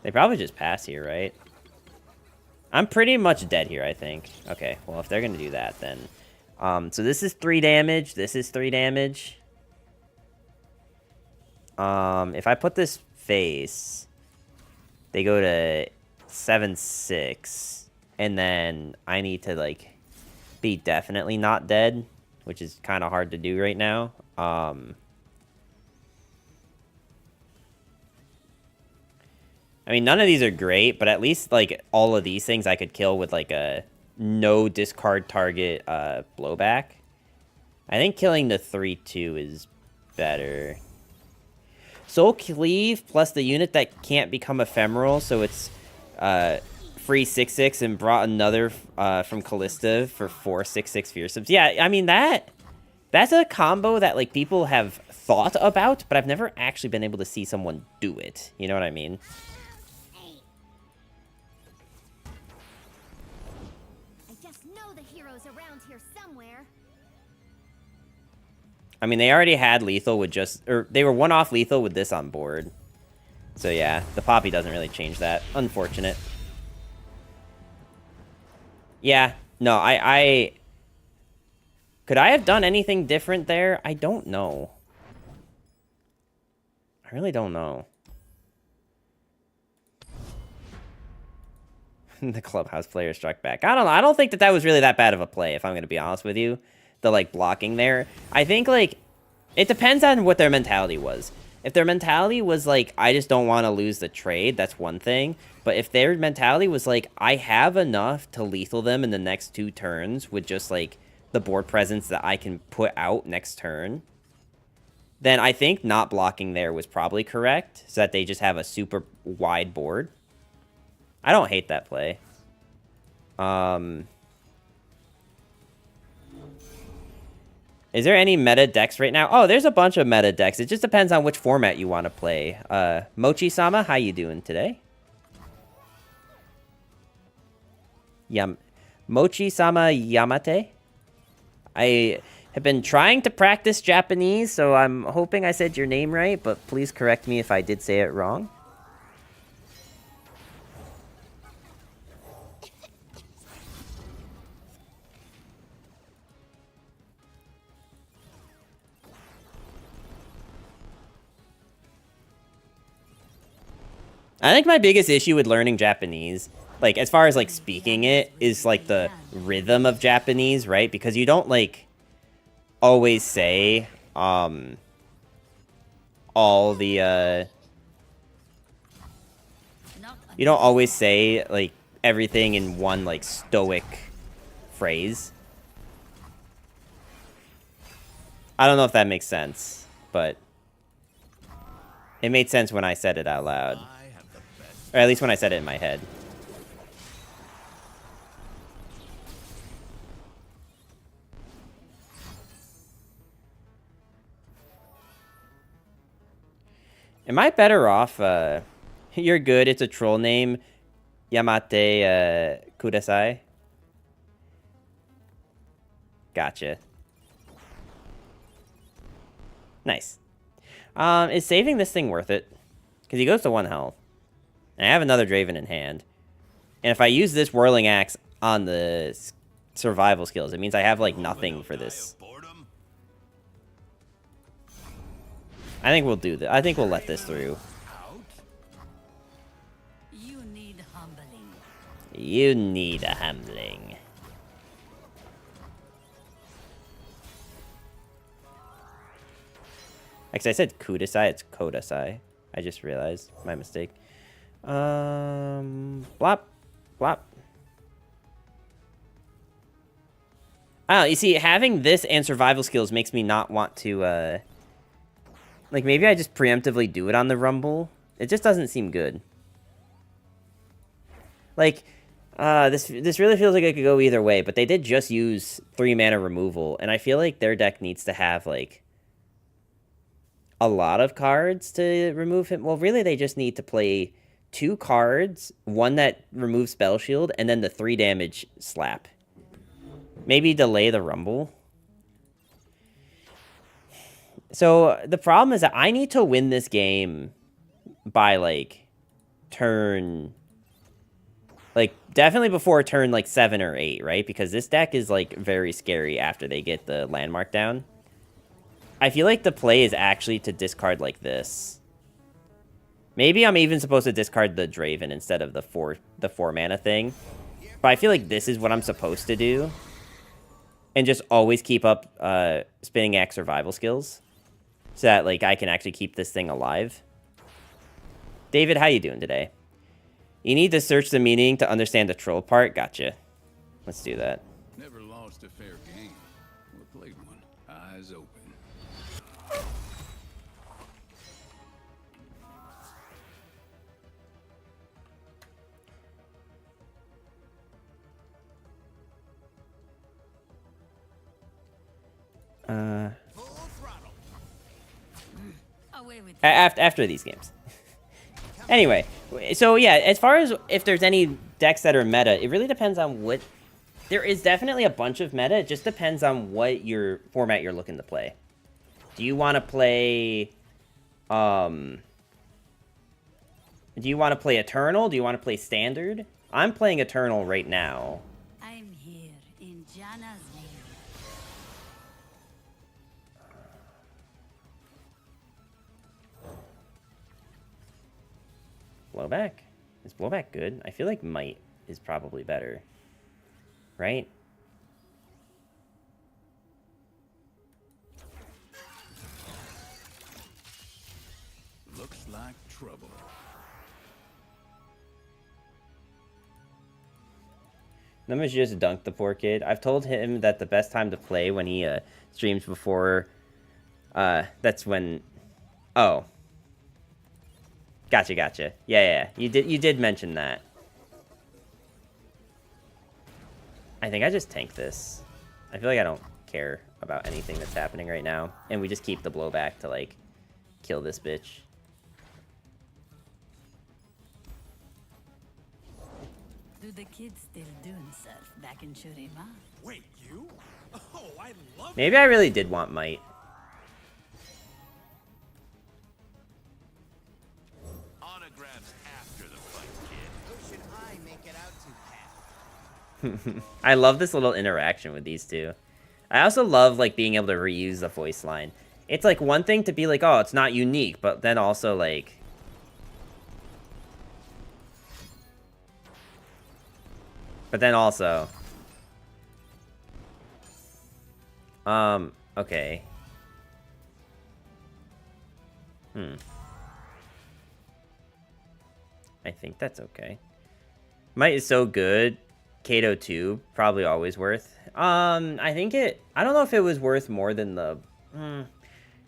They probably just pass here, right? I'm pretty much dead here, I think. Okay, well, if they're going to do that, then... so this is 3 damage. This is 3 damage. If I put this face, they go to 7-6. And then I need to, like, be definitely not dead, which is kind of hard to do right now. I mean, none of these are great, but at least, like, all of these things I could kill with, like, a no discard target blowback. I think killing the 3-2 is better. Soul Cleave plus the unit that can't become ephemeral, so it's free 6-6 and brought another from Callista for 4 6-6 fearsomes. Yeah, I mean, that's a combo that, like, people have thought about, but I've never actually been able to see someone do it. You know what I mean? I mean, they already had lethal with just... Or, they were one-off lethal with this on board. So, yeah, the Poppy doesn't really change that. Unfortunate. Yeah, no, I... Could I have done anything different there? I don't know. I really don't know. The clubhouse player struck back. I don't know. I don't think that was really that bad of a play, if I'm going to be honest with you. The, like, blocking there. I think, like, it depends on what their mentality was. If their mentality was, like, I just don't want to lose the trade, that's one thing. But if their mentality was, like, I have enough to lethal them in the next 2 turns with just, like, the board presence that I can put out next turn, then I think not blocking there was probably correct, so that they just have a super wide board. I don't hate that play. Is there any meta decks right now? Oh, there's a bunch of meta decks. It just depends on which format you want to play. Mochi-sama, how you doing today? Mochi-sama Yamate? I have been trying to practice Japanese, so I'm hoping I said your name right, but please correct me if I did say it wrong. I think my biggest issue with learning Japanese, like, as far as, like, speaking it, is, like, the rhythm of Japanese, right? Because you don't, like, always say, all the, you don't always say, like, everything in one, like, stoic phrase. I don't know if that makes sense, but it made sense when I said it out loud. Or at least when I said it in my head. Am I better off? You're good. It's a troll name. Yamate Kudasai. Gotcha. Nice. Is saving this thing worth it? Because he goes to 1 health. And I have another Draven in hand. And if I use this Whirling Axe on the survival skills, it means I have, like, nothing for this. I think we'll do that. I think we'll let this through. You need humbling. You need a humbling. Actually, I said Kudasai. It's Kodasai. I just realized. My mistake. Blop. Blop. I don't know, you see, having this and survival skills makes me not want to, like, maybe I just preemptively do it on the Rumble. It just doesn't seem good. Like, this really feels like it could go either way, but they did just use 3 mana removal, and I feel like their deck needs to have, like, a lot of cards to remove him. Well, really, they just need to play 2 cards, 1 that removes Spell Shield, and then the 3 damage slap. Maybe delay the Rumble. So, the problem is that I need to win this game by, like, turn... Like, definitely before turn, like, 7 or 8, right? Because this deck is, like, very scary after they get the landmark down. I feel like the play is actually to discard like this. Maybe I'm even supposed to discard the Draven instead of the 4 mana thing. But I feel like this is what I'm supposed to do. And just always keep up Spinning Axe survival skills. So that, like, I can actually keep this thing alive. David, how you doing today? You need to search the meaning to understand the troll part. Gotcha. Let's do that. Never lost a fair game. Or played one. Eyes open. Away with After these games. Anyway, so yeah, as far as if there's any decks that are meta, it really depends on what... There is definitely a bunch of meta. It just depends on what your format you're looking to play. Do you want to play... Do you want to play Eternal? Do you want to play Standard? I'm playing Eternal right now. I'm here in Jana's name. Blowback? Is Blowback good? I feel like Might is probably better. Right? Looks like trouble. Numbers just dunked the poor kid. I've told him that the best time to play when he streams before... that's when... Oh. Gotcha. Yeah. You did mention that. I think I just tank this. I feel like I don't care about anything that's happening right now. And we just keep the blowback to, like, kill this bitch. Do the kids still doing stuff back in Shurima? Wait, you? Oh, I love Maybe I really did want Might. Autographs after the fight, kid. Who should I make it out to, Pat? I love this little interaction with these two. I also love, like, being able to reuse the voice line. It's, like, one thing to be like, oh, it's not unique, but then also, like... But then also... okay. I think that's okay. Might is so good. Kato 2, probably always worth. I think it... I don't know if it was worth more than the...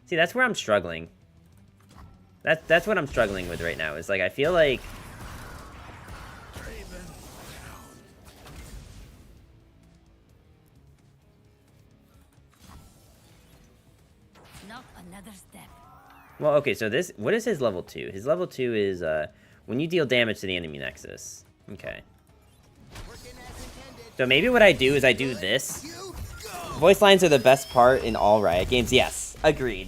See, that's where I'm struggling. That's what I'm struggling with right now. Is like, I feel like... Not another step. Well, okay, so this... What is his level 2? His level 2 is, when you deal damage to the enemy nexus. Okay. So maybe what I do is I do this. Voice lines are the best part in all Riot games. Yes, agreed.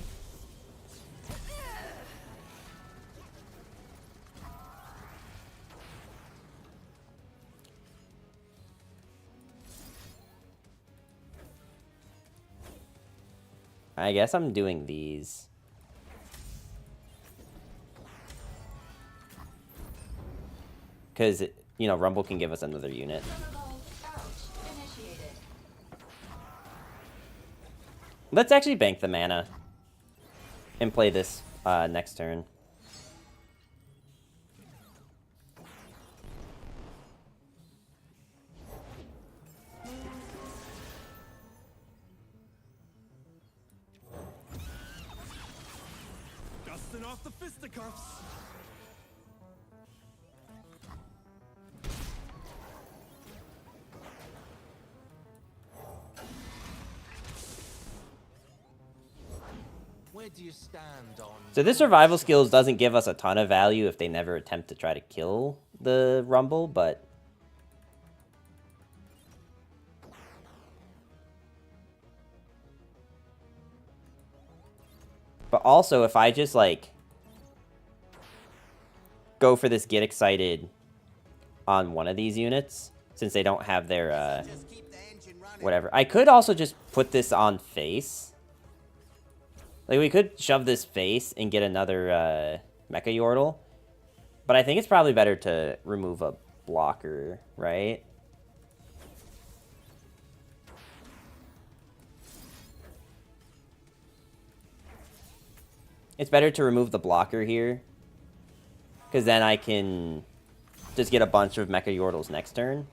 I guess I'm doing these. Because, you know, Rumble can give us another unit. Let's actually bank the mana. And play this next turn. dusting off the fisticuffs. Where do you stand on... So this survival skills doesn't give us a ton of value if they never attempt to try to kill the Rumble, but... But also, if I just, like... go for this get excited on one of these units, since they don't have their, whatever. I could also just put this on face. Like, we could shove this face and get another, Mecha Yordle. But I think it's probably better to remove a blocker, right? It's better to remove the blocker here. Because then I can just get a bunch of Mecha Yordles next turn.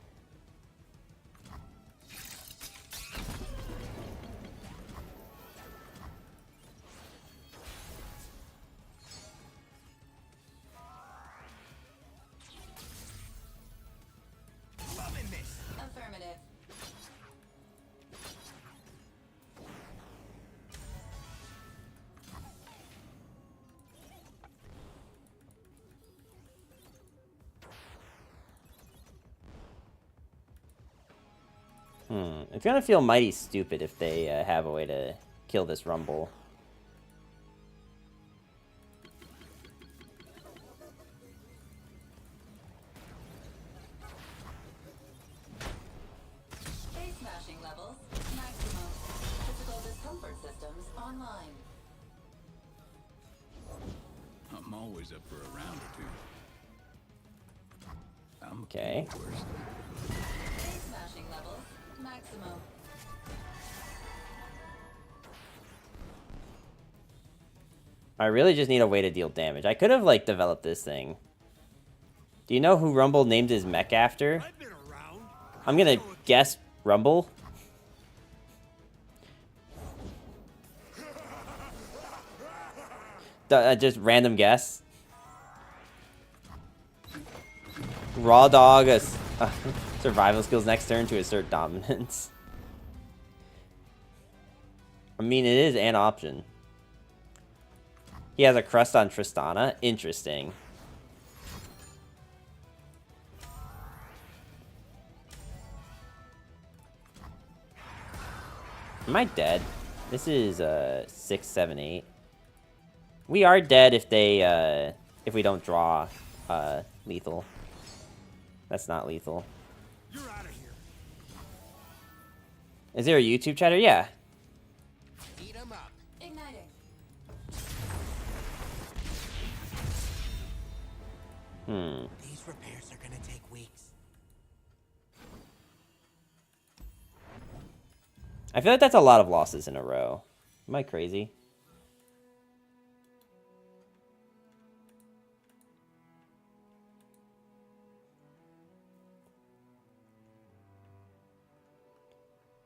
Affirmative. It's gonna feel mighty stupid if they have a way to kill this Rumble. Base smashing levels maximum. Physical discomfort systems online. I'm always up for a round or two. I'm Okay. worse. Base smashing levels maximum. I really just need a way to deal damage. I could have, like, developed this thing. Do you know who Rumble named his mech after? I've been around. I'm gonna guess Rumble. Just random guess. Raw dog, survival skills next turn to assert dominance. I mean, it is an option. He has a crust on Tristana. Interesting. Am I dead? This is 6, 7, 8. We are dead if they if we don't draw lethal. That's not lethal. You're out of here. Is there a YouTube chatter? Yeah. Eat 'em up. Igniting. These repairs are gonna take weeks. I feel like that's a lot of losses in a row. Am I crazy?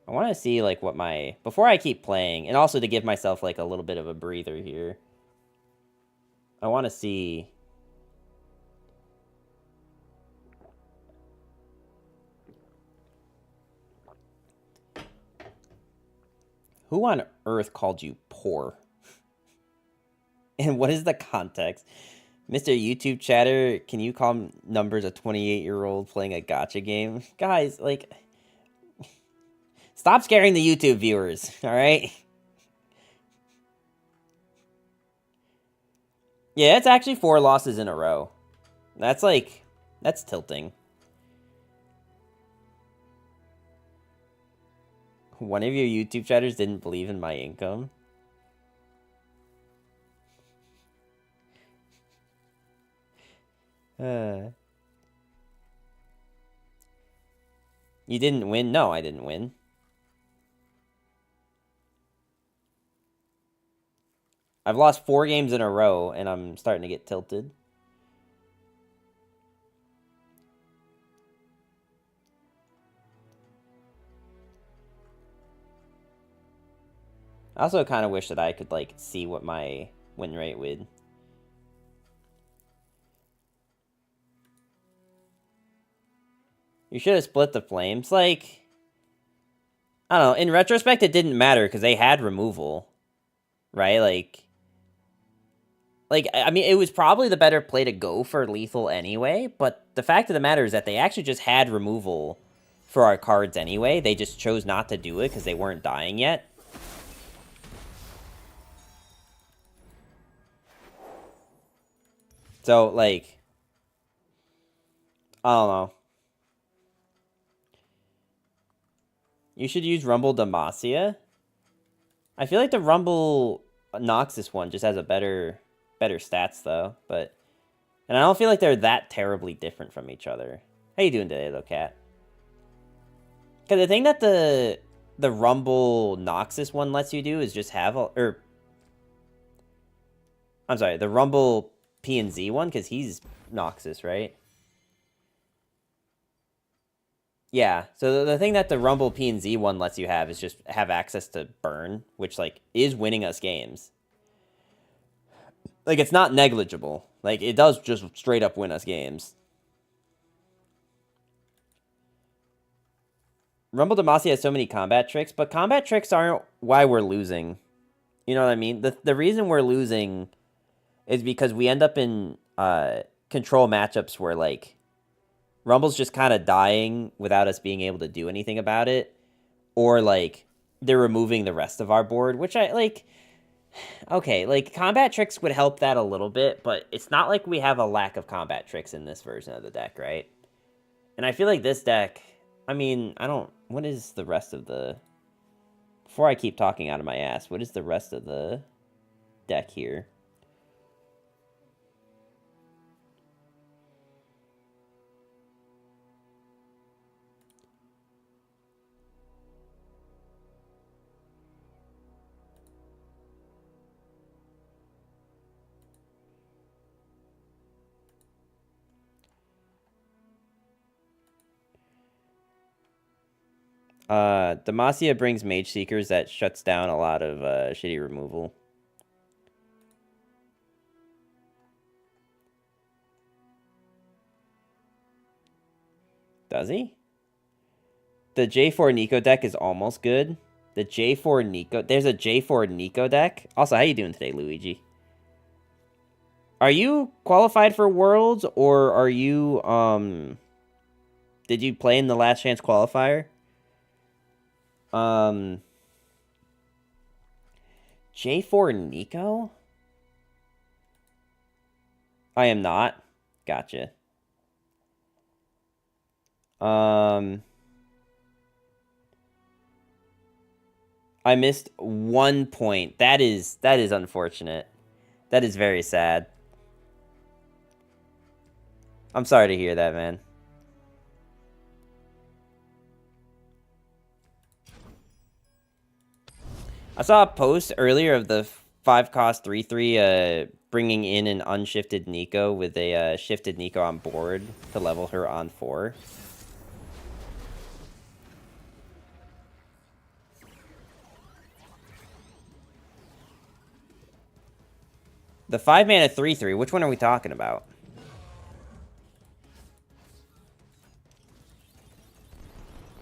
I want to see, like, what my... Before I keep playing, and also to give myself, like, a little bit of a breather here. I want to see... Who on earth called you poor? And what is the context? Mr. YouTube chatter, can you call numbers a 28-year-old playing a gacha game? Guys, like... Stop scaring the YouTube viewers, alright? Yeah, it's actually 4 losses in a row. That's like... That's tilting. One of your YouTube chatters didn't believe in my income. You didn't win? No, I didn't win. I've lost 4 games in a row, and I'm starting to get tilted. I also kind of wish that I could, like, see what my win rate would. You should have split the flames. Like, I don't know. In retrospect, it didn't matter because they had removal. Right? Like, I mean, it was probably the better play to go for lethal anyway, but the fact of the matter is that they actually just had removal for our cards anyway. They just chose not to do it because they weren't dying yet. So, like, I don't know. You should use Rumble Demacia. I feel like the Rumble Noxus one just has a better stats though, but and I don't feel like they're that terribly different from each other. How you doing today, though, Cat? Because the thing that the Rumble Noxus one lets you do is just have I'm sorry, the Rumble P and Z one, because he's Noxus, right? Yeah, so the thing that the Rumble P and Z one lets you have is just have access to burn, which, like, is winning us games. Like, it's not negligible. Like, it does just straight up win us games. Rumble Demacia has so many combat tricks, but combat tricks aren't why we're losing. You know what I mean? The reason we're losing is because we end up in control matchups where, like, Rumble's just kind of dying without us being able to do anything about it. Or, like, they're removing the rest of our board, which I, like... Okay, like, combat tricks would help that a little bit, but it's not like we have a lack of combat tricks in this version of the deck, right? And I feel like this deck... I mean, I don't... What is the rest of the... Before I keep talking out of my ass, what is the rest of the deck here? Demacia brings Mage Seekers that shuts down a lot of shitty removal. Does he? The J4 Nico deck is almost good. The J4 Nico... There's a J4 Nico deck. Also, how you doing today, Luigi? Are you qualified for Worlds, or are you, Did you play in the Last Chance qualifier? J4 Nico? I am not. Gotcha. I missed 1 point. That is unfortunate. That is very sad. I'm sorry to hear that, man. I saw a post earlier of the 5-cost 3/3 bringing in an unshifted Nico with a shifted Nico on board to level her on 4. The 5-mana 3/3, which one are we talking about?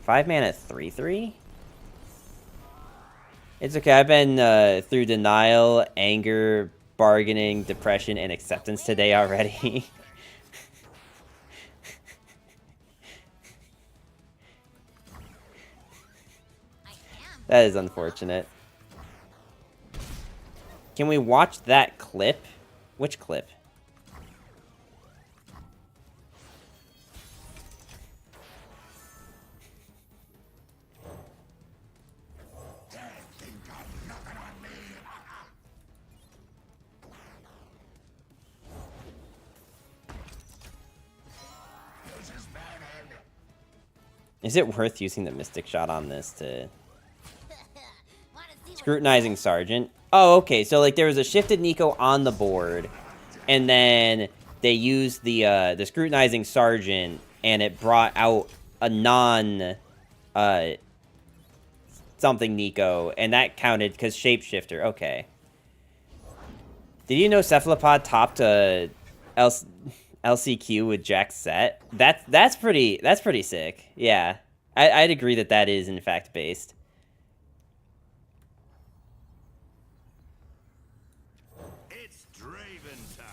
Five mana 3/3? It's okay. I've been through denial, anger, bargaining, depression, and acceptance today already. That is unfortunate. Can we watch that clip? Which clip? Is it worth using the Mystic Shot on this to... Scrutinizing Sergeant? Oh, okay, so like there was a shifted Nico on the board, and then they used the Scrutinizing Sergeant, and it brought out a non... something Nico, and that counted because Shapeshifter, okay. Did you know Cephalopod topped LCQ with Jack Set? That's pretty sick. Yeah, I'd agree that is in fact based. It's Draven time.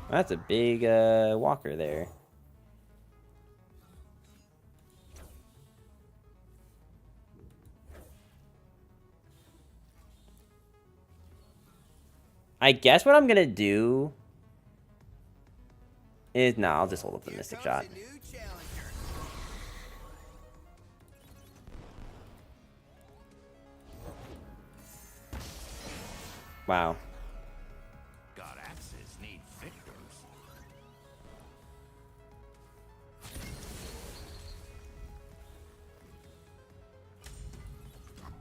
That's a big walker there. I guess what I'm gonna do is... Nah, I'll just hold up the Mystic Shot. Wow. God axes need victors.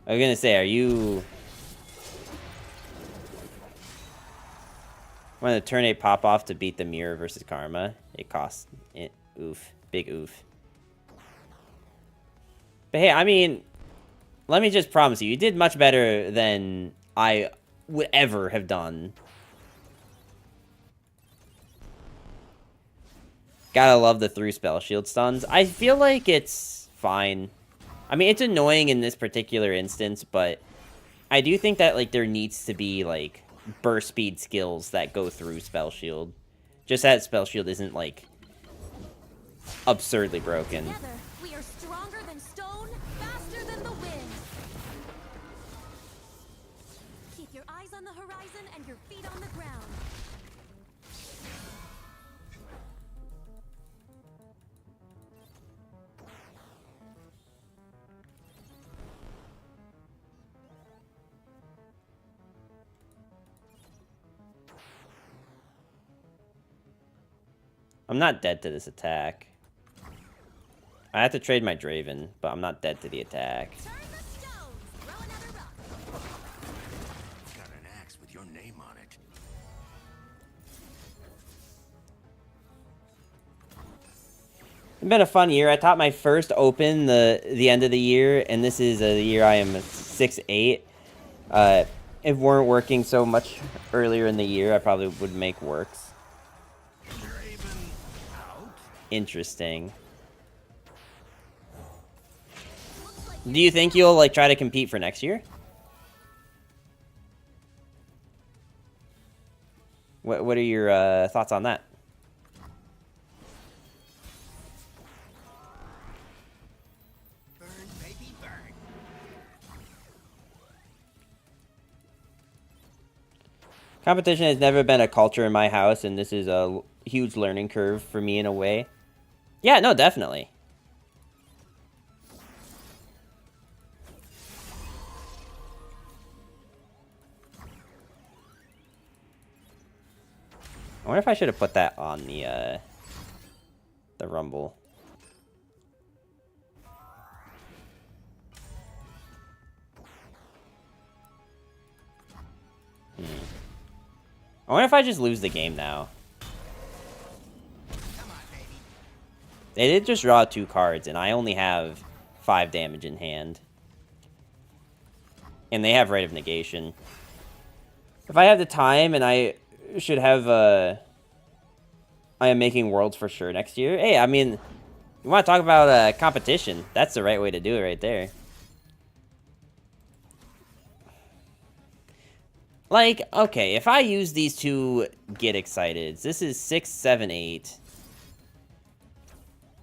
I was gonna say, are you... Want to turn a pop off to beat the mirror versus Karma? It costs it. Oof. Big oof. But hey, I mean, let me just promise you, you did much better than I would ever have done. Gotta love the through spell shield stuns. I feel like it's fine. I mean, it's annoying in this particular instance, but I do think that, like, there needs to be, like, burst speed skills that go through spell shield. Just that spell shield isn't, like, absurdly broken. Together, we are stronger than stone, faster than the wind. Keep your eyes on the horizon and your feet on the ground. I'm not dead to this attack. I have to trade my Draven, but I'm not dead to the attack. Turn the stones, throw another rock. Got an axe with your name on it. It's been a fun year. I taught my first open the end of the year, and this is the year I am 6'8". If it weren't working so much earlier in the year, I probably would make works. Draven out. Interesting. Do you think you'll, like, try to compete for next year? What are your thoughts on that? Burn, baby, burn. Competition has never been a culture in my house, and this is a huge learning curve for me in a way. Yeah, no, definitely. I wonder if I should have put that on the Rumble. I wonder if I just lose the game now. They did just draw 2 cards, and I only have 5 damage in hand. And they have Rite of Negation. If I have the time, and I should have, I am making Worlds for sure next year. Hey, I mean, you want to talk about competition. That's the right way to do it right there. Like, okay, if I use these two get excited, this is 6, 7, 8.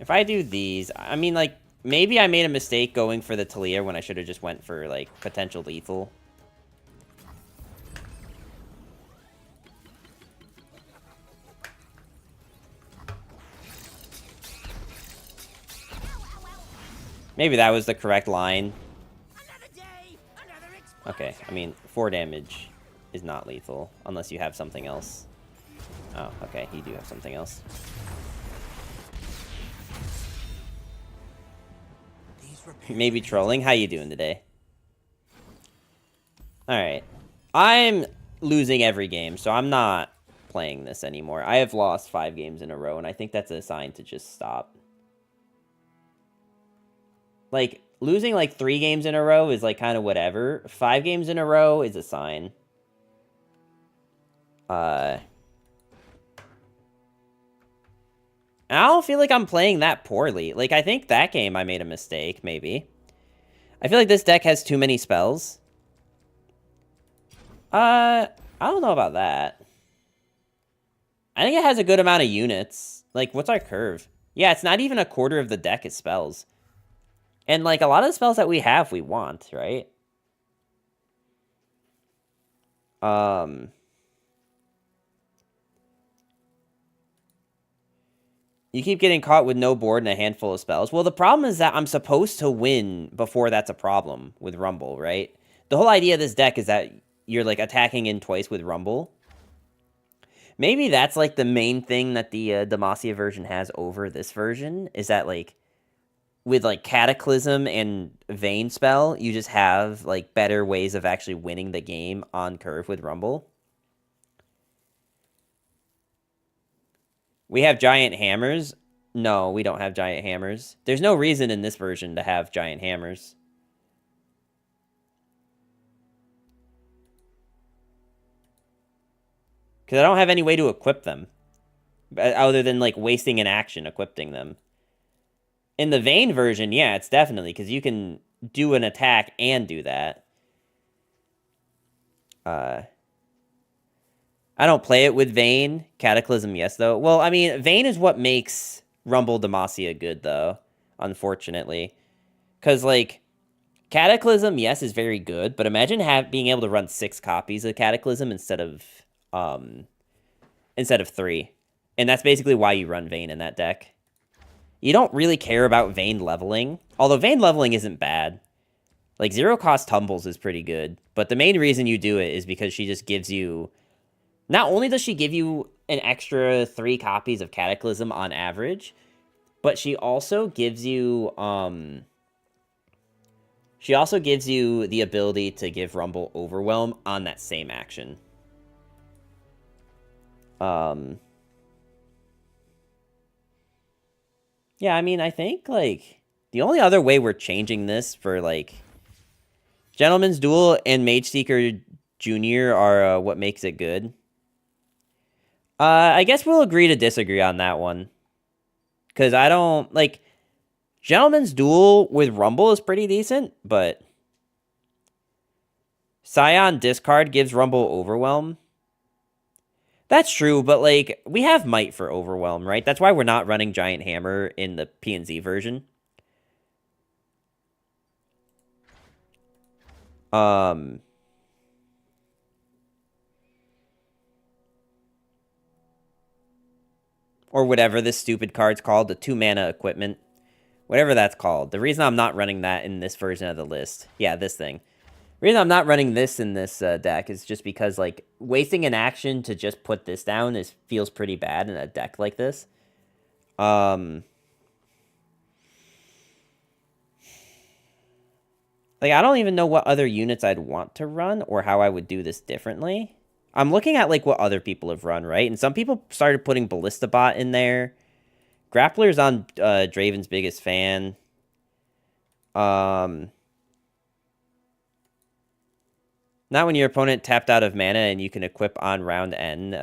If I do these, I mean, like, maybe I made a mistake going for the Talia when I should have just went for, like, potential lethal. Maybe that was the correct line. Another day, another Okay, I mean, 4 damage is not lethal, unless you have something else. Oh, okay, you do have something else. Maybe trolling. How you doing today? Alright. I'm losing every game, so I'm not playing this anymore. I have lost 5 games in a row, and I think that's a sign to just stop. Like, losing, like, 3 games in a row is, like, kind of whatever. 5 games in a row is a sign. And I don't feel like I'm playing that poorly. Like, I think that game I made a mistake, maybe. I feel like this deck has too many spells. I don't know about that. I think it has a good amount of units. Like, what's our curve? Yeah, it's not even a quarter of the deck is spells. And, like, a lot of the spells that we have, we want, right? You keep getting caught with no board and a handful of spells. Well, the problem is that I'm supposed to win before that's a problem with Rumble, right? The whole idea of this deck is that you're, like, attacking in twice with Rumble. Maybe that's, like, the main thing that the Demacia version has over this version, is that, like, with, like, Cataclysm and Vayne spell, you just have, like, better ways of actually winning the game on curve with Rumble. We have giant hammers. No, we don't have giant hammers. There's no reason in this version to have giant hammers. Because I don't have any way to equip them. Other than, like, wasting an action equipping them. In the Vayne version, yeah, it's definitely. Because you can do an attack and do that. I don't play it with Vayne. Cataclysm, yes, though. Well, I mean, Vayne is what makes Rumble Demacia good, though. Unfortunately. Because, like, Cataclysm, yes, is very good. But imagine being able to run 6 copies of Cataclysm instead of 3. And that's basically why you run Vayne in that deck. You don't really care about Vayne leveling. Although Vayne leveling isn't bad. Like, 0-cost tumbles is pretty good. But the main reason you do it is because she just gives you... Not only does she give you an extra 3 copies of Cataclysm on average, but she also gives you the ability to give Rumble Overwhelm on that same action. Yeah, I mean, I think, like, the only other way we're changing this for, like, Gentleman's Duel and Mage Seeker Jr. are what makes it good. I guess we'll agree to disagree on that one. Because I don't, like, Gentleman's Duel with Rumble is pretty decent, but Scion Discard gives Rumble Overwhelm. That's true, but, like, we have Might for Overwhelm, right? That's why we're not running Giant Hammer in the P&Z version. Or whatever this stupid card's called, the 2-mana equipment. Whatever that's called. The reason I'm not running that in this version of the list. Yeah, this thing. The reason I'm not running this in this deck is just because, like, wasting an action to just put this down feels pretty bad in a deck like this. Like, I don't even know what other units I'd want to run or how I would do this differently. I'm looking at, like, what other people have run, right? And some people started putting Ballista Bot in there. Grappler's on Draven's biggest fan. Not when your opponent tapped out of mana and you can equip on round N.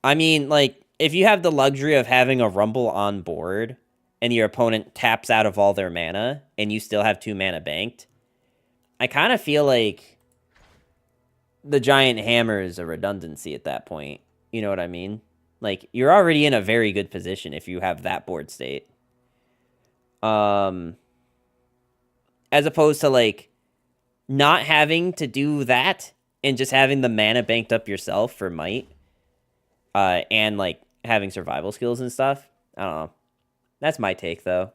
I mean, like, if you have the luxury of having a Rumble on board and your opponent taps out of all their mana and you still have 2 mana banked, I kind of feel like the Giant Hammer is a redundancy at that point. You know what I mean? Like, you're already in a very good position if you have that board state. As opposed to, like, not having to do that and just having the mana banked up yourself for Might. And, like, having survival skills and stuff. I don't know. That's my take, though.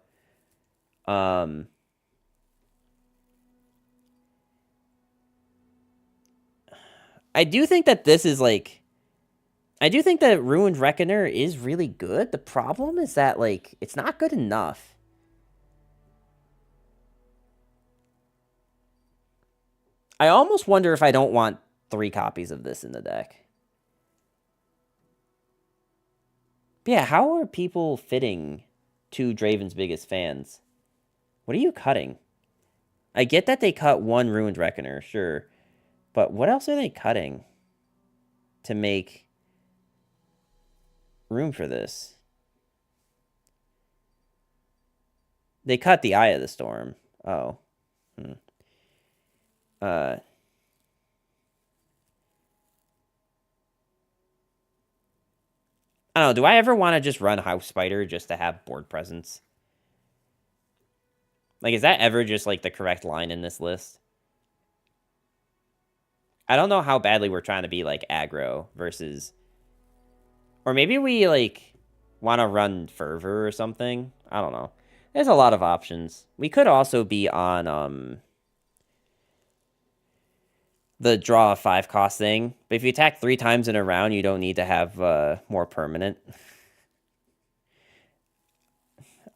I do think that this is, like... I do think that Ruined Reckoner is really good. The problem is that, like, it's not good enough. I almost wonder if I don't want 3 copies of this in the deck. But yeah, how are people fitting to Draven's biggest fans? What are you cutting? I get that they cut 1 Ruined Reckoner, sure. But what else are they cutting to make room for this? They cut the Eye of the Storm. Oh. I don't know, do I ever want to just run House Spider just to have board presence? Like, is that ever just, like, the correct line in this list? I don't know how badly we're trying to be, like, aggro versus Or maybe we, like, want to run Fervor or something. I don't know. There's a lot of options. We could also be on, the draw a 5 cost thing. But if you attack 3 times in a round, you don't need to have, more permanent.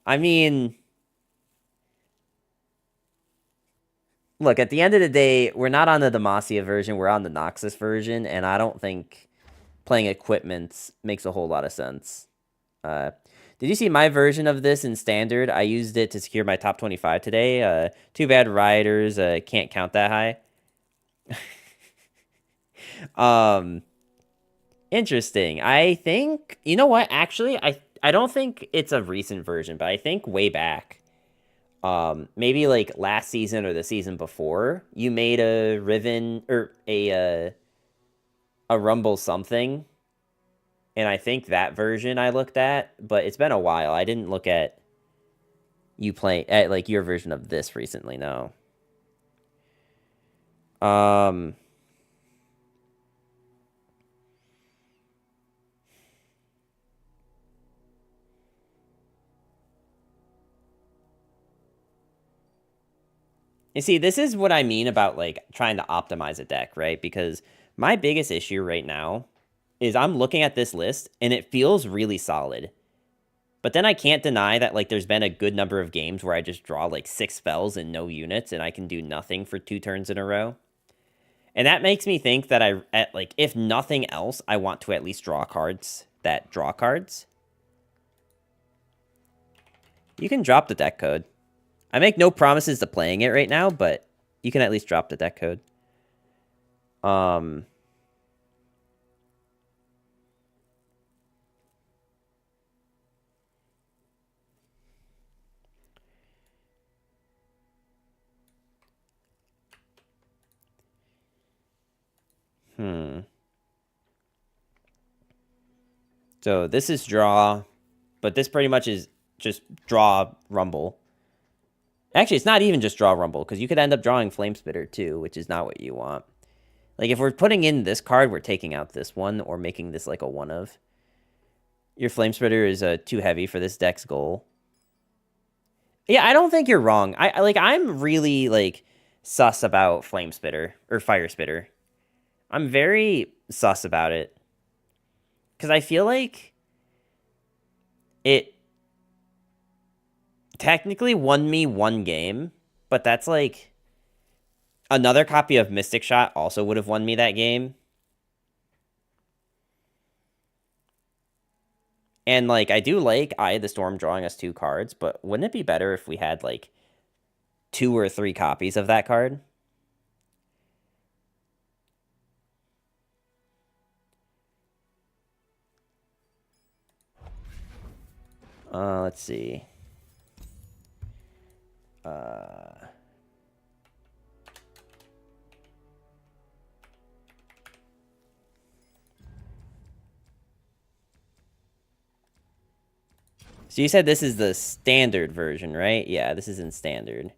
I mean... Look, at the end of the day, we're not on the Demacia version, we're on the Noxus version, and I don't think playing equipment makes a whole lot of sense. Did you see my version of this in Standard? I used it to secure my top 25 today. Too bad Rioters can't count that high. Interesting. I think... You know what? Actually, I don't think it's a recent version, but I think way back... maybe like last season or the season before, you made a Riven or a Rumble something, and I think that version I looked at, but it's been a while. I didn't look at you play at like your version of this recently. No. You see, this is what I mean about, like, trying to optimize a deck, right? Because my biggest issue right now is I'm looking at this list, and it feels really solid. But then I can't deny that, like, there's been a good number of games where I just draw, like, 6 spells and no units, and I can do nothing for 2 turns in a row. And that makes me think that if nothing else, I want to at least draw cards that draw cards. You can drop the deck code. I make no promises to playing it right now, but you can at least drop the deck code. So this is draw, but this pretty much is just draw Rumble. Actually, it's not even just draw Rumble, because you could end up drawing Flamespitter too, which is not what you want. Like, if we're putting in this card, we're taking out this one, or making this like a one of. Your Flamespitter is too heavy for this deck's goal. Yeah, I don't think you're wrong. I'm really, like, sus about Flamespitter, or Fire Spitter. I'm very sus about it. Because I feel like it technically won me one game, but that's like another copy of Mystic Shot also would have won me that game. And like I do like Eye of the Storm drawing us 2 cards, but wouldn't it be better if we had like 2 or 3 copies of that card? Let's see. So you said this is the standard version, right? Yeah, this is in standard.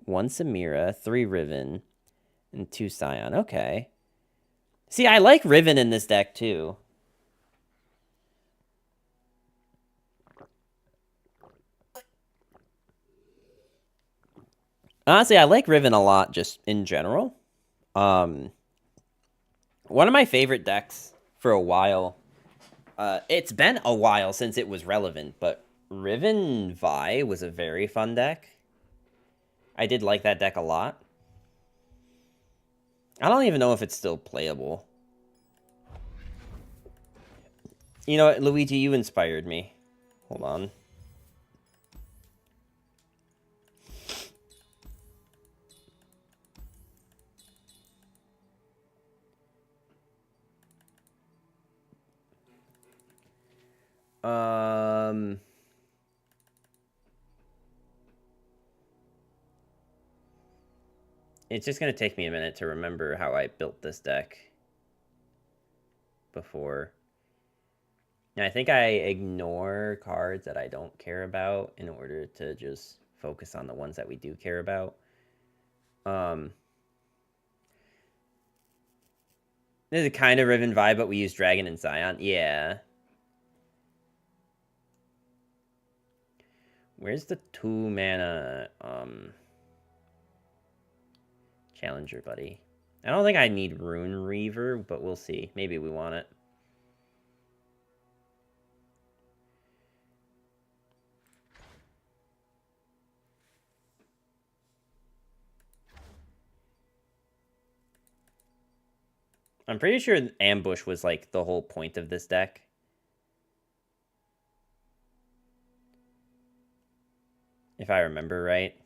1 Samira, 3 Riven, and 2 Scion. Okay. See, I like Riven in this deck, too. Honestly, I like Riven a lot, just in general. One of my favorite decks for a while. It's been a while since it was relevant, but Riven Vi was a very fun deck. I did like that deck a lot. I don't even know if it's still playable. You know what, Luigi, you inspired me. Hold on. It's just going to take me a minute to remember how I built this deck before. And I think I ignore cards that I don't care about in order to just focus on the ones that we do care about. This is a kind of Riven vibe, but we use Dragon and Scion. Yeah. Where's the 2-mana Challenger, buddy? I don't think I need Rune Reaver, but we'll see. Maybe we want it. I'm pretty sure Ambush was, like, the whole point of this deck. If I remember right.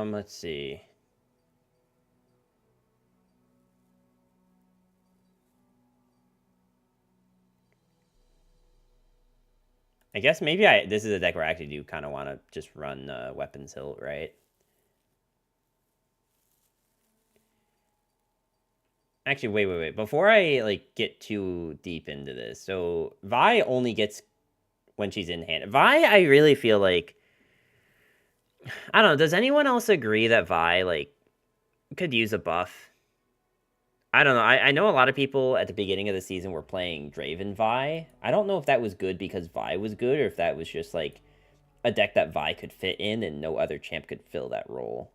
Let's see. I guess maybe this is a deck where I actually do kind of want to just run Weapons Hilt, right? Actually, wait. Before I, like, get too deep into this, so Vi only gets when she's in hand. Vi, I really feel like... I don't know, does anyone else agree that Vi, like, could use a buff? I don't know, I know a lot of people at the beginning of the season were playing Draven Vi. I don't know if that was good because Vi was good, or if that was just, like, a deck that Vi could fit in and no other champ could fill that role.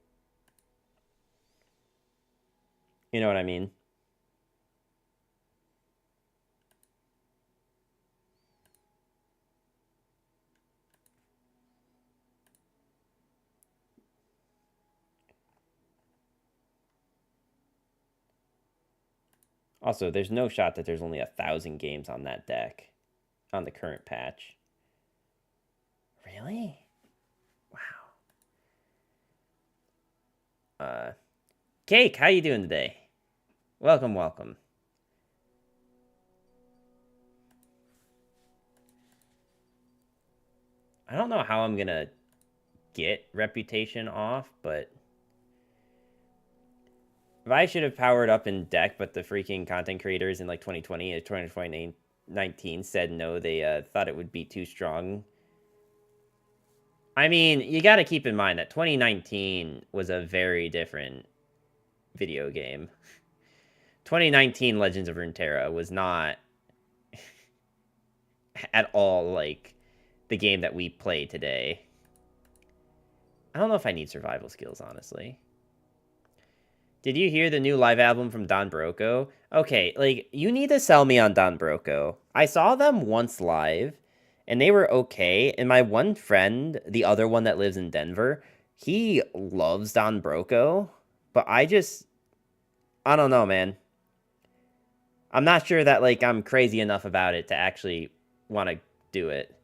You know what I mean? Also, there's no shot that there's only 1,000 games on that deck on the current patch. Really? Wow. Cake, how you doing today? Welcome, welcome. I don't know how I'm gonna get Reputation off, but... If I should have powered up in deck, but the freaking content creators in, like, 2020 or 2019 said no, they thought it would be too strong. I mean, you gotta keep in mind that 2019 was a very different video game. 2019 Legends of Runeterra was not at all like the game that we play today. I don't know if I need survival skills, honestly. Did you hear the new live album from Don Broco? Okay, like, you need to sell me on Don Broco. I saw them once live, and they were okay, and my one friend, the other one that lives in Denver, he loves Don Broco, but I don't know, man. I'm not sure that, like, I'm crazy enough about it to actually want to do it.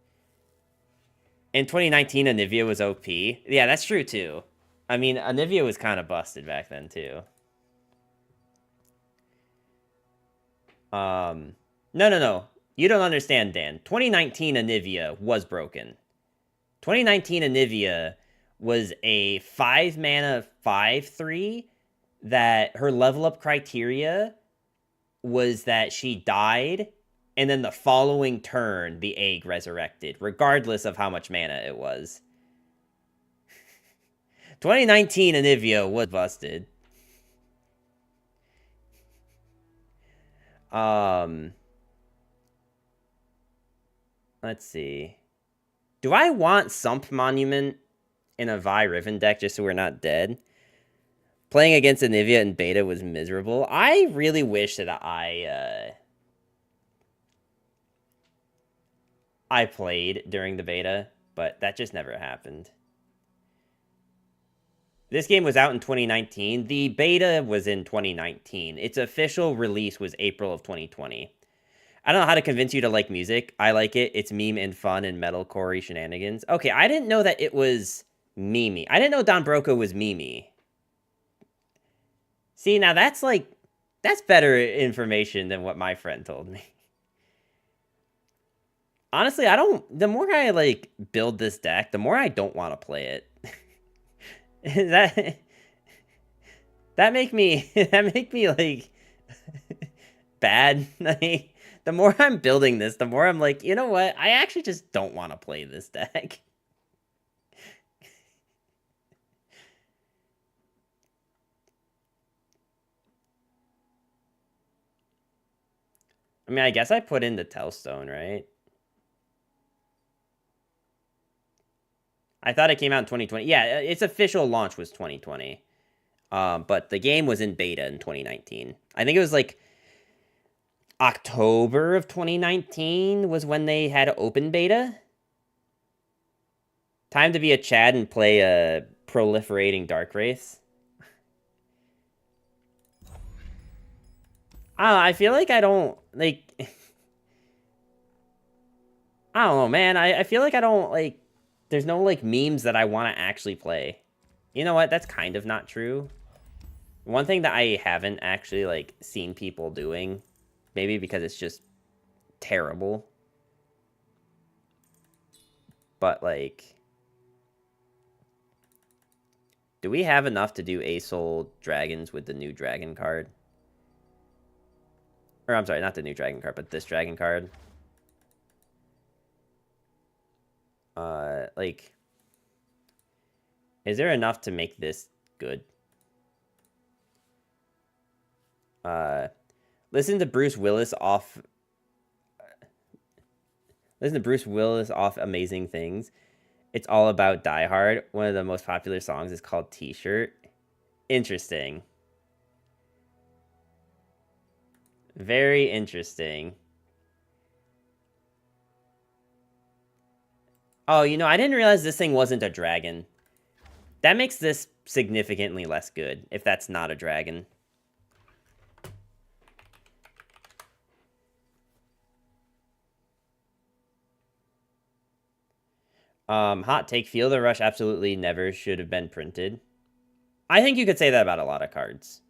In 2019, Anivia was OP. Yeah, that's true, too. I mean, Anivia was kind of busted back then, too. No. You don't understand, Dan. 2019 Anivia was broken. 2019 Anivia was a 5-mana 5/3 that her level up criteria was that she died, and then the following turn, the egg resurrected, regardless of how much mana it was. 2019 Anivia was busted. Let's see. Do I want Sump Monument in a Vi Riven deck just so we're not dead? Playing against Anivia in beta was miserable. I really wish that I played during the beta, but that just never happened. This game was out in 2019. The beta was in 2019. Its official release was April of 2020. I don't know how to convince you to like music. I like it. It's meme and fun and metalcore shenanigans. Okay, I didn't know that it was meme. I didn't know Don Broco was meme. See, now that's better information than what my friend told me. honestly, I don't. The more I like build this deck, the more I don't want to play it. that make me like bad. Like, the more I'm building this, the more I'm like, you know what? I actually just don't want to play this deck. I mean, I guess I put in the Tellstone, right? I thought it came out in 2020. Yeah, its official launch was 2020. But the game was in beta in 2019. I think it was like October of 2019 was when they had open beta. Time to be a Chad and play a proliferating Dark Wraiths. I feel like I don't, like... I don't know, man. I feel like I don't, like... There's no, like, memes that I want to actually play. You know what? That's kind of not true. One thing that I haven't actually, like, seen people doing, maybe because it's just terrible, but, like... Do we have enough to do ASOL dragons with the new dragon card? Or, I'm sorry, not the new dragon card, but this dragon card. Like... Is there enough to make this good? Listen to Bruce Willis off... Listen to Bruce Willis off Amazing Things. It's all about Die Hard. One of the most popular songs is called T-Shirt. Interesting. Very interesting. Oh, you know, I didn't realize this thing wasn't a dragon. That makes this significantly less good, if that's not a dragon. Hot take, Feel the Rush absolutely never should have been printed. I think you could say that about a lot of cards.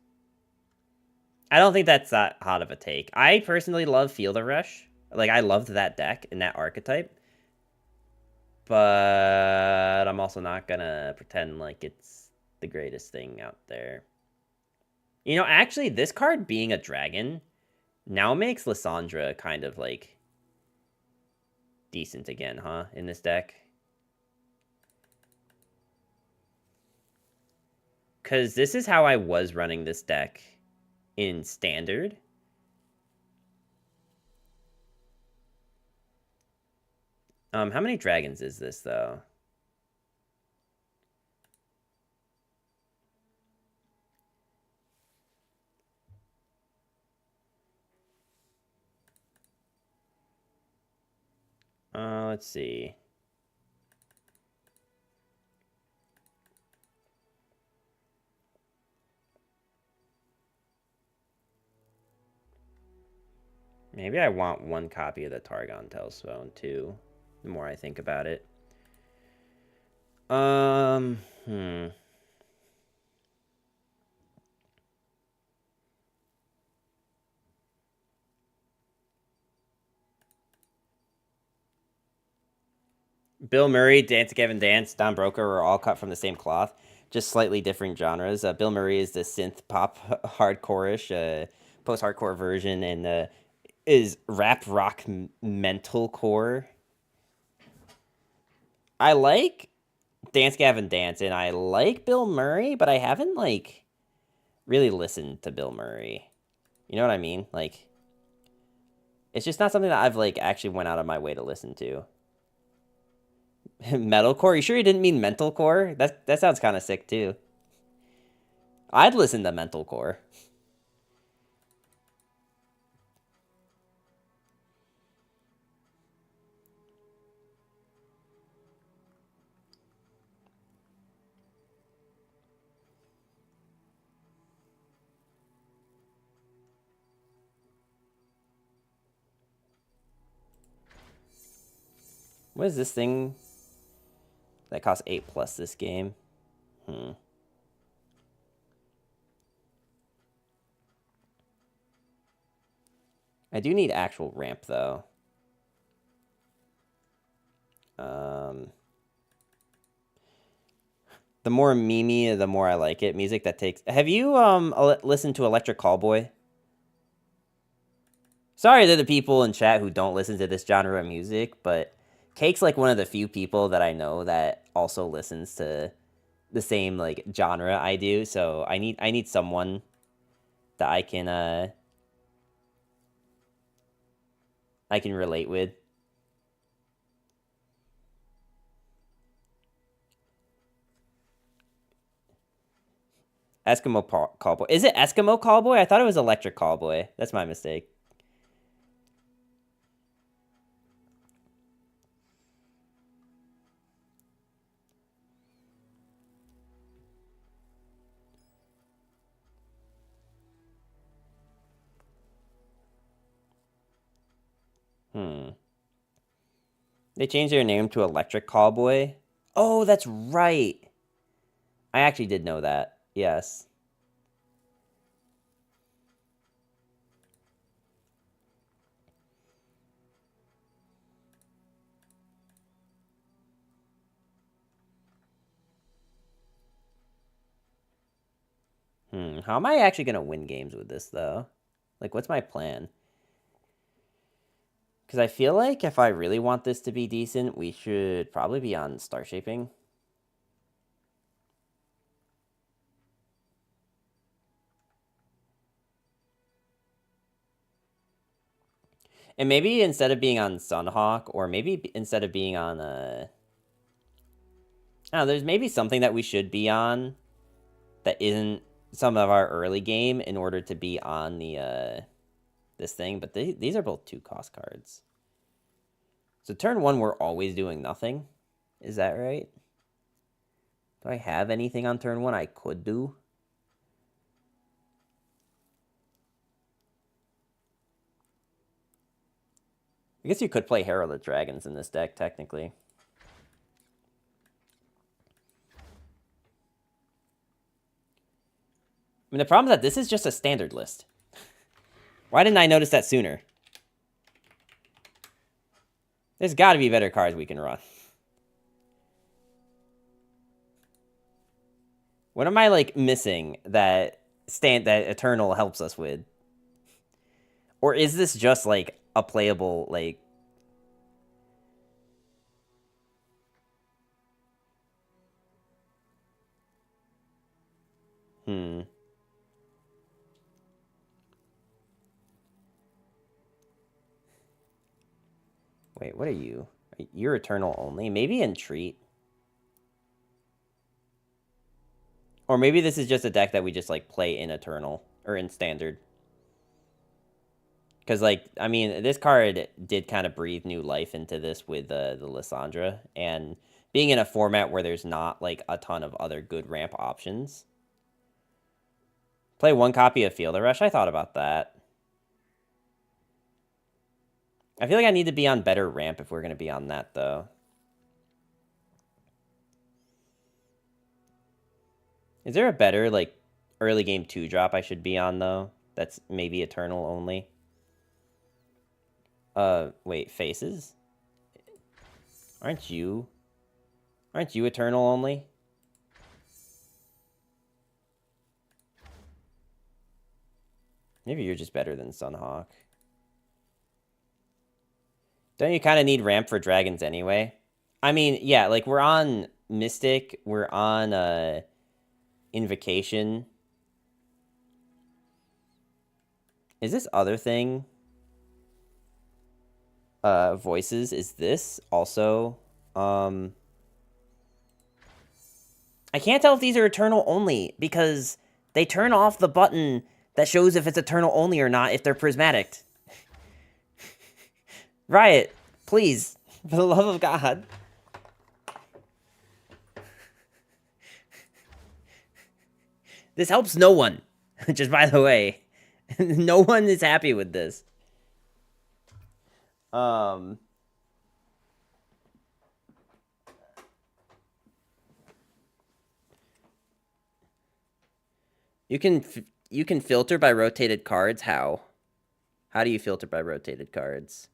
I don't think that's that hot of a take. I personally love Feel the Rush. Like, I loved that deck and that archetype. But I'm also not gonna pretend like it's the greatest thing out there. You know, actually, this card being a dragon now makes Lysandra kind of, like, decent again, huh, in this deck? Because this is how I was running this deck in Standard. How many dragons is this, though? Let's see. Maybe I want one copy of the Targon Tellstone, too, the more I think about it. Bill Murray, Dance Gavin Dance, Don Broker are all cut from the same cloth, just slightly different genres. Bill Murray is the synth pop hardcore-ish, post-hardcore version, and is rap rock mentalcore. I like Dance Gavin Dance, and I like Bill Murray, but I haven't, like, really listened to Bill Murray. You know what I mean? Like, it's just not something that I've, like, actually went out of my way to listen to. Metalcore? You sure you didn't mean mentalcore? That sounds kind of sick, too. I'd listen to mentalcore. What is this thing that costs 8+ this game? I do need actual ramp, though. The more memey, the more I like it. Music that takes... Have you listened to Electric Callboy? Sorry to the people in chat who don't listen to this genre of music, but Cake's like one of the few people that I know that also listens to the same like genre I do. So I need someone that I can relate with. Eskimo Callboy. Is it Eskimo Callboy? I thought it was Electric Callboy. That's my mistake. They changed their name to Electric Callboy. Oh, that's right. I actually did know that. Yes. How am I actually going to win games with this, though? Like, what's my plan? Because I feel like if I really want this to be decent, we should probably be on Star Shaping. And maybe instead of being on Sunhawk, or maybe instead of being on, there's maybe something that we should be on that isn't some of our early game in order to be on the, this thing. But these are both 2-cost cards. So turn 1, we're always doing nothing. Is that right? Do I have anything on turn 1 I could do? I guess you could play Herald of Dragons in this deck, technically. I mean, the problem is that this is just a standard list. Why didn't I notice that sooner? There's got to be better cards we can run. What am I, like, missing that Eternal helps us with? Or is this just, like, a playable, like... Wait, what are you? You're Eternal only? Maybe Entreat. Or maybe this is just a deck that we just, like, play in Eternal. Or in Standard. Because, like, I mean, this card did kind of breathe new life into this with the Lysandra. And being in a format where there's not, like, a ton of other good ramp options. Play 1 copy of Field Rush? I thought about that. I feel like I need to be on better ramp if we're going to be on that, though. Is there a better, like, early game 2-drop I should be on, though? That's maybe Eternal only? Wait, Faces? Aren't you Eternal only? Maybe you're just better than Sunhawk. Don't you kind of need ramp for dragons anyway? I mean, yeah, like, we're on Mystic, we're on, Invocation. Is this other thing? Voices, is this also, I can't tell if these are Eternal only, because they turn off the button that shows if it's Eternal only or not if they're prismatic. Riot, please, for the love of God. This helps no one, just by the way. No one is happy with this. You can filter by rotated cards. How? How do you filter by rotated cards?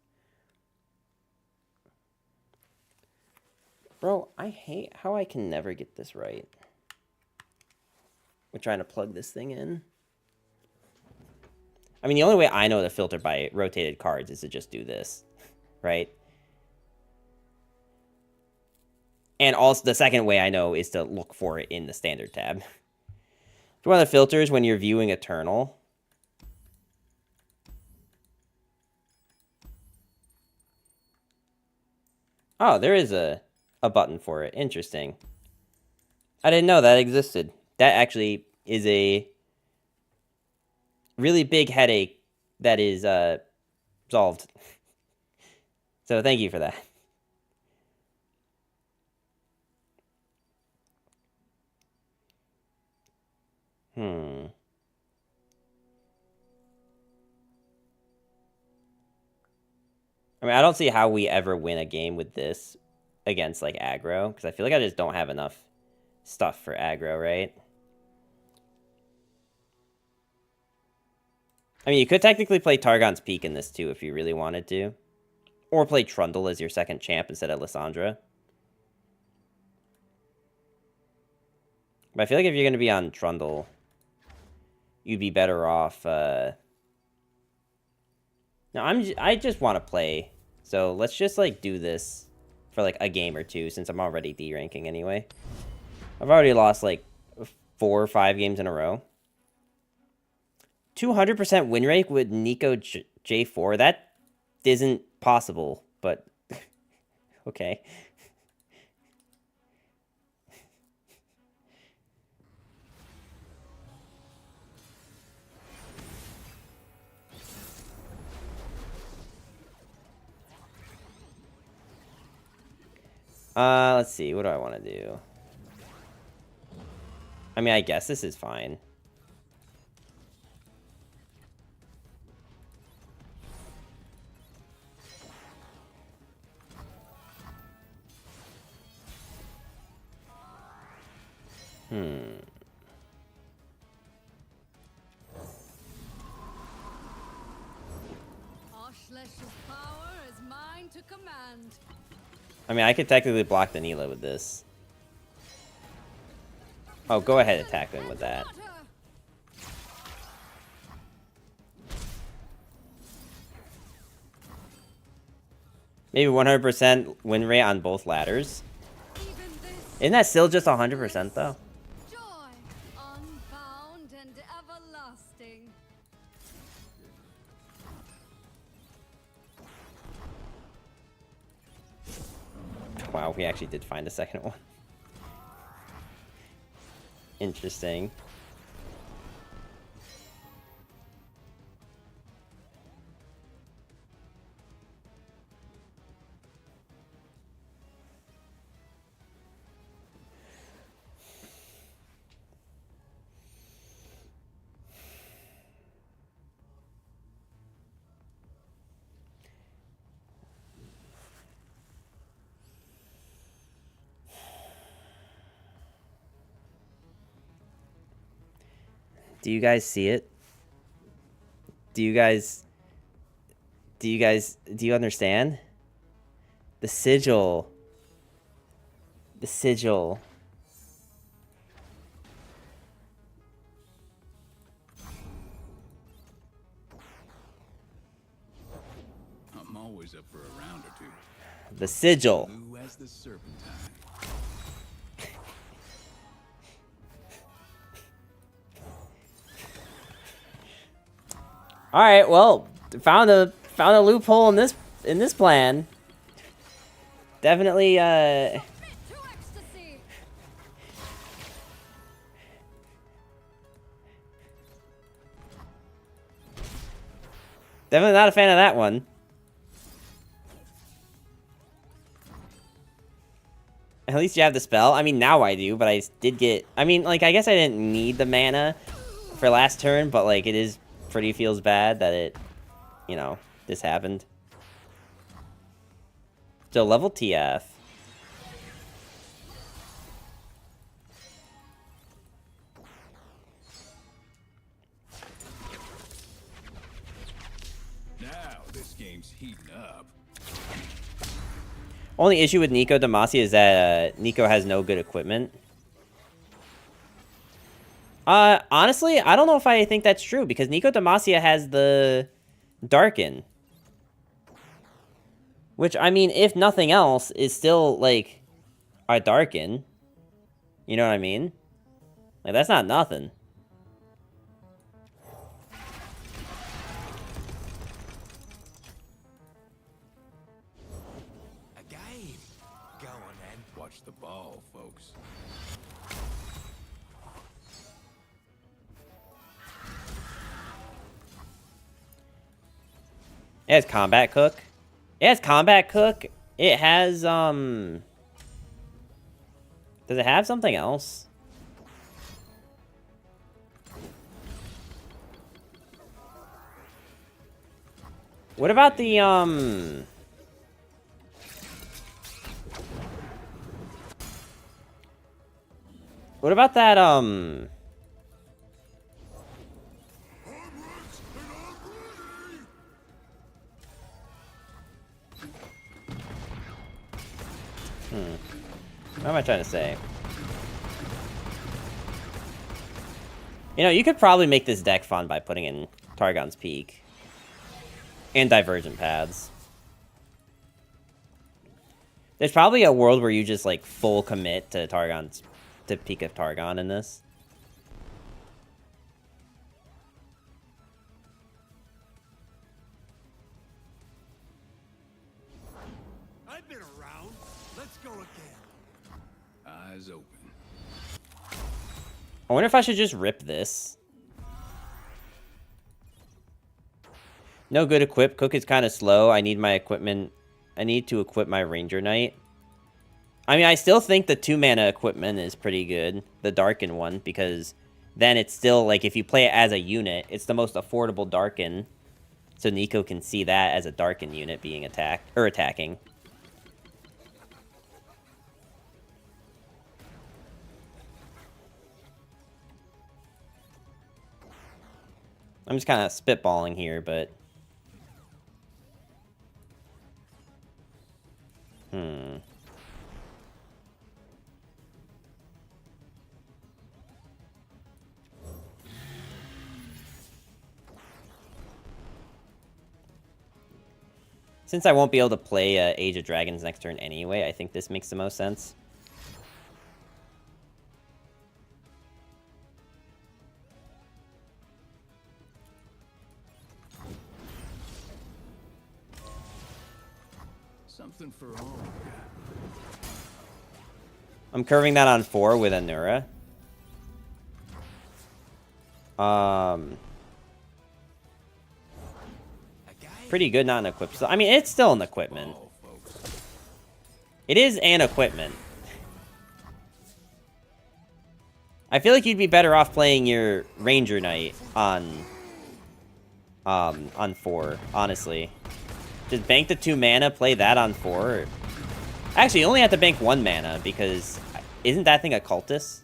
Bro, I hate how I can never get this right. We're trying to plug this thing in. I mean, the only way I know to filter by rotated cards is to just do this, right? And also, the second way I know is to look for it in the standard tab. One of the filters when you're viewing Eternal. Oh, there is a button for it. Interesting. I didn't know that existed. That actually is a really big headache that is solved. So thank you for that. I mean, I don't see how we ever win a game with this against, like, aggro. Because I feel like I just don't have enough stuff for aggro, right? I mean, you could technically play Targon's Peak in this, too, if you really wanted to. Or play Trundle as your second champ instead of Lysandra. But I feel like if you're going to be on Trundle, you'd be better off... No, I just want to play. So let's just, like, do this for, like, a game or two, since I'm already D-ranking anyway. I've already lost, like, 4 or 5 games in a row. 200% win rate with Nico J4? That isn't possible, but... okay. Let's see. What do I want to do? I mean, I guess this is fine. Power is mine to command. I mean, I could technically block the Nila with this. Oh, go ahead and attack them with that. Maybe 100% win rate on both ladders. Isn't that still just 100% though? Joy, unbound and everlasting. Wow, we actually did find a second one. Interesting. Do you guys see it? Do you understand? The sigil. The sigil. I'm always up for a round or two. The sigil. Blue as the serpentine. All right, well, found a loophole in this plan. Definitely definitely not a fan of that one. At least you have the spell. I mean, now I do, but I did get... I mean, like, I guess I didn't need the mana for last turn, but, like, it is pretty feels bad that it, you know, this happened. So, level TF. Now this game's heating up. Only issue with Nico Demacia is that Nico has no good equipment. Honestly, I don't know if I think that's true, because Nico Demacia has the Darken. Which, I mean, if nothing else, is still, like, a Darken. You know what I mean? Like, that's not nothing. A game. Go on then. Watch the ball, folks. It has Combat Cook. It has Combat Cook. It has, Does it have something else? What about the, What about that, What am I trying to say? You know, you could probably make this deck fun by putting in Targon's Peak. And Divergent Paths. There's probably a world where you just, like, full commit to Peak of Targon in this. I've been around. Let's go again. Eyes open. I wonder if I should just rip this. No good equip. Cook is kind of slow. I need my equipment. I need to equip my Ranger Knight. I mean, I still think the 2-mana equipment is pretty good. The Darken one, because then it's still, like, if you play it as a unit, it's the most affordable Darken. So Nico can see that as a Darken unit being attacked, or attacking. I'm just kind of spitballing here, but... Since I won't be able to play Age of Dragons next turn anyway, I think this makes the most sense. Something for all. I'm curving that on 4 with Anura. Pretty good, not an equip. So, I mean, it's still an equipment. It is an equipment. I feel like you'd be better off playing your Ranger Knight on 4, honestly. Just bank the 2 mana, play that on 4. Actually, you only have to bank 1 mana, because isn't that thing a cultist?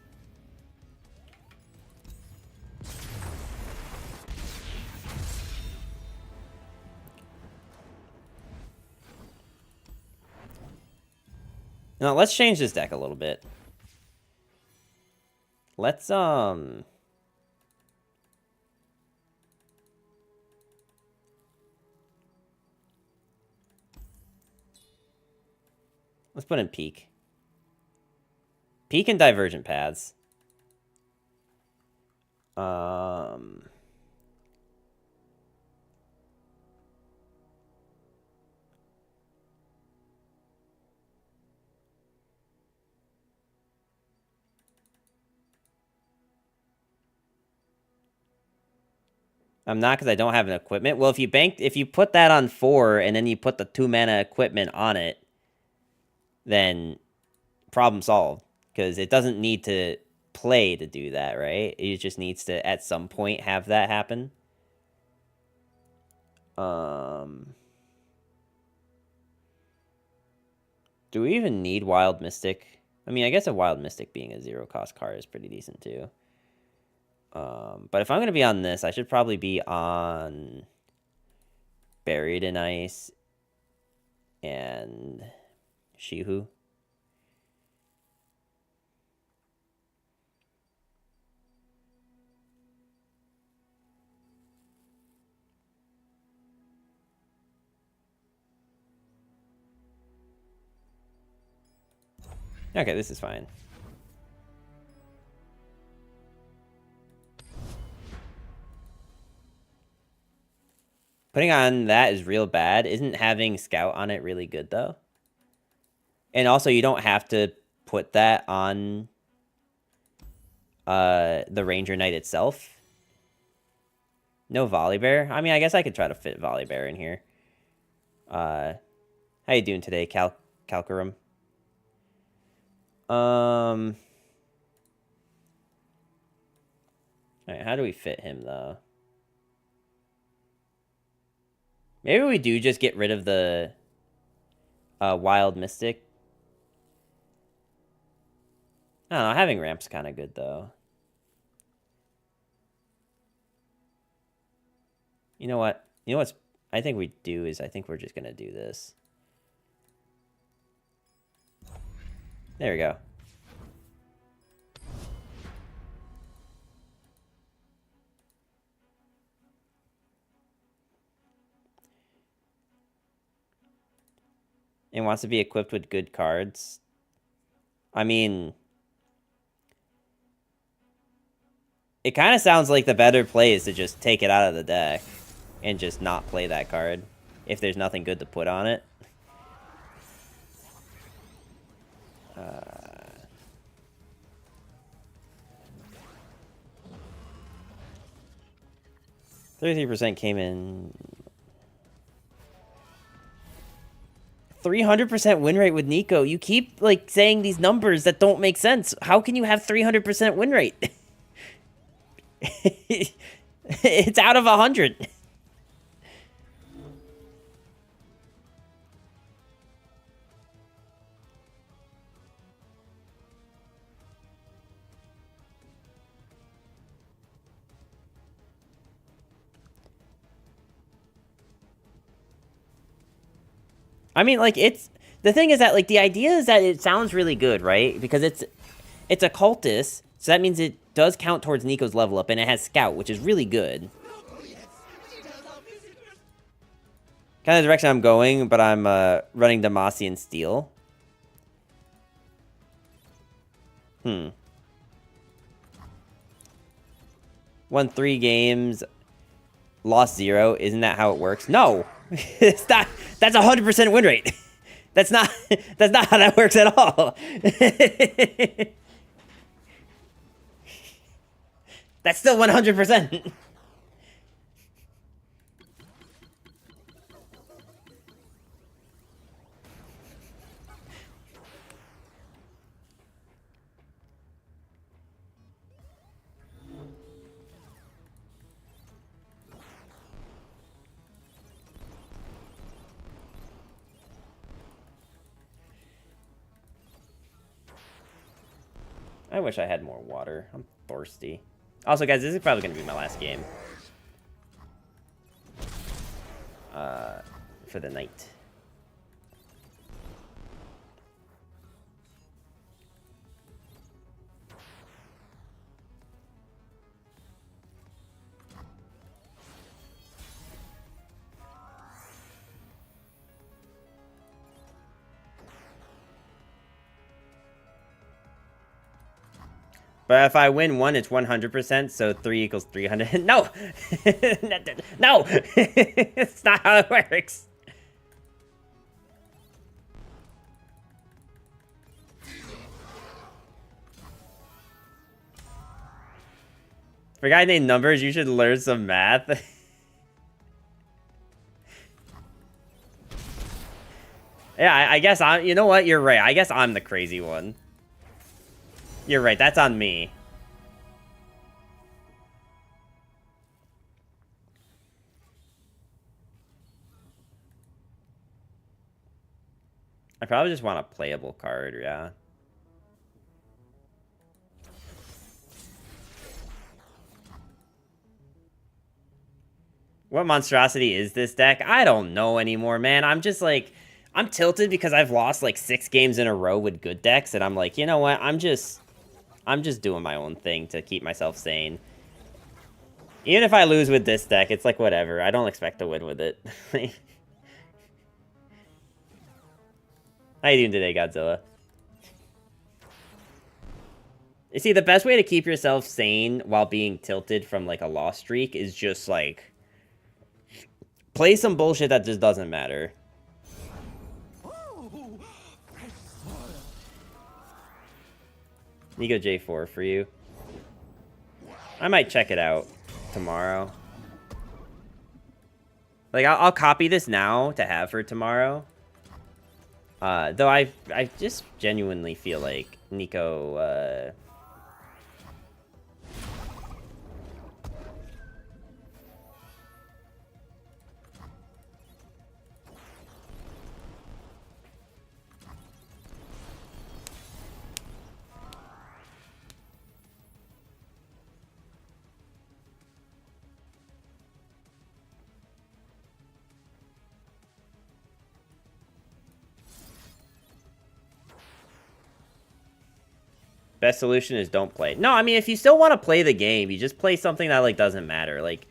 Now, let's change this deck a little bit. Let's, Let's put in Peak. Peak and Divergent Paths. I'm not, because I don't have an equipment. Well, if you put that on 4 and then you put the 2 mana equipment on it, then problem solved. Because it doesn't need to play to do that, right? It just needs to, at some point, have that happen. Do we even need Wild Mystic? I mean, I guess a Wild Mystic being a 0-cost card is pretty decent, too. But if I'm going to be on this, I should probably be on Buried in Ice and Shihu. Okay, this is fine. Putting on that is real bad. Isn't having Scout on it really good, though? And also, you don't have to put that on the Ranger Knight itself. No Volibear. I mean, I guess I could try to fit Volibear in here. How you doing today, Calcarum? Alright, how do we fit him, though? Maybe we do just get rid of the Wild Mystic. I don't know, having Ramp's kind of good, though. You know what? You know what's... I think we do is I think we're just going to do this. There we go. And wants to be equipped with good cards. I mean... It kind of sounds like the better play is to just take it out of the deck. And just not play that card. If there's nothing good to put on it. 33% came in. 300% win rate with Nico. You keep like saying these numbers that don't make sense. How can you have 300% win rate? It's out of 100. I mean, like, it's... The thing is that, like, the idea is that it sounds really good, right? Because it's a cultist, so that means it does count towards Nico's level up, and it has Scout, which is really good. Kind of the direction I'm going, but I'm running Demacian Steel. Won 3 games, lost 0. Isn't that how it works? No! It's not. That's 100% win rate. That's not how that works at all. That's still 100%. I wish I had more water. I'm thirsty. Also, guys, this is probably going to be my last game. For the night. But if I win 1, it's 100%, so 3 equals 300. No! No! It's not how it works. For a guy named Numbers, you should learn some math. Yeah, I guess I'm... You know what? You're right. I guess I'm the crazy one. You're right, that's on me. I probably just want a playable card, yeah. What monstrosity is this deck? I don't know anymore, man. I'm just like... I'm tilted because I've lost like 6 games in a row with good decks, and I'm like, you know what? I'm just doing my own thing to keep myself sane. Even if I lose with this deck, it's like, whatever. I don't expect to win with it. How you doing today, Godzilla? You see, the best way to keep yourself sane while being tilted from, like, a loss streak is just, like, play some bullshit that just doesn't matter. Nico J4 for you. I might check it out tomorrow. Like, I'll copy this now to have for tomorrow. Though I just genuinely feel like Nico, best solution is don't play. No, I mean, if you still want to play the game, you just play something that, like, doesn't matter. Like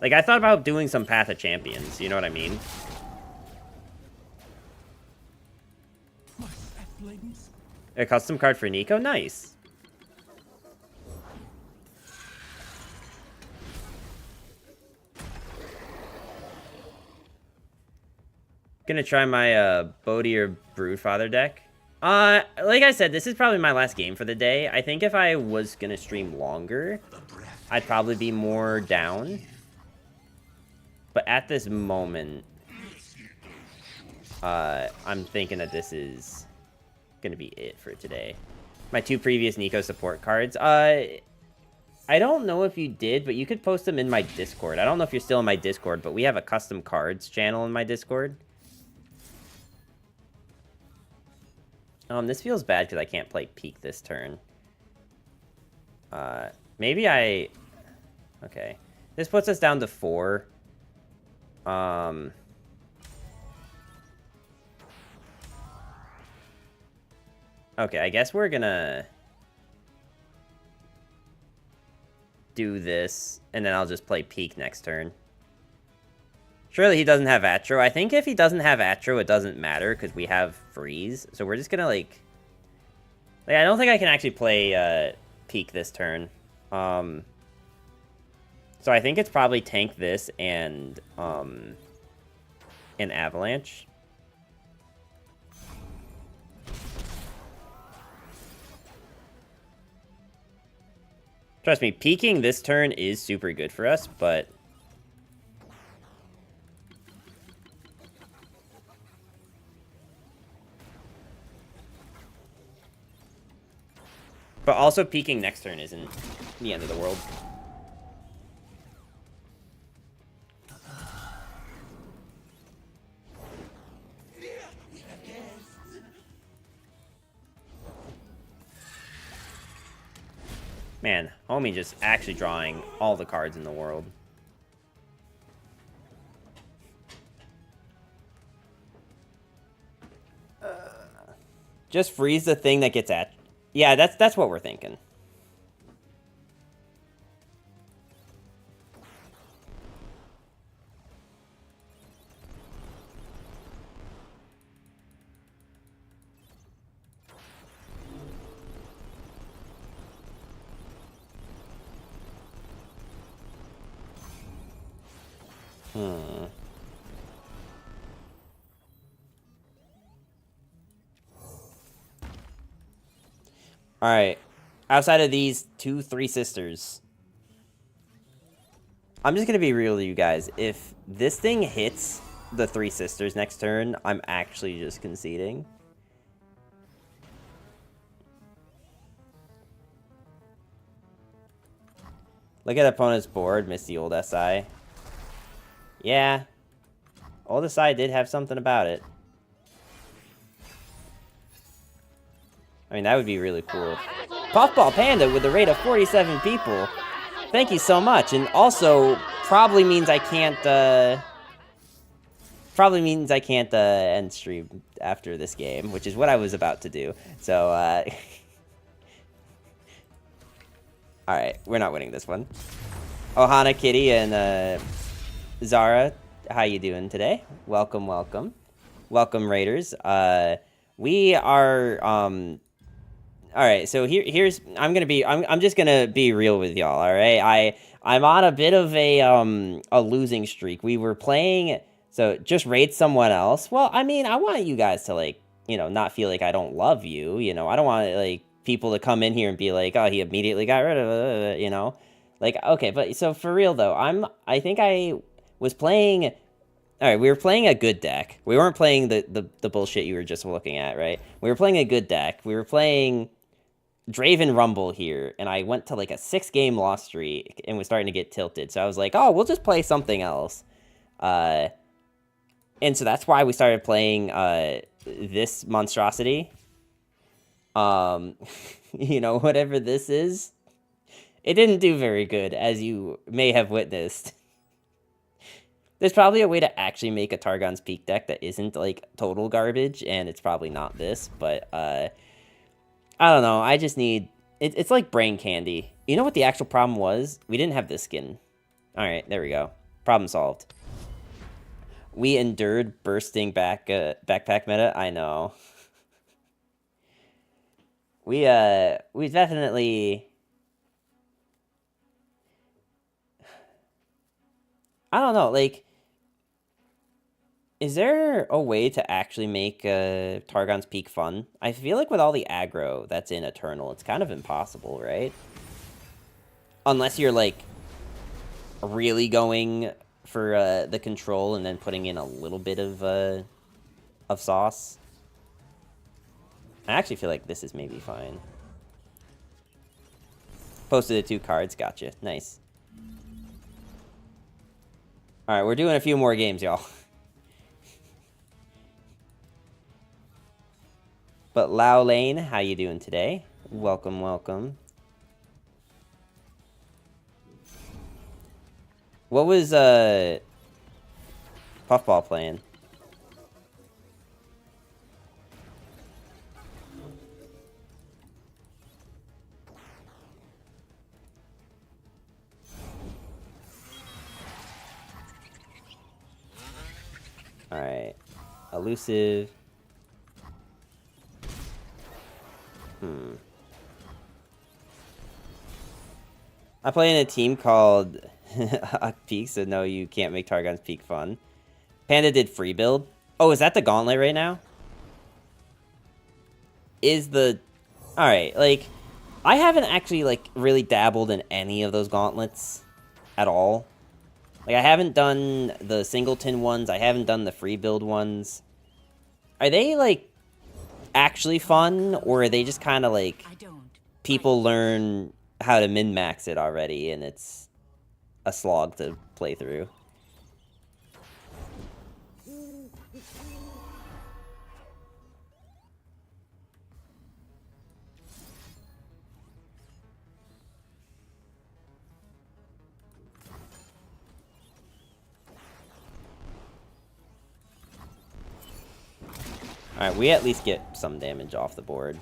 I thought about doing some Path of Champions, you know what I mean? A custom card for Nico? Nice. Gonna try my Bodhi or Broodfather deck. Like I said, this is probably my last game for the day. I think if I was gonna stream longer, I'd probably be more down. But at this moment, I'm thinking that this is gonna be it for today. My 2 previous Nico support cards. I don't know if you did, but you could post them in my Discord. I don't know if you're still in my Discord, but we have a custom cards channel in my Discord. This feels bad because I can't play Peak this turn. Maybe I... Okay. This puts us down to 4. Okay, I guess we're gonna do this, and then I'll just play Peak next turn. Surely he doesn't have Atro. I think if he doesn't have Atro, it doesn't matter, because we have Freeze. So we're just gonna, like, I don't think I can actually play Peak this turn. So I think it's probably tank this and an Avalanche. Trust me, peeking this turn is super good for us, but... But also peeking next turn isn't the end of the world. Man, homie just actually drawing all the cards in the world. Just freeze the thing that gets at... Yeah, that's what we're thinking. Alright. Outside of these 2 3 sisters, I'm just gonna be real with you guys. If this thing hits the 3 sisters next turn, I'm actually just conceding. Look at opponent's board, miss the old SI. Yeah. Old SI did have something about it. I mean, that would be really cool. Puffball Panda with a rate of 47 people. Thank you so much. And also, probably means I can't, end stream after this game, which is what I was about to do. So, alright, we're not winning this one. Ohana, Kitty, and, Zara, how you doing today? Welcome, welcome. Welcome, Raiders. We are, right, so here's I'm just gonna be real with y'all. All right, I'm on a bit of a losing streak. We were playing, so just raid someone else. Well, I mean, I want you guys to like, not feel like I don't love you. I don't want like people to come in here and be like, oh, he immediately got rid of it. Like, okay, but so for real though, I think I was playing. All right, we were playing a good deck. We weren't playing the bullshit you were just looking at, right? We were playing a good deck. We were playing Draven Rumble here, and I went to like a 6-game loss streak and was starting to get tilted. So I was like, oh, we'll just play something else. And so that's why we started playing this monstrosity. Whatever this is. It didn't do very good, as you may have witnessed. There's probably a way to actually make a Targon's Peak deck that isn't, like, total garbage, and it's probably not this, but, I don't know, I just need... It's like brain candy. You know what the actual problem was? We didn't have this skin. Alright, there we go. Problem solved. We endured bursting backpack meta? I know. We definitely... I don't know, like... Is there a way to actually make Targon's Peak fun? I feel like with all the aggro that's in Eternal, it's kind of impossible, right? Unless you're, like, really going for the control and then putting in a little bit of sauce. I actually feel like this is maybe fine. Posted the 2 cards, gotcha. Nice. Alright, we're doing a few more games, y'all. But Lao Lane, how you doing today? Welcome, welcome. What was Puffball playing? Alright. Elusive. I play in a team called Peak, so no, you can't make Targon's Peak fun. Panda did free build. Oh, is that the gauntlet right now? Alright, like, I haven't actually, like, really dabbled in any of those gauntlets at all. Like, I haven't done the singleton ones. I haven't done the free build ones. Are they, like, actually fun, or are they just kind of like people learn how to min-max it already and it's a slog to play through? Alright, we at least get some damage off the board.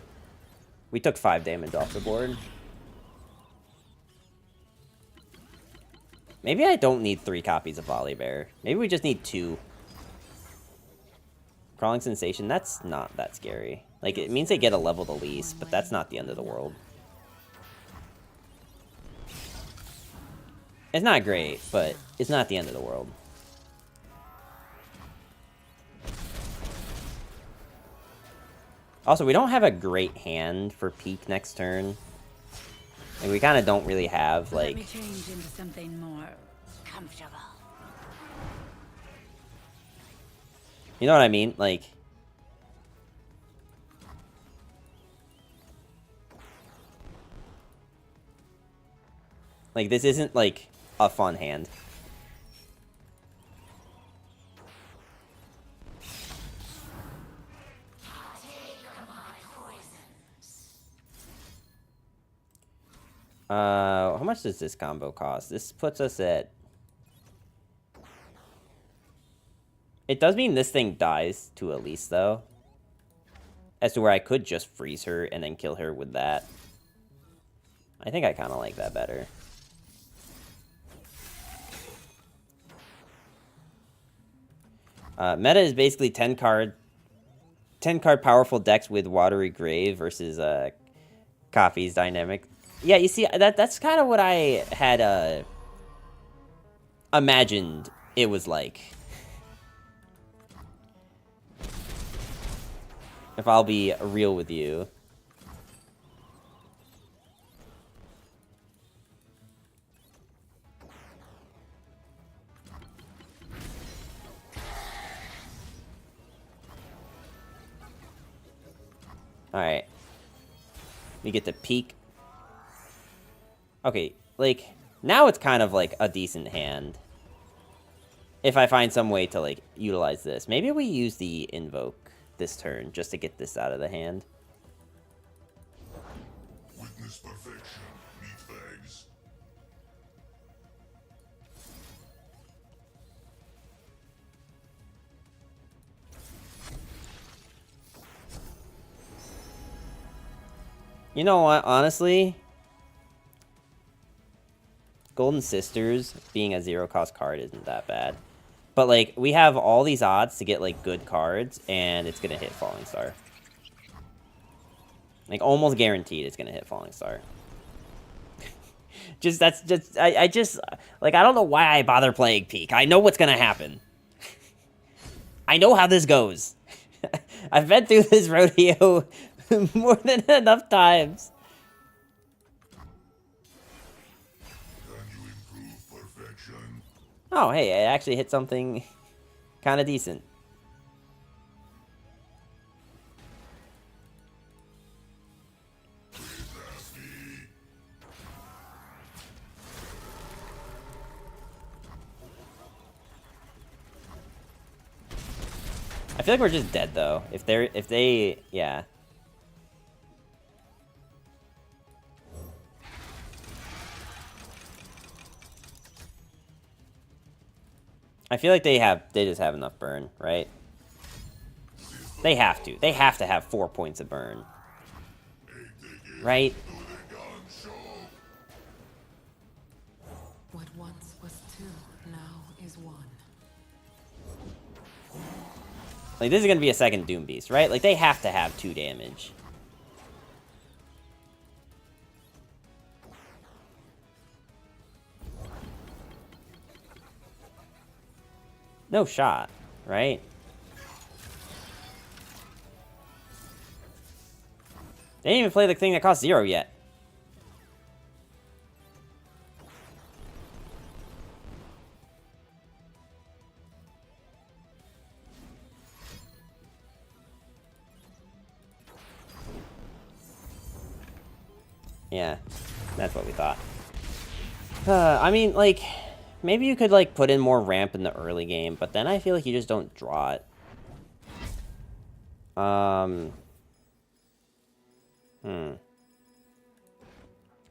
We took 5 damage off the board. Maybe I don't need 3 copies of Volibear. Maybe we just need 2. Crawling Sensation, that's not that scary. Like, it means they get a level the least, but that's not the end of the world. It's not great, but it's not the end of the world. Also, we don't have a great hand for Peak next turn. Like, we kind of don't really have, like... Let me change into something more comfortable. You know what I mean? Like... Like, this isn't, like, a fun hand. How much does this combo cost? This puts us at... It does mean this thing dies to Elise, though. As to where I could just freeze her and then kill her with that. I think I kind of like that better. Meta is basically 10 card powerful decks with Watery Grave versus Coffee's dynamic. Yeah, you see, that's kind of what I had imagined it was like. If I'll be real with you. Alright. We get to peek. Okay, like, now it's kind of like a decent hand. If I find some way to, like, utilize this. Maybe we use the invoke this turn just to get this out of the hand. Witness perfection, meatbags. You know what, honestly? Golden Sisters being a 0-cost card isn't that bad. But, like, we have all these odds to get, like, good cards, and it's gonna hit Falling Star. Like, almost guaranteed it's gonna hit Falling Star. I just, like, I don't know why I bother playing Peak. I know what's gonna happen. I know how this goes. I've been through this rodeo more than enough times. Oh, hey, I actually hit something kind of decent. I feel like we're just dead, though. If they, yeah. I feel like they just have enough burn, right? They have to. They have to have 4 points of burn. Right? What once was 2 now is 1. Like, this is gonna be a second Doom Beast, right? Like, they have to have 2 damage. No shot, right? They didn't even play the thing that costs 0 yet. Yeah, that's what we thought. I mean, like, maybe you could, like, put in more ramp in the early game, but then I feel like you just don't draw it. I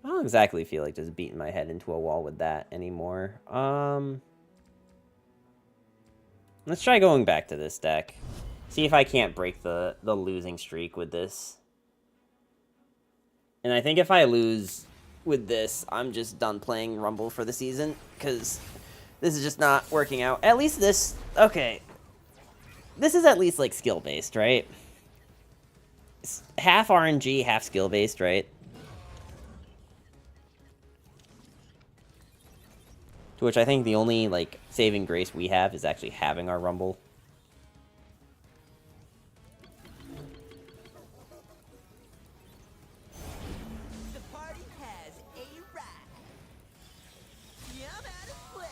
don't exactly feel like just beating my head into a wall with that anymore. Let's try going back to this deck. See if I can't break the losing streak with this. And I think if I lose with this, I'm just done playing Rumble for the season, because this is just not working out. At least this, okay. This is at least, like, skill-based, right? It's half RNG, half skill-based, right? To which I think the only, like, saving grace we have is actually having our Rumble. The party has arrived. I'm out of play.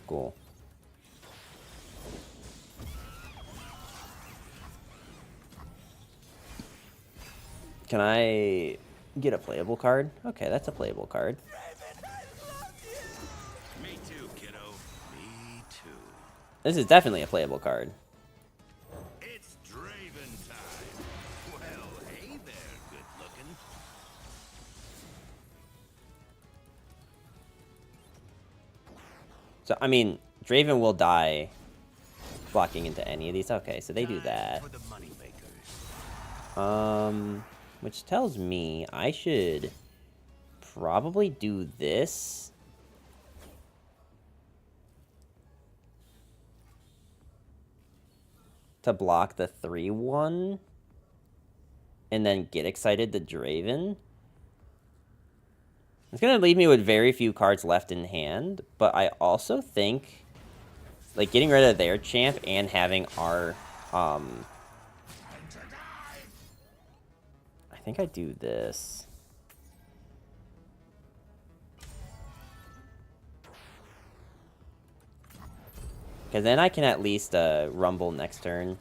Cool. Can I get a playable card? Okay, that's a playable card. Me too, kiddo. Me too. This is definitely a playable card. It's Draven time. Well, hey there, good looking. So, I mean, Draven will die blocking into any of these. Okay, so they do that. For the money makers. Which tells me I should probably do this. to block the 3/1 and then get excited to Draven. It's going to leave me with very few cards left in hand, but I also think like getting rid of their champ and having our I think I do this. Because then I can at least rumble next turn.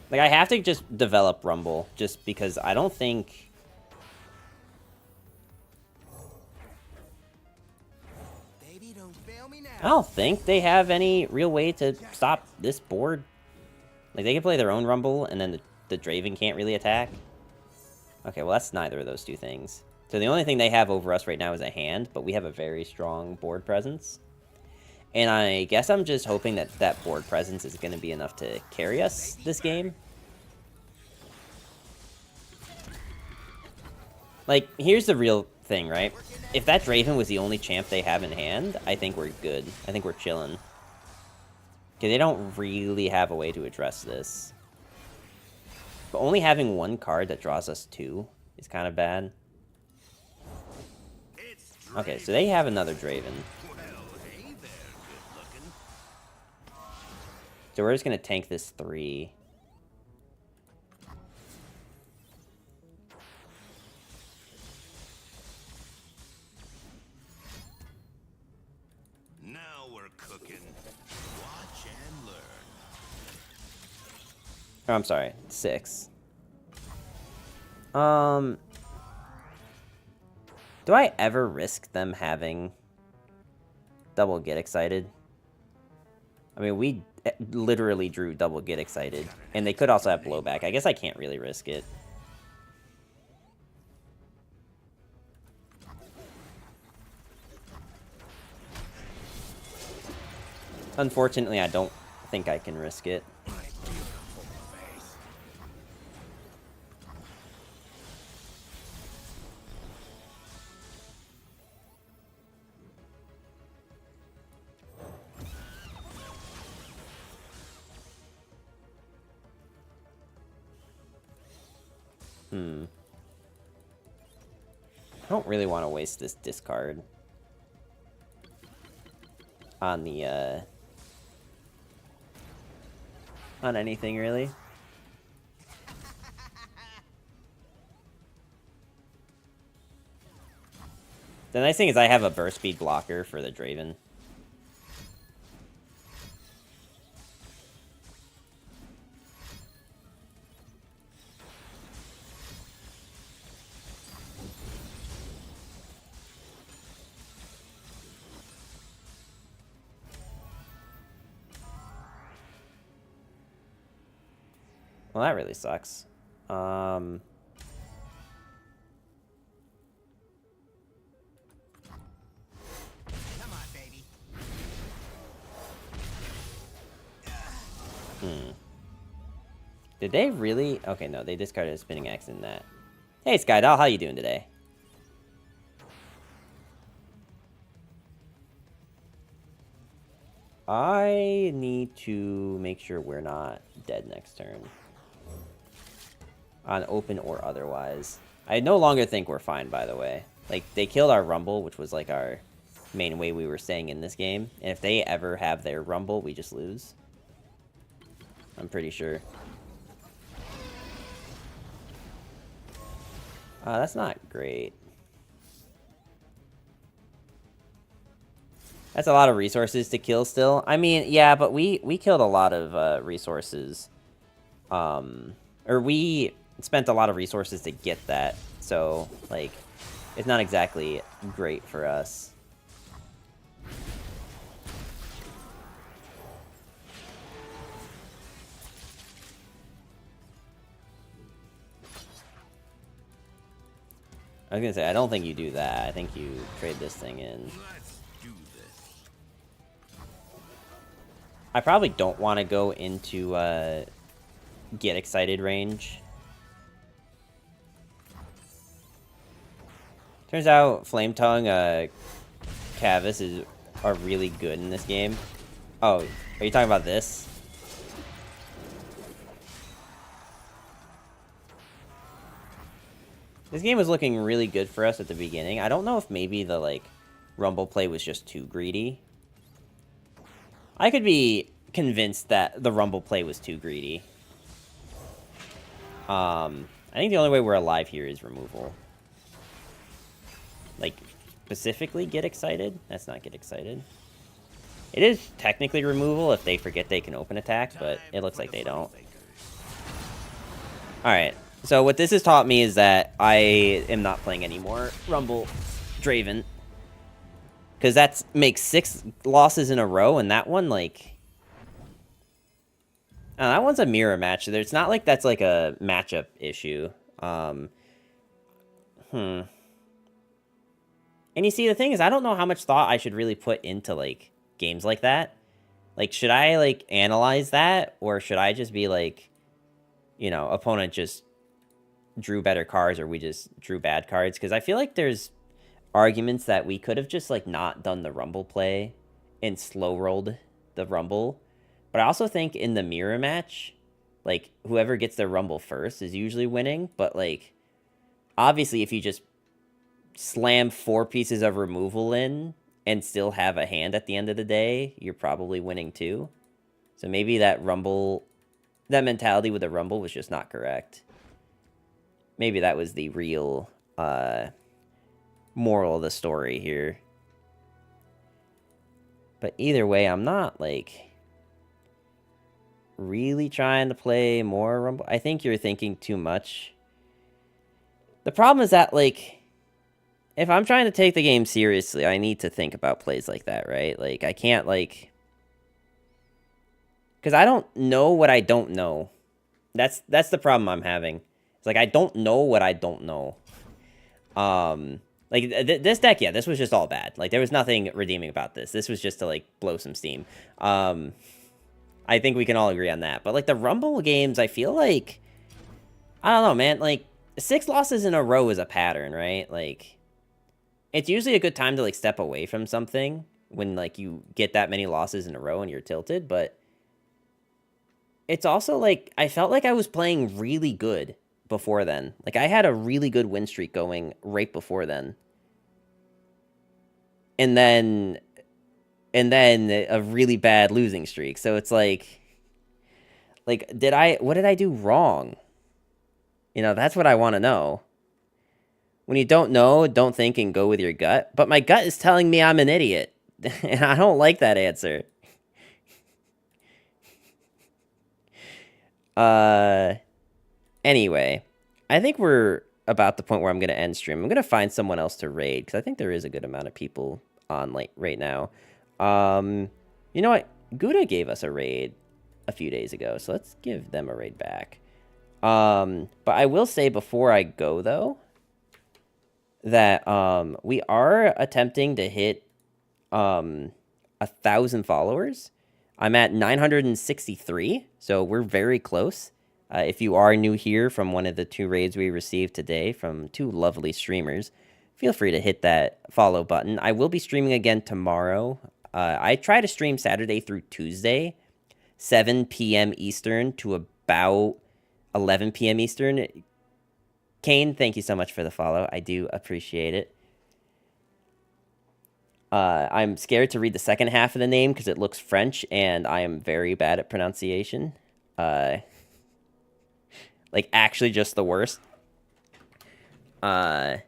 Like, I have to just develop rumble, just because I don't think... Baby, don't fail me now. I don't think they have any real way to stop this board. Like, they can play their own rumble, and then the Draven can't really attack. Okay, well, that's neither of those two things. So the only thing they have over us right now is a hand, but we have a very strong board presence. And I guess I'm just hoping that that board presence is going to be enough to carry us this game. Like, here's the real thing, right? If that Draven was the only champ they have in hand, I think we're good. I think we're chilling. Okay, they don't really have a way to address this. But only having one card that draws us 2 is kind of bad. Okay, so they have another Draven. Well, hey there, good looking. So we're just going to tank this 3. Now we're cooking. Watch and learn. Oh, I'm sorry, 6. Do I ever risk them having double get excited? I mean, we literally drew double get excited, and they could also have blowback. I guess I can't really risk it. Unfortunately, I don't think I can risk it. I don't really want to waste this discard on the, on anything, really. The nice thing is I have a burst speed blocker for the Draven. Well, that really sucks. Come on, baby. Did they really? Okay, no, they discarded a spinning axe in that. Hey, Skydoll, how you doing today? I need to make sure we're not dead next turn. On open or otherwise. I no longer think we're fine, by the way. Like, they killed our Rumble, which was, like, our main way we were staying in this game. And if they ever have their Rumble, we just lose. I'm pretty sure. That's not great. That's a lot of resources to kill still. I mean, yeah, but we killed a lot of resources. Or we spent a lot of resources to get that. So, like, it's not exactly great for us. I was gonna say, I don't think you do that. I think you trade this thing in. Let's do this. I probably don't want to go into get excited range. Turns out Flame Tongue Cavis are really good in this game. Oh, are you talking about this? This game was looking really good for us at the beginning. I don't know if maybe the, like, Rumble play was just too greedy. I could be convinced that the Rumble play was too greedy. I think the only way we're alive here is removal. Like, specifically get excited? That's not get excited. It is technically removal if they forget they can open attack, but it looks like they don't. Alright, so what this has taught me is that I am not playing any more Rumble Draven. Because that makes 6 losses in a row, and that one, like... that one's a mirror match. It's not like that's like a matchup issue. And you see, the thing is, I don't know how much thought I should really put into, like, games like that. Like, should I, like, analyze that? Or should I just be, like, you know, opponent just drew better cards or we just drew bad cards? Because I feel like there's arguments that we could have just, like, not done the Rumble play and slow-rolled the Rumble. But I also think in the mirror match, like, whoever gets their Rumble first is usually winning. But, like, obviously if you just slam 4 pieces of removal in and still have a hand at the end of the day, you're probably winning too. So maybe that Rumble, that mentality with the Rumble was just not correct. Maybe that was the real moral of the story here. But either way, I'm not, like, really trying to play more Rumble. I think you're thinking too much. The problem is that, like, if I'm trying to take the game seriously, I need to think about plays like that, right? Like, I can't, like... Because I don't know what I don't know. That's the problem I'm having. It's like, I don't know what I don't know. Like, this deck, yeah, this was just all bad. Like, there was nothing redeeming about this. This was just to, like, blow some steam. I think we can all agree on that. But, like, the Rumble games, I feel like... I don't know, man. Like, 6 losses in a row is a pattern, right? Like... It's usually a good time to, like, step away from something when, like, you get that many losses in a row and you're tilted, but it's also, like, I felt like I was playing really good before then. Like, I had a really good win streak going right before then. And then a really bad losing streak. So it's like, what did I do wrong? You know, that's what I want to know. When you don't know, don't think and go with your gut. But my gut is telling me I'm an idiot. And I don't like that answer. Anyway, I think we're about the point where I'm going to end stream. I'm going to find someone else to raid, because I think there is a good amount of people on, like, right now. You know what? Gouda gave us a raid a few days ago, so let's give them a raid back. But I will say before I go, though, that we are attempting to hit 1,000 followers. I'm at 963, so we're very close. If you are new here from one of the 2 raids we received today from 2 lovely streamers, feel free to hit that follow button. I will be streaming again tomorrow. I try to stream Saturday through Tuesday, 7 p.m. Eastern to about 11 p.m. Eastern. Kane, thank you so much for the follow. I do appreciate it. I'm scared to read the second half of the name because it looks French, and I am very bad at pronunciation. Like, actually just the worst. And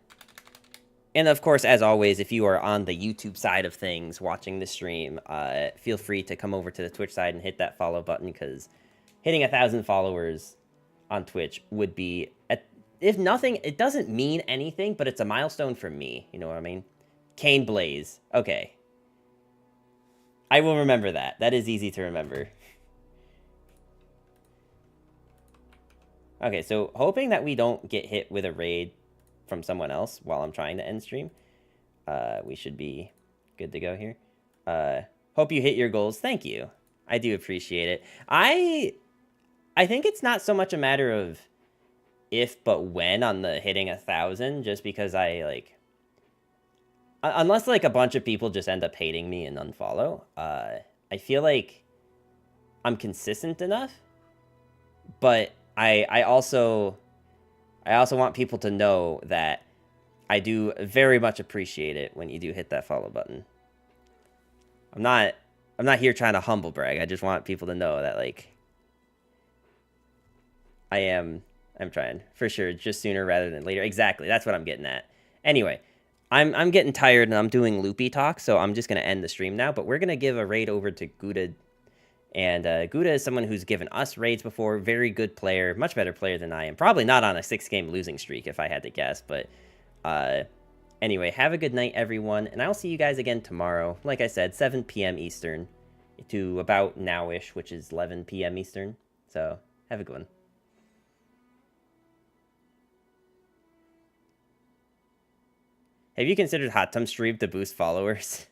of course, as always, if you are on the YouTube side of things watching the stream, feel free to come over to the Twitch side and hit that follow button, because hitting 1,000 followers on Twitch would be... If nothing, it doesn't mean anything, but it's a milestone for me. You know what I mean? Kane Blaze. Okay. I will remember that. That is easy to remember. Okay, so hoping that we don't get hit with a raid from someone else while I'm trying to end stream. We should be good to go here. Hope you hit your goals. Thank you. I do appreciate it. I think it's not so much a matter of if but when on the hitting 1,000, just because I unless like a bunch of people just end up hating me and unfollow, I feel like I'm consistent enough, but I also want people to know that I do very much appreciate it when you do hit that follow button. I'm not here trying to humble brag. I just want people to know that like I'm trying for sure, just sooner rather than later. Exactly. That's what I'm getting at. Anyway, I'm getting tired and I'm doing loopy talk, so I'm just going to end the stream now, but we're going to give a raid over to Gouda. And Gouda is someone who's given us raids before. Very good player, much better player than I am. Probably not on a 6-game losing streak if I had to guess, but anyway, have a good night, everyone, and I'll see you guys again tomorrow. Like I said, 7 p.m. Eastern to about now-ish, which is 11 p.m. Eastern. So, have a good one. Have you considered Hot Tub Stream to boost followers?